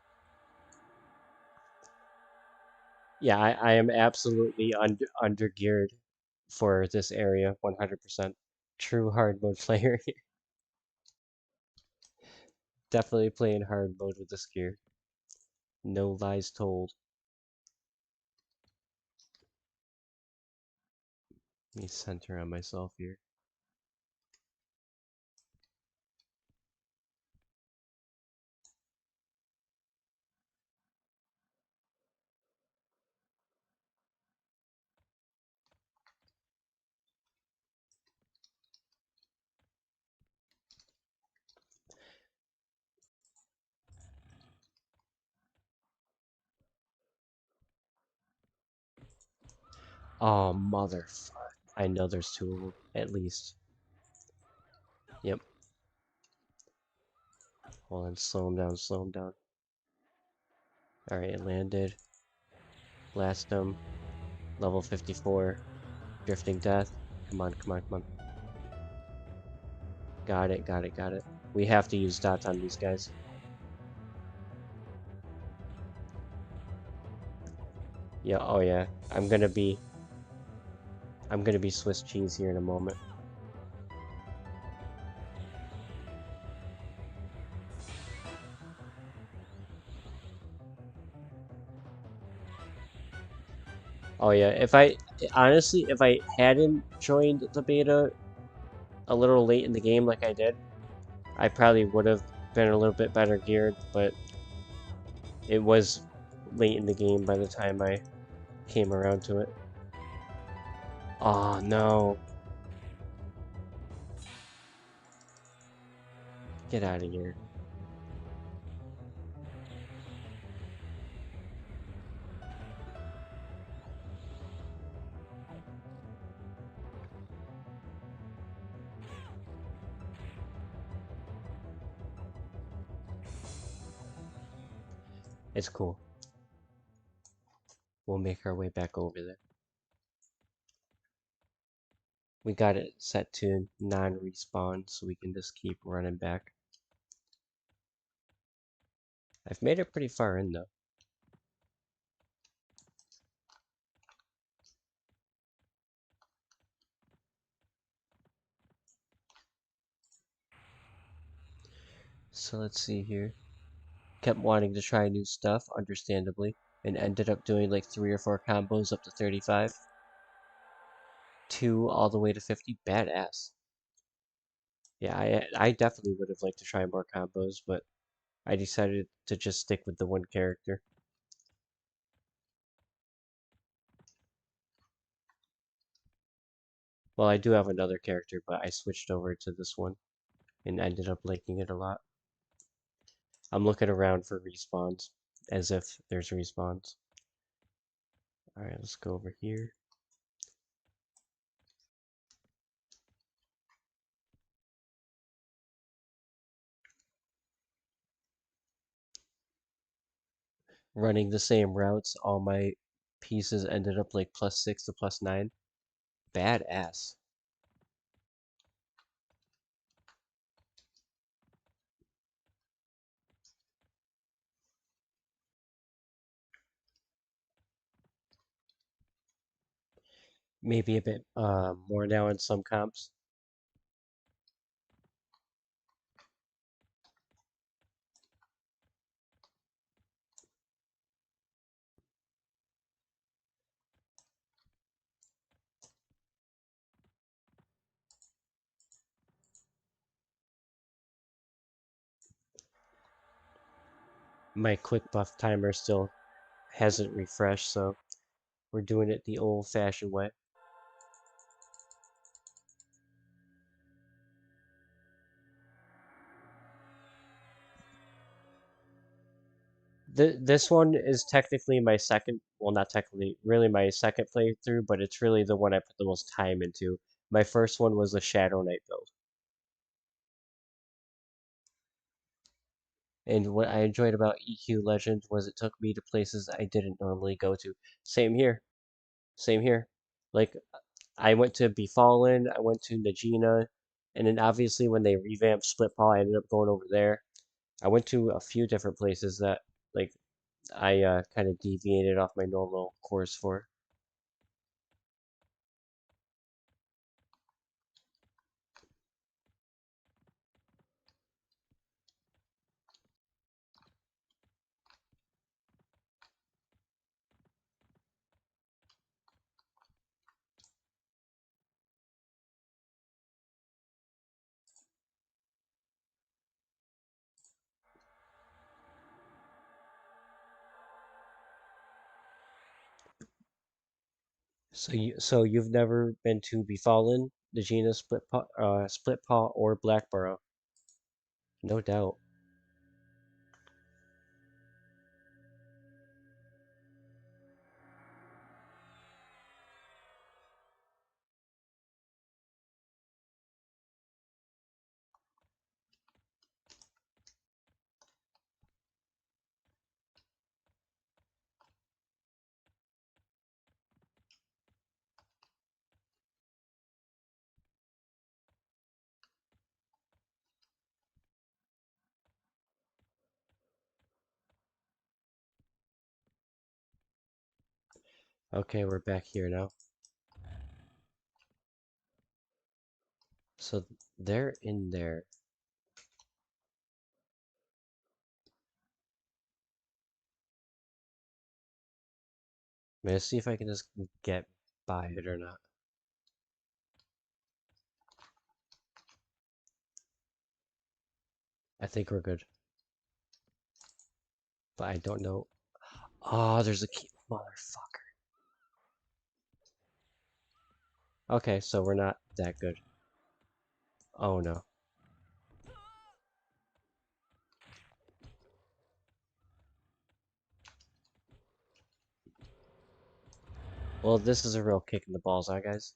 Yeah, I am absolutely under geared for this area, 100%. True hard mode player. Definitely playing hard mode with this gear. No lies told. Let me center on myself here. Oh, motherfucker. I know there's two of them, at least. Yep. Hold on, slow him down, slow him down. Alright, it landed. Blast him. Level 54. Drifting Death. Come on, come on, come on. Got it, got it, got it. We have to use dots on these guys. Yeah, oh yeah. I'm gonna be Swiss cheese here in a moment. Oh yeah, honestly, if I hadn't joined the beta a little late in the game like I did, I probably would have been a little bit better geared, but it was late in the game by the time I came around to it. Oh no. Get out of here. It's cool. We'll make our way back over there. We got it set to non-respawn, so we can just keep running back. I've made it pretty far in though. So let's see here. Kept wanting to try new stuff, understandably, and ended up doing like 3 or 4 combos up to 35. 2 all the way to 50. Badass. Yeah, I definitely would have liked to try more combos, but I decided to just stick with the one character. Well, I do have another character, but I switched over to this one and ended up liking it a lot. I'm looking around for respawns, as if there's respawns. Alright, let's go over here. Running the same routes, all my pieces ended up like +6 to +9. Badass. Maybe a bit more now in some comps. My quick buff timer still hasn't refreshed, so we're doing it the old-fashioned way. This one is technically my second, well, not technically, really my second playthrough, but it's really the one I put the most time into. My first one was the Shadow Knight build. And what I enjoyed about EQ Legends was it took me to places I didn't normally go to. Same here. Same here. Like, I went to Befallen, I went to Najina, and then obviously when they revamped Split Paw, I ended up going over there. I went to a few different places that, like, I kind of deviated off my normal course for. So you've never been to Befallen, Najina, Split Paw, or Blackborough? No doubt. Okay, we're back here now. So they're in there. I'm gonna see if I can just get by it or not. I think we're good. But I don't know. Oh, there's a key. Motherfucker. Okay, so we're not that good. Oh no. Well, this is a real kick in the balls, huh, guys?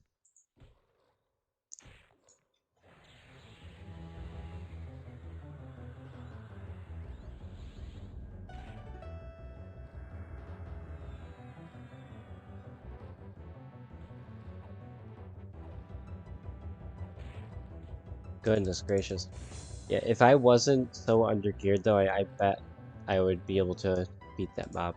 Goodness gracious. Yeah, if I wasn't so undergeared though, I bet I would be able to beat that mob.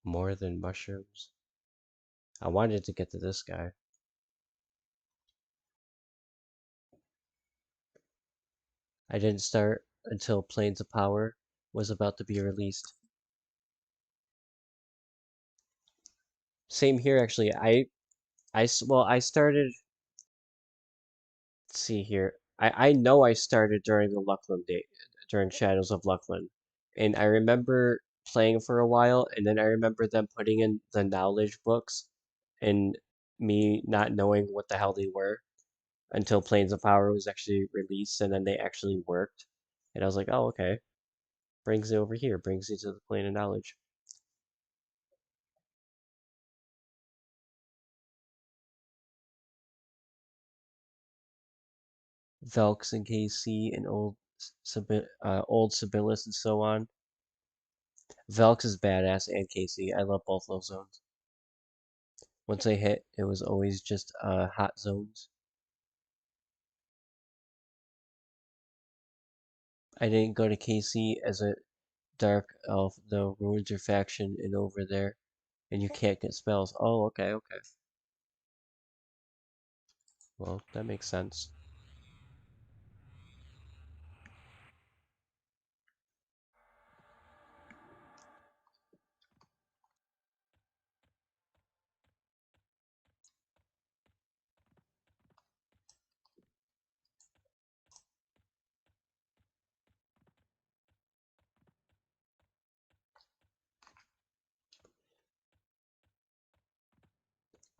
More than mushrooms. I wanted to get to this guy. I didn't start until Planes of Power was about to be released. Same here, actually. Well, I started. Let's see here. I know I started during the Luckland day, during Shadows of Luckland, and I remember playing for a while, and then I remember them putting in the knowledge books, and me not knowing what the hell they were until Planes of Power was actually released, and then they actually worked, and I was like, oh, okay. Brings you over here, brings you to the plane of knowledge. Velks and KC and old Sibyllus and so on. Velks is badass and KC. I love both those zones. Once I hit, it was always just hot zones. I didn't go to KC as a dark elf, though. Ruins your faction and over there, and you can't get spells. Oh, okay, okay. Well, that makes sense.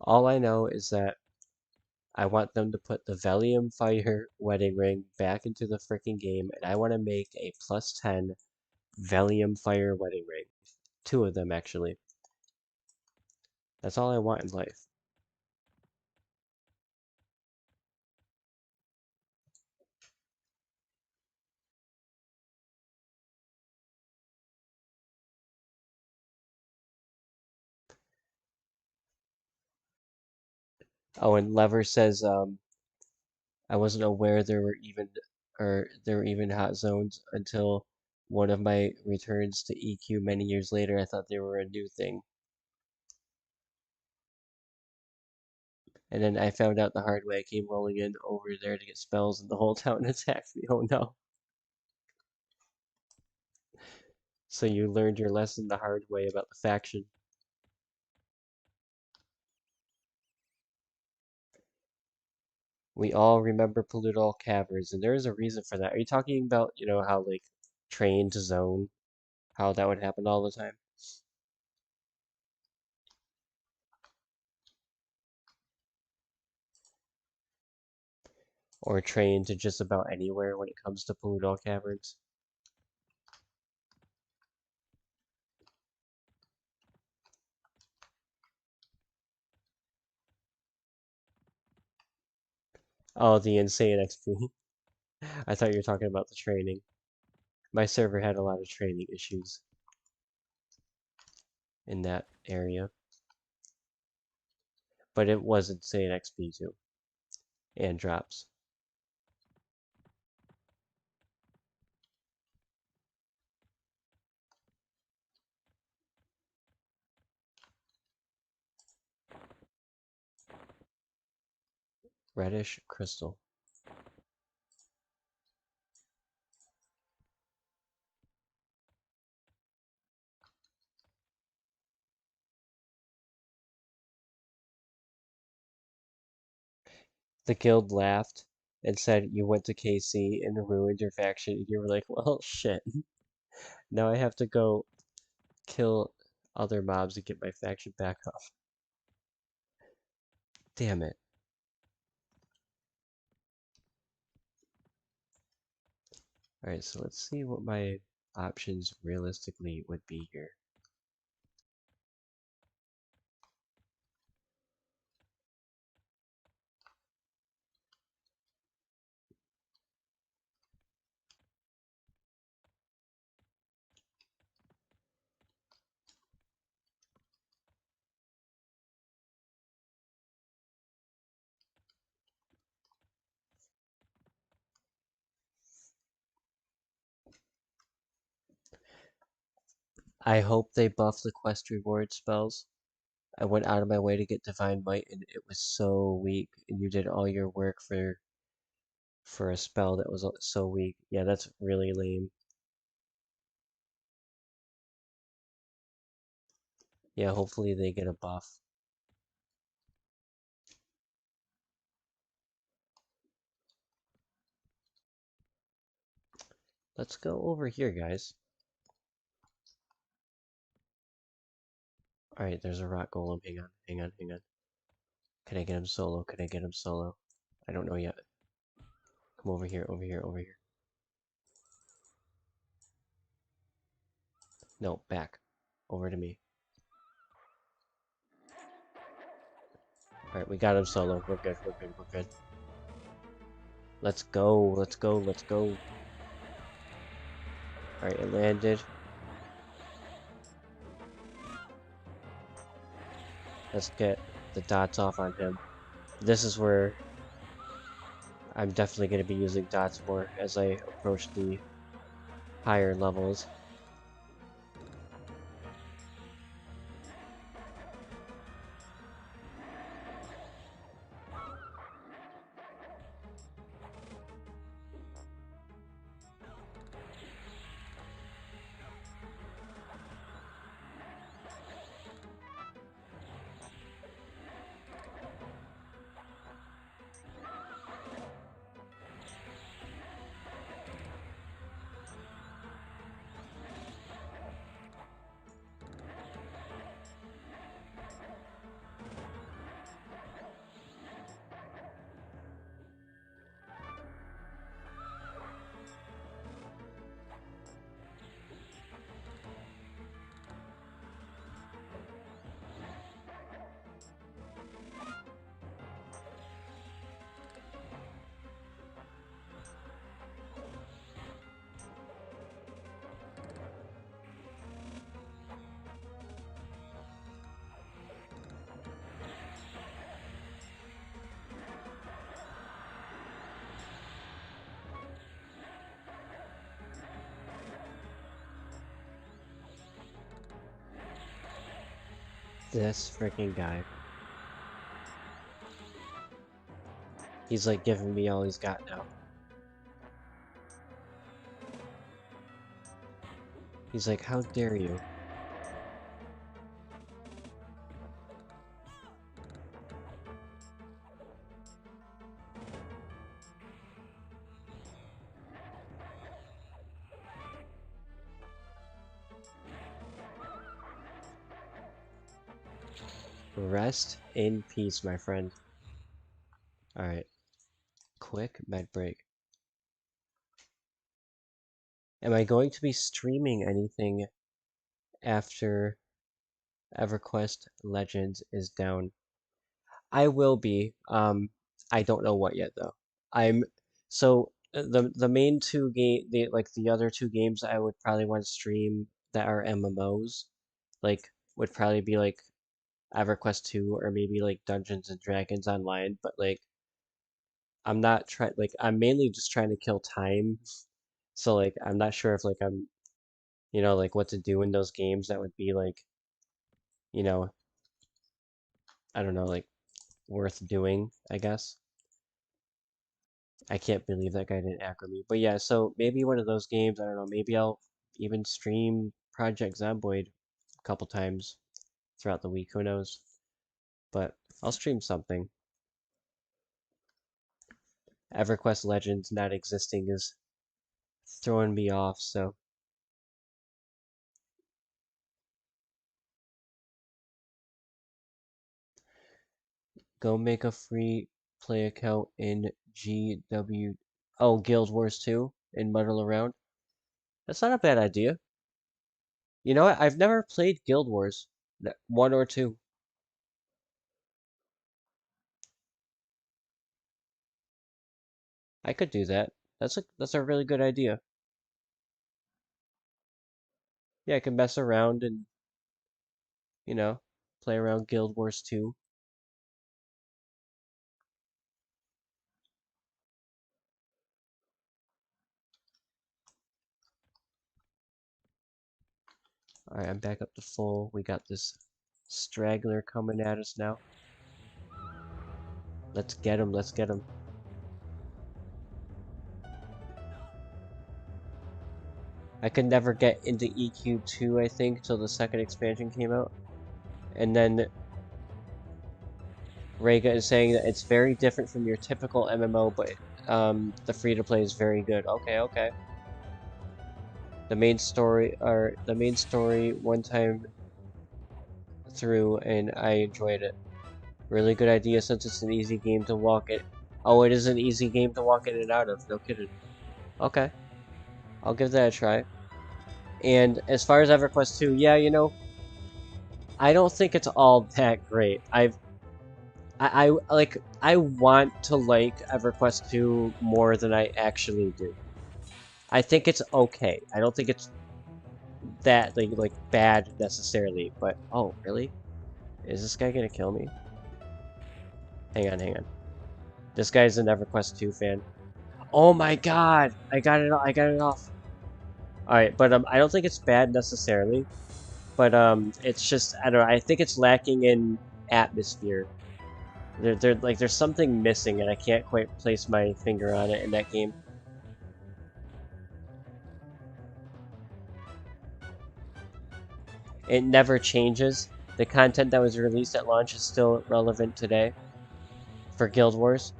All I know is that I want them to put the Valium Fire wedding ring back into the freaking game, and I want to make a +10 Valium Fire wedding ring. Two of them, actually. That's all I want in life. Oh, and Lever says, I wasn't aware there were even hot zones until one of my returns to EQ many years later. I thought they were a new thing. And then I found out the hard way. I came rolling in over there to get spells, and the whole town attacked me. Oh no. So you learned your lesson the hard way about the faction. We all remember Pollutal Caverns, and there is a reason for that. Are you talking about, how, like, train to zone, how that would happen all the time? Or train to just about anywhere when it comes to Pollutal Caverns? Oh, the insane XP. I thought you were talking about the training. My server had a lot of training issues in that area. But it was insane XP too. And drops. Reddish crystal. The guild laughed and said you went to KC and ruined your faction. And you were like, well, shit. Now I have to go kill other mobs to get my faction back up. Damn it. Alright, so let's see what my options realistically would be here. I hope they buff the quest reward spells. I went out of my way to get Divine Might and it was so weak. And you did all your work for a spell that was so weak. Yeah, that's really lame. Yeah, hopefully they get a buff. Let's go over here, guys. Alright, there's a rock golem. Hang on, hang on, hang on. Can I get him solo? Can I get him solo? I don't know yet. Come over here, over here, over here. No, back. Over to me. Alright, we got him solo. We're good, we're good, we're good. Let's go, let's go, let's go. Alright, it landed. Let's get the dots off on him. This is where I'm definitely going to be using dots more as I approach the higher levels. This freaking guy. He's like giving me all he's got now. He's like, how dare you? Rest in peace, my friend. Alright, quick med break. Am I going to be streaming anything after EverQuest Legends is down? I will be. I don't know what yet though. I'm so the main two the other two games I would probably want to stream that are MMOs, like would probably be like EverQuest 2 or maybe like Dungeons and Dragons Online, but like I'm not trying like I'm mainly just trying to kill time. So like I'm not sure if like I'm like what to do in those games that would be like, you know, I don't know, like worth doing, I guess. I can't believe that guy didn't aggro me. But yeah, so maybe one of those games, I don't know, maybe I'll even stream Project Zomboid a couple times throughout the week, who knows? But I'll stream something. EverQuest Legends not existing is throwing me off, so go make a free play account in GW. Oh, Guild Wars 2 and muddle around. That's not a bad idea. You know what? I've never played Guild Wars 1 or 2. I could do that. That's a really good idea. Yeah, I can mess around and, you know, play around Guild Wars 2. Alright, I'm back up to full. We got this straggler coming at us now. Let's get him, let's get him. I could never get into EQ2, I think, till the second expansion came out. And then Rega is saying that it's very different from your typical MMO, but the free-to-play is very good. Okay, okay. The main story one time through and I enjoyed it. Really good idea since it's an easy game to walk it. Oh, it is an easy game to walk in and out of. No kidding. Okay, I'll give that a try. And as far as EverQuest 2, yeah, I don't think it's all that great. I want to like EverQuest 2 more than I actually do. I think it's okay. I don't think it's that like bad necessarily, but oh, really? Is this guy gonna kill me? Hang on, hang on. This guy's an EverQuest 2 fan. Oh my god! I got it off. Alright, but I don't think it's bad necessarily. But it's just I don't know, I think it's lacking in atmosphere. There's something missing and I can't quite place my finger on it in that game. It never changes. The content that was released at launch is still relevant today for Guild Wars.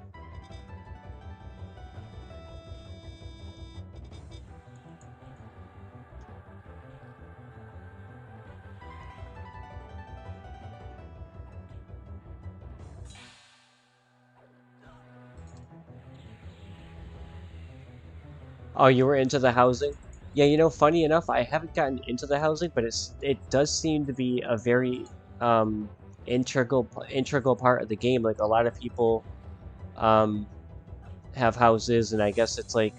Oh, you were into the housing? Yeah, funny enough, I haven't gotten into the housing, but it does seem to be a very integral part of the game. Like a lot of people um have houses, and I guess it's like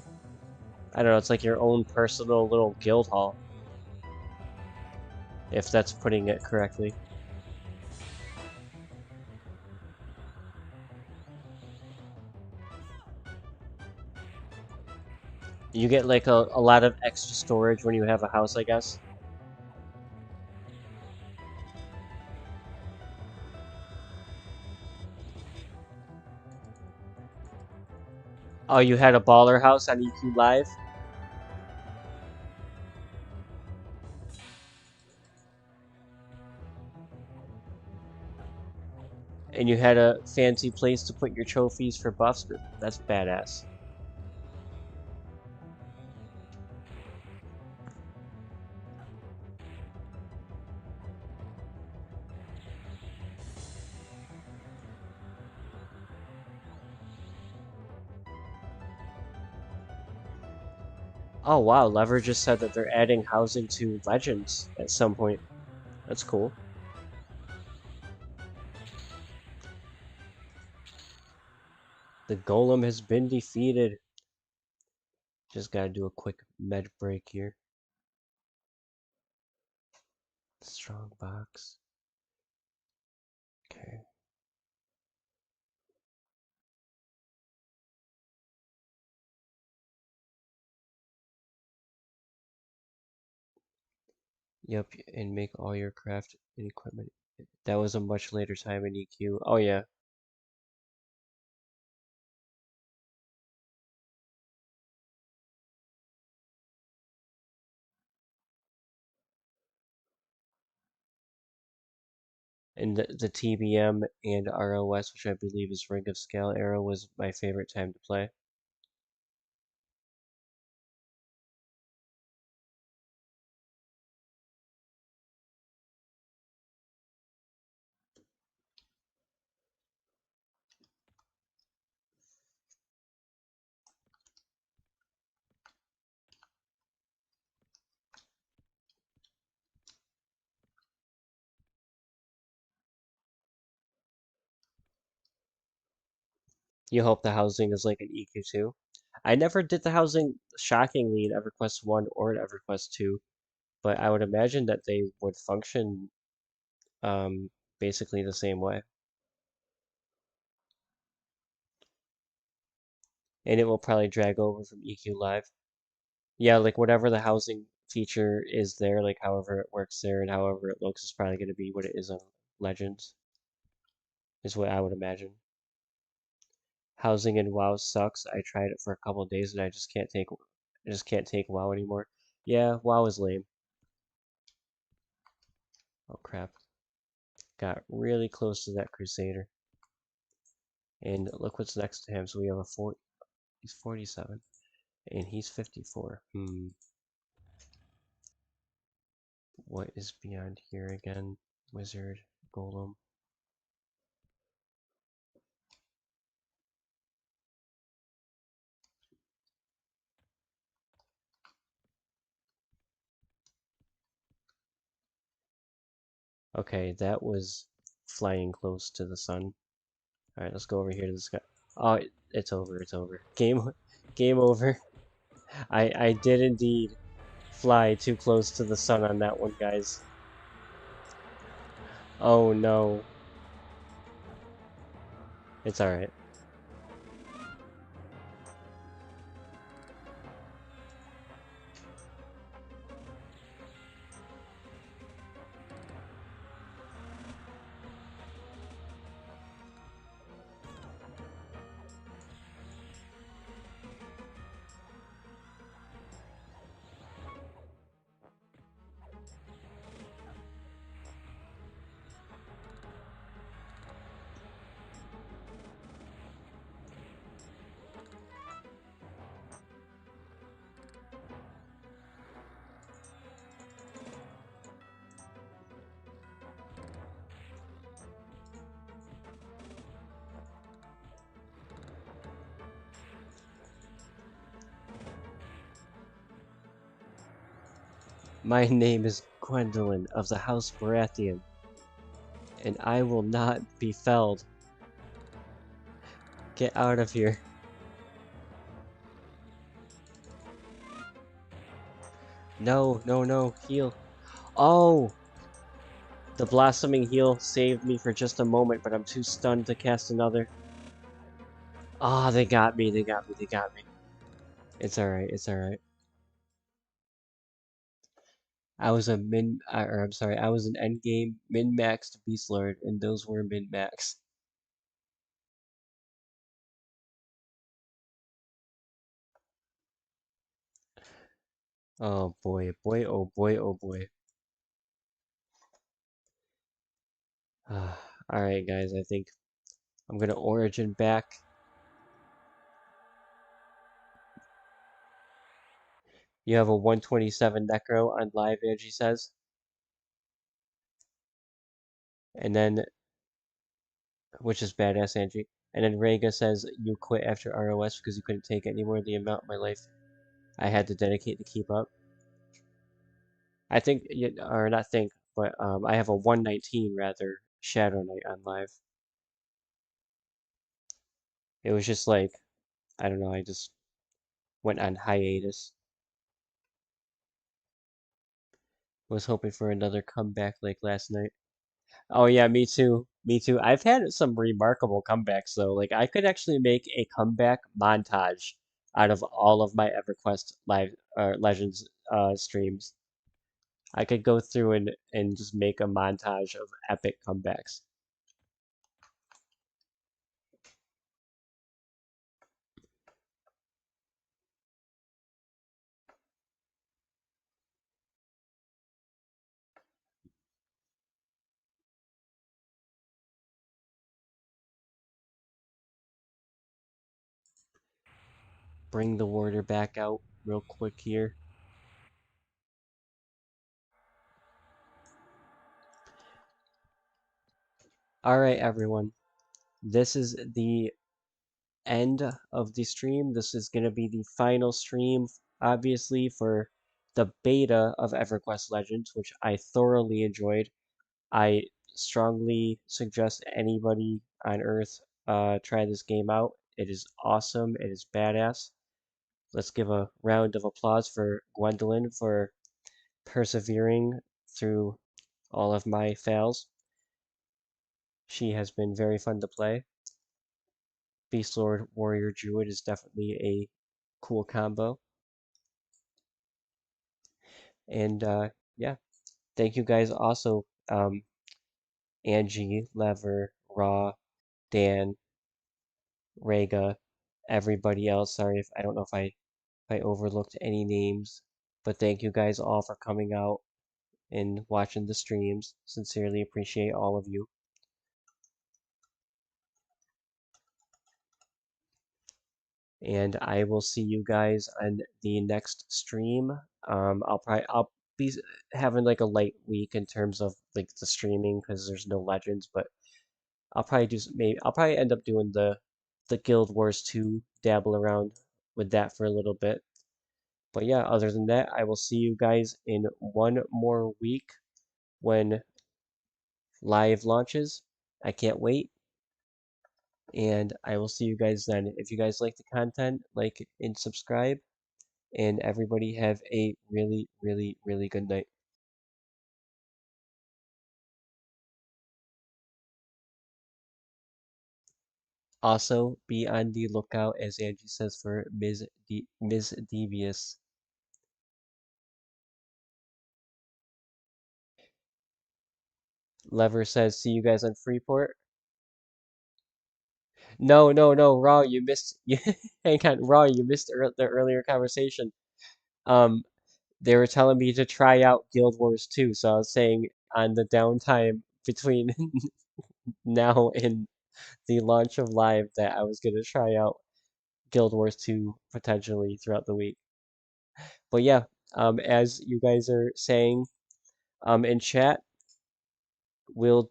I don't know, it's like your own personal little guild hall, if that's putting it correctly. You get like a lot of extra storage when you have a house, I guess. Oh, you had a baller house on EQ Live? And you had a fancy place to put your trophies for buffs? That's badass. Oh wow, Lever just said that they're adding housing to Legends at some point. That's cool. The Golem has been defeated. Just gotta do a quick med break here. Strong box. Okay. Yep, and make all your craft and equipment. That was a much later time in EQ. Oh yeah. And the TBM and ROS, which I believe is Ring of Scale era, was my favorite time to play. You hope the housing is like an EQ2. I never did the housing shockingly in EverQuest 1 or in EverQuest 2, but I would imagine that they would function um, basically the same way. And it will probably drag over from EQ Live. Yeah, like whatever the housing feature is there, like however it works there and however it looks is probably going to be what it is on Legends, is what I would imagine. Housing in WoW sucks. I tried it for a couple days and I just can't take WoW anymore. Yeah, WoW is lame. Oh crap. Got really close to that Crusader. And look what's next to him. So we have a 4 he's 47 and he's 54. What is beyond here again? Wizard, Golem. Okay, that was flying close to the sun. All right, let's go over here to the sky. Oh, it's over. It's over. Game over. I did indeed fly too close to the sun on that one, guys. Oh no. It's all right. My name is Gwendolyn of the House Baratheon, and I will not be felled. Get out of here. No, no, no, heal. Oh! The Blossoming Heal saved me for just a moment, but I'm too stunned to cast another. Ah, oh, they got me, they got me, they got me. It's alright, it's alright. I was an endgame min-maxed Beast Lord, and those were min-max. Oh boy, boy, oh boy, oh boy. Alright guys, I think I'm gonna Origin back. You have a 127 Necro on live, Angie says. And then, which is badass, Angie. And then Rega says, you quit after ROS because you couldn't take anymore the amount of my life I had to dedicate to keep up. I think, or not think, but I have a 119 rather, Shadow Knight on live. It was just like, I don't know, I just went on hiatus. Was hoping for another comeback like last night. Oh yeah, me too. Me too. I've had some remarkable comebacks though. Like I could actually make a comeback montage out of all of my EverQuest live Legends streams. I could go through and just make a montage of epic comebacks. Bring the warder back out real quick here. All right, everyone. This is the end of the stream. This is going to be the final stream, obviously, for the beta of EverQuest Legends, which I thoroughly enjoyed. I strongly suggest anybody on Earth try this game out. It is awesome. It is badass. Let's give a round of applause for Gwendolyn for persevering through all of my fails. She has been very fun to play. Beast Lord Warrior Druid is definitely a cool combo. And yeah, thank you guys also, Angie, Lever, Raw, Dan, Rega, everybody else. Sorry if I don't know if I overlooked any names, but thank you guys all for coming out and watching the streams. Sincerely appreciate all of you. And I will see you guys on the next stream. I'll be having like a light week in terms of like the streaming because there's no legends, but I'll probably maybe I'll probably end up doing the Guild Wars 2, dabble around with that for a little bit. But yeah, other than that, I will see you guys in one more week when live launches. I can't wait. And I will see you guys then. If you guys like the content, like and subscribe. And everybody have a really, really, really good night. Also, be on the lookout, as Angie says, for Ms. Devious. Lever says, see you guys on Freeport. No, no, no, Raw, you missed. Hang on, Raw, you missed the earlier conversation. Um, they were telling me to try out Guild Wars 2, so I was saying on the downtime between now and the launch of Live that I was gonna try out Guild Wars 2 potentially throughout the week. But yeah, as you guys are saying, in chat, we'll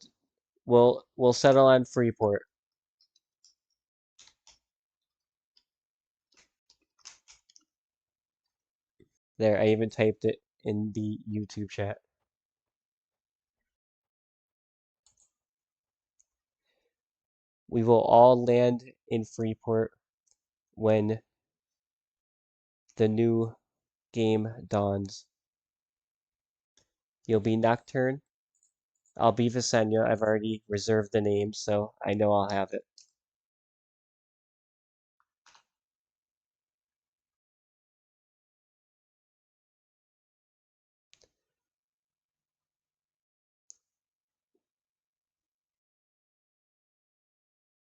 we'll settle on Freeport. There, I even typed it in the YouTube chat. We will all land in Freeport when the new game dawns. You'll be Nocturne. I'll be Visenya. I've already reserved the name, so I know I'll have it.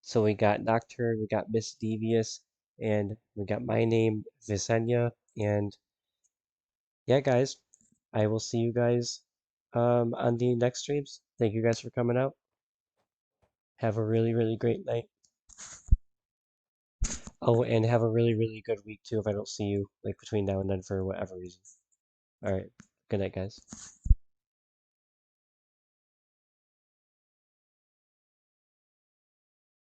So we got Nocturne, we got Miss Devious, and we got my name, Visenya, and yeah, guys, I will see you guys on the next streams. Thank you guys for coming out. Have a really, really great night. Oh, and have a really, really good week too if I don't see you like between now and then for whatever reason. All right. Good night, guys.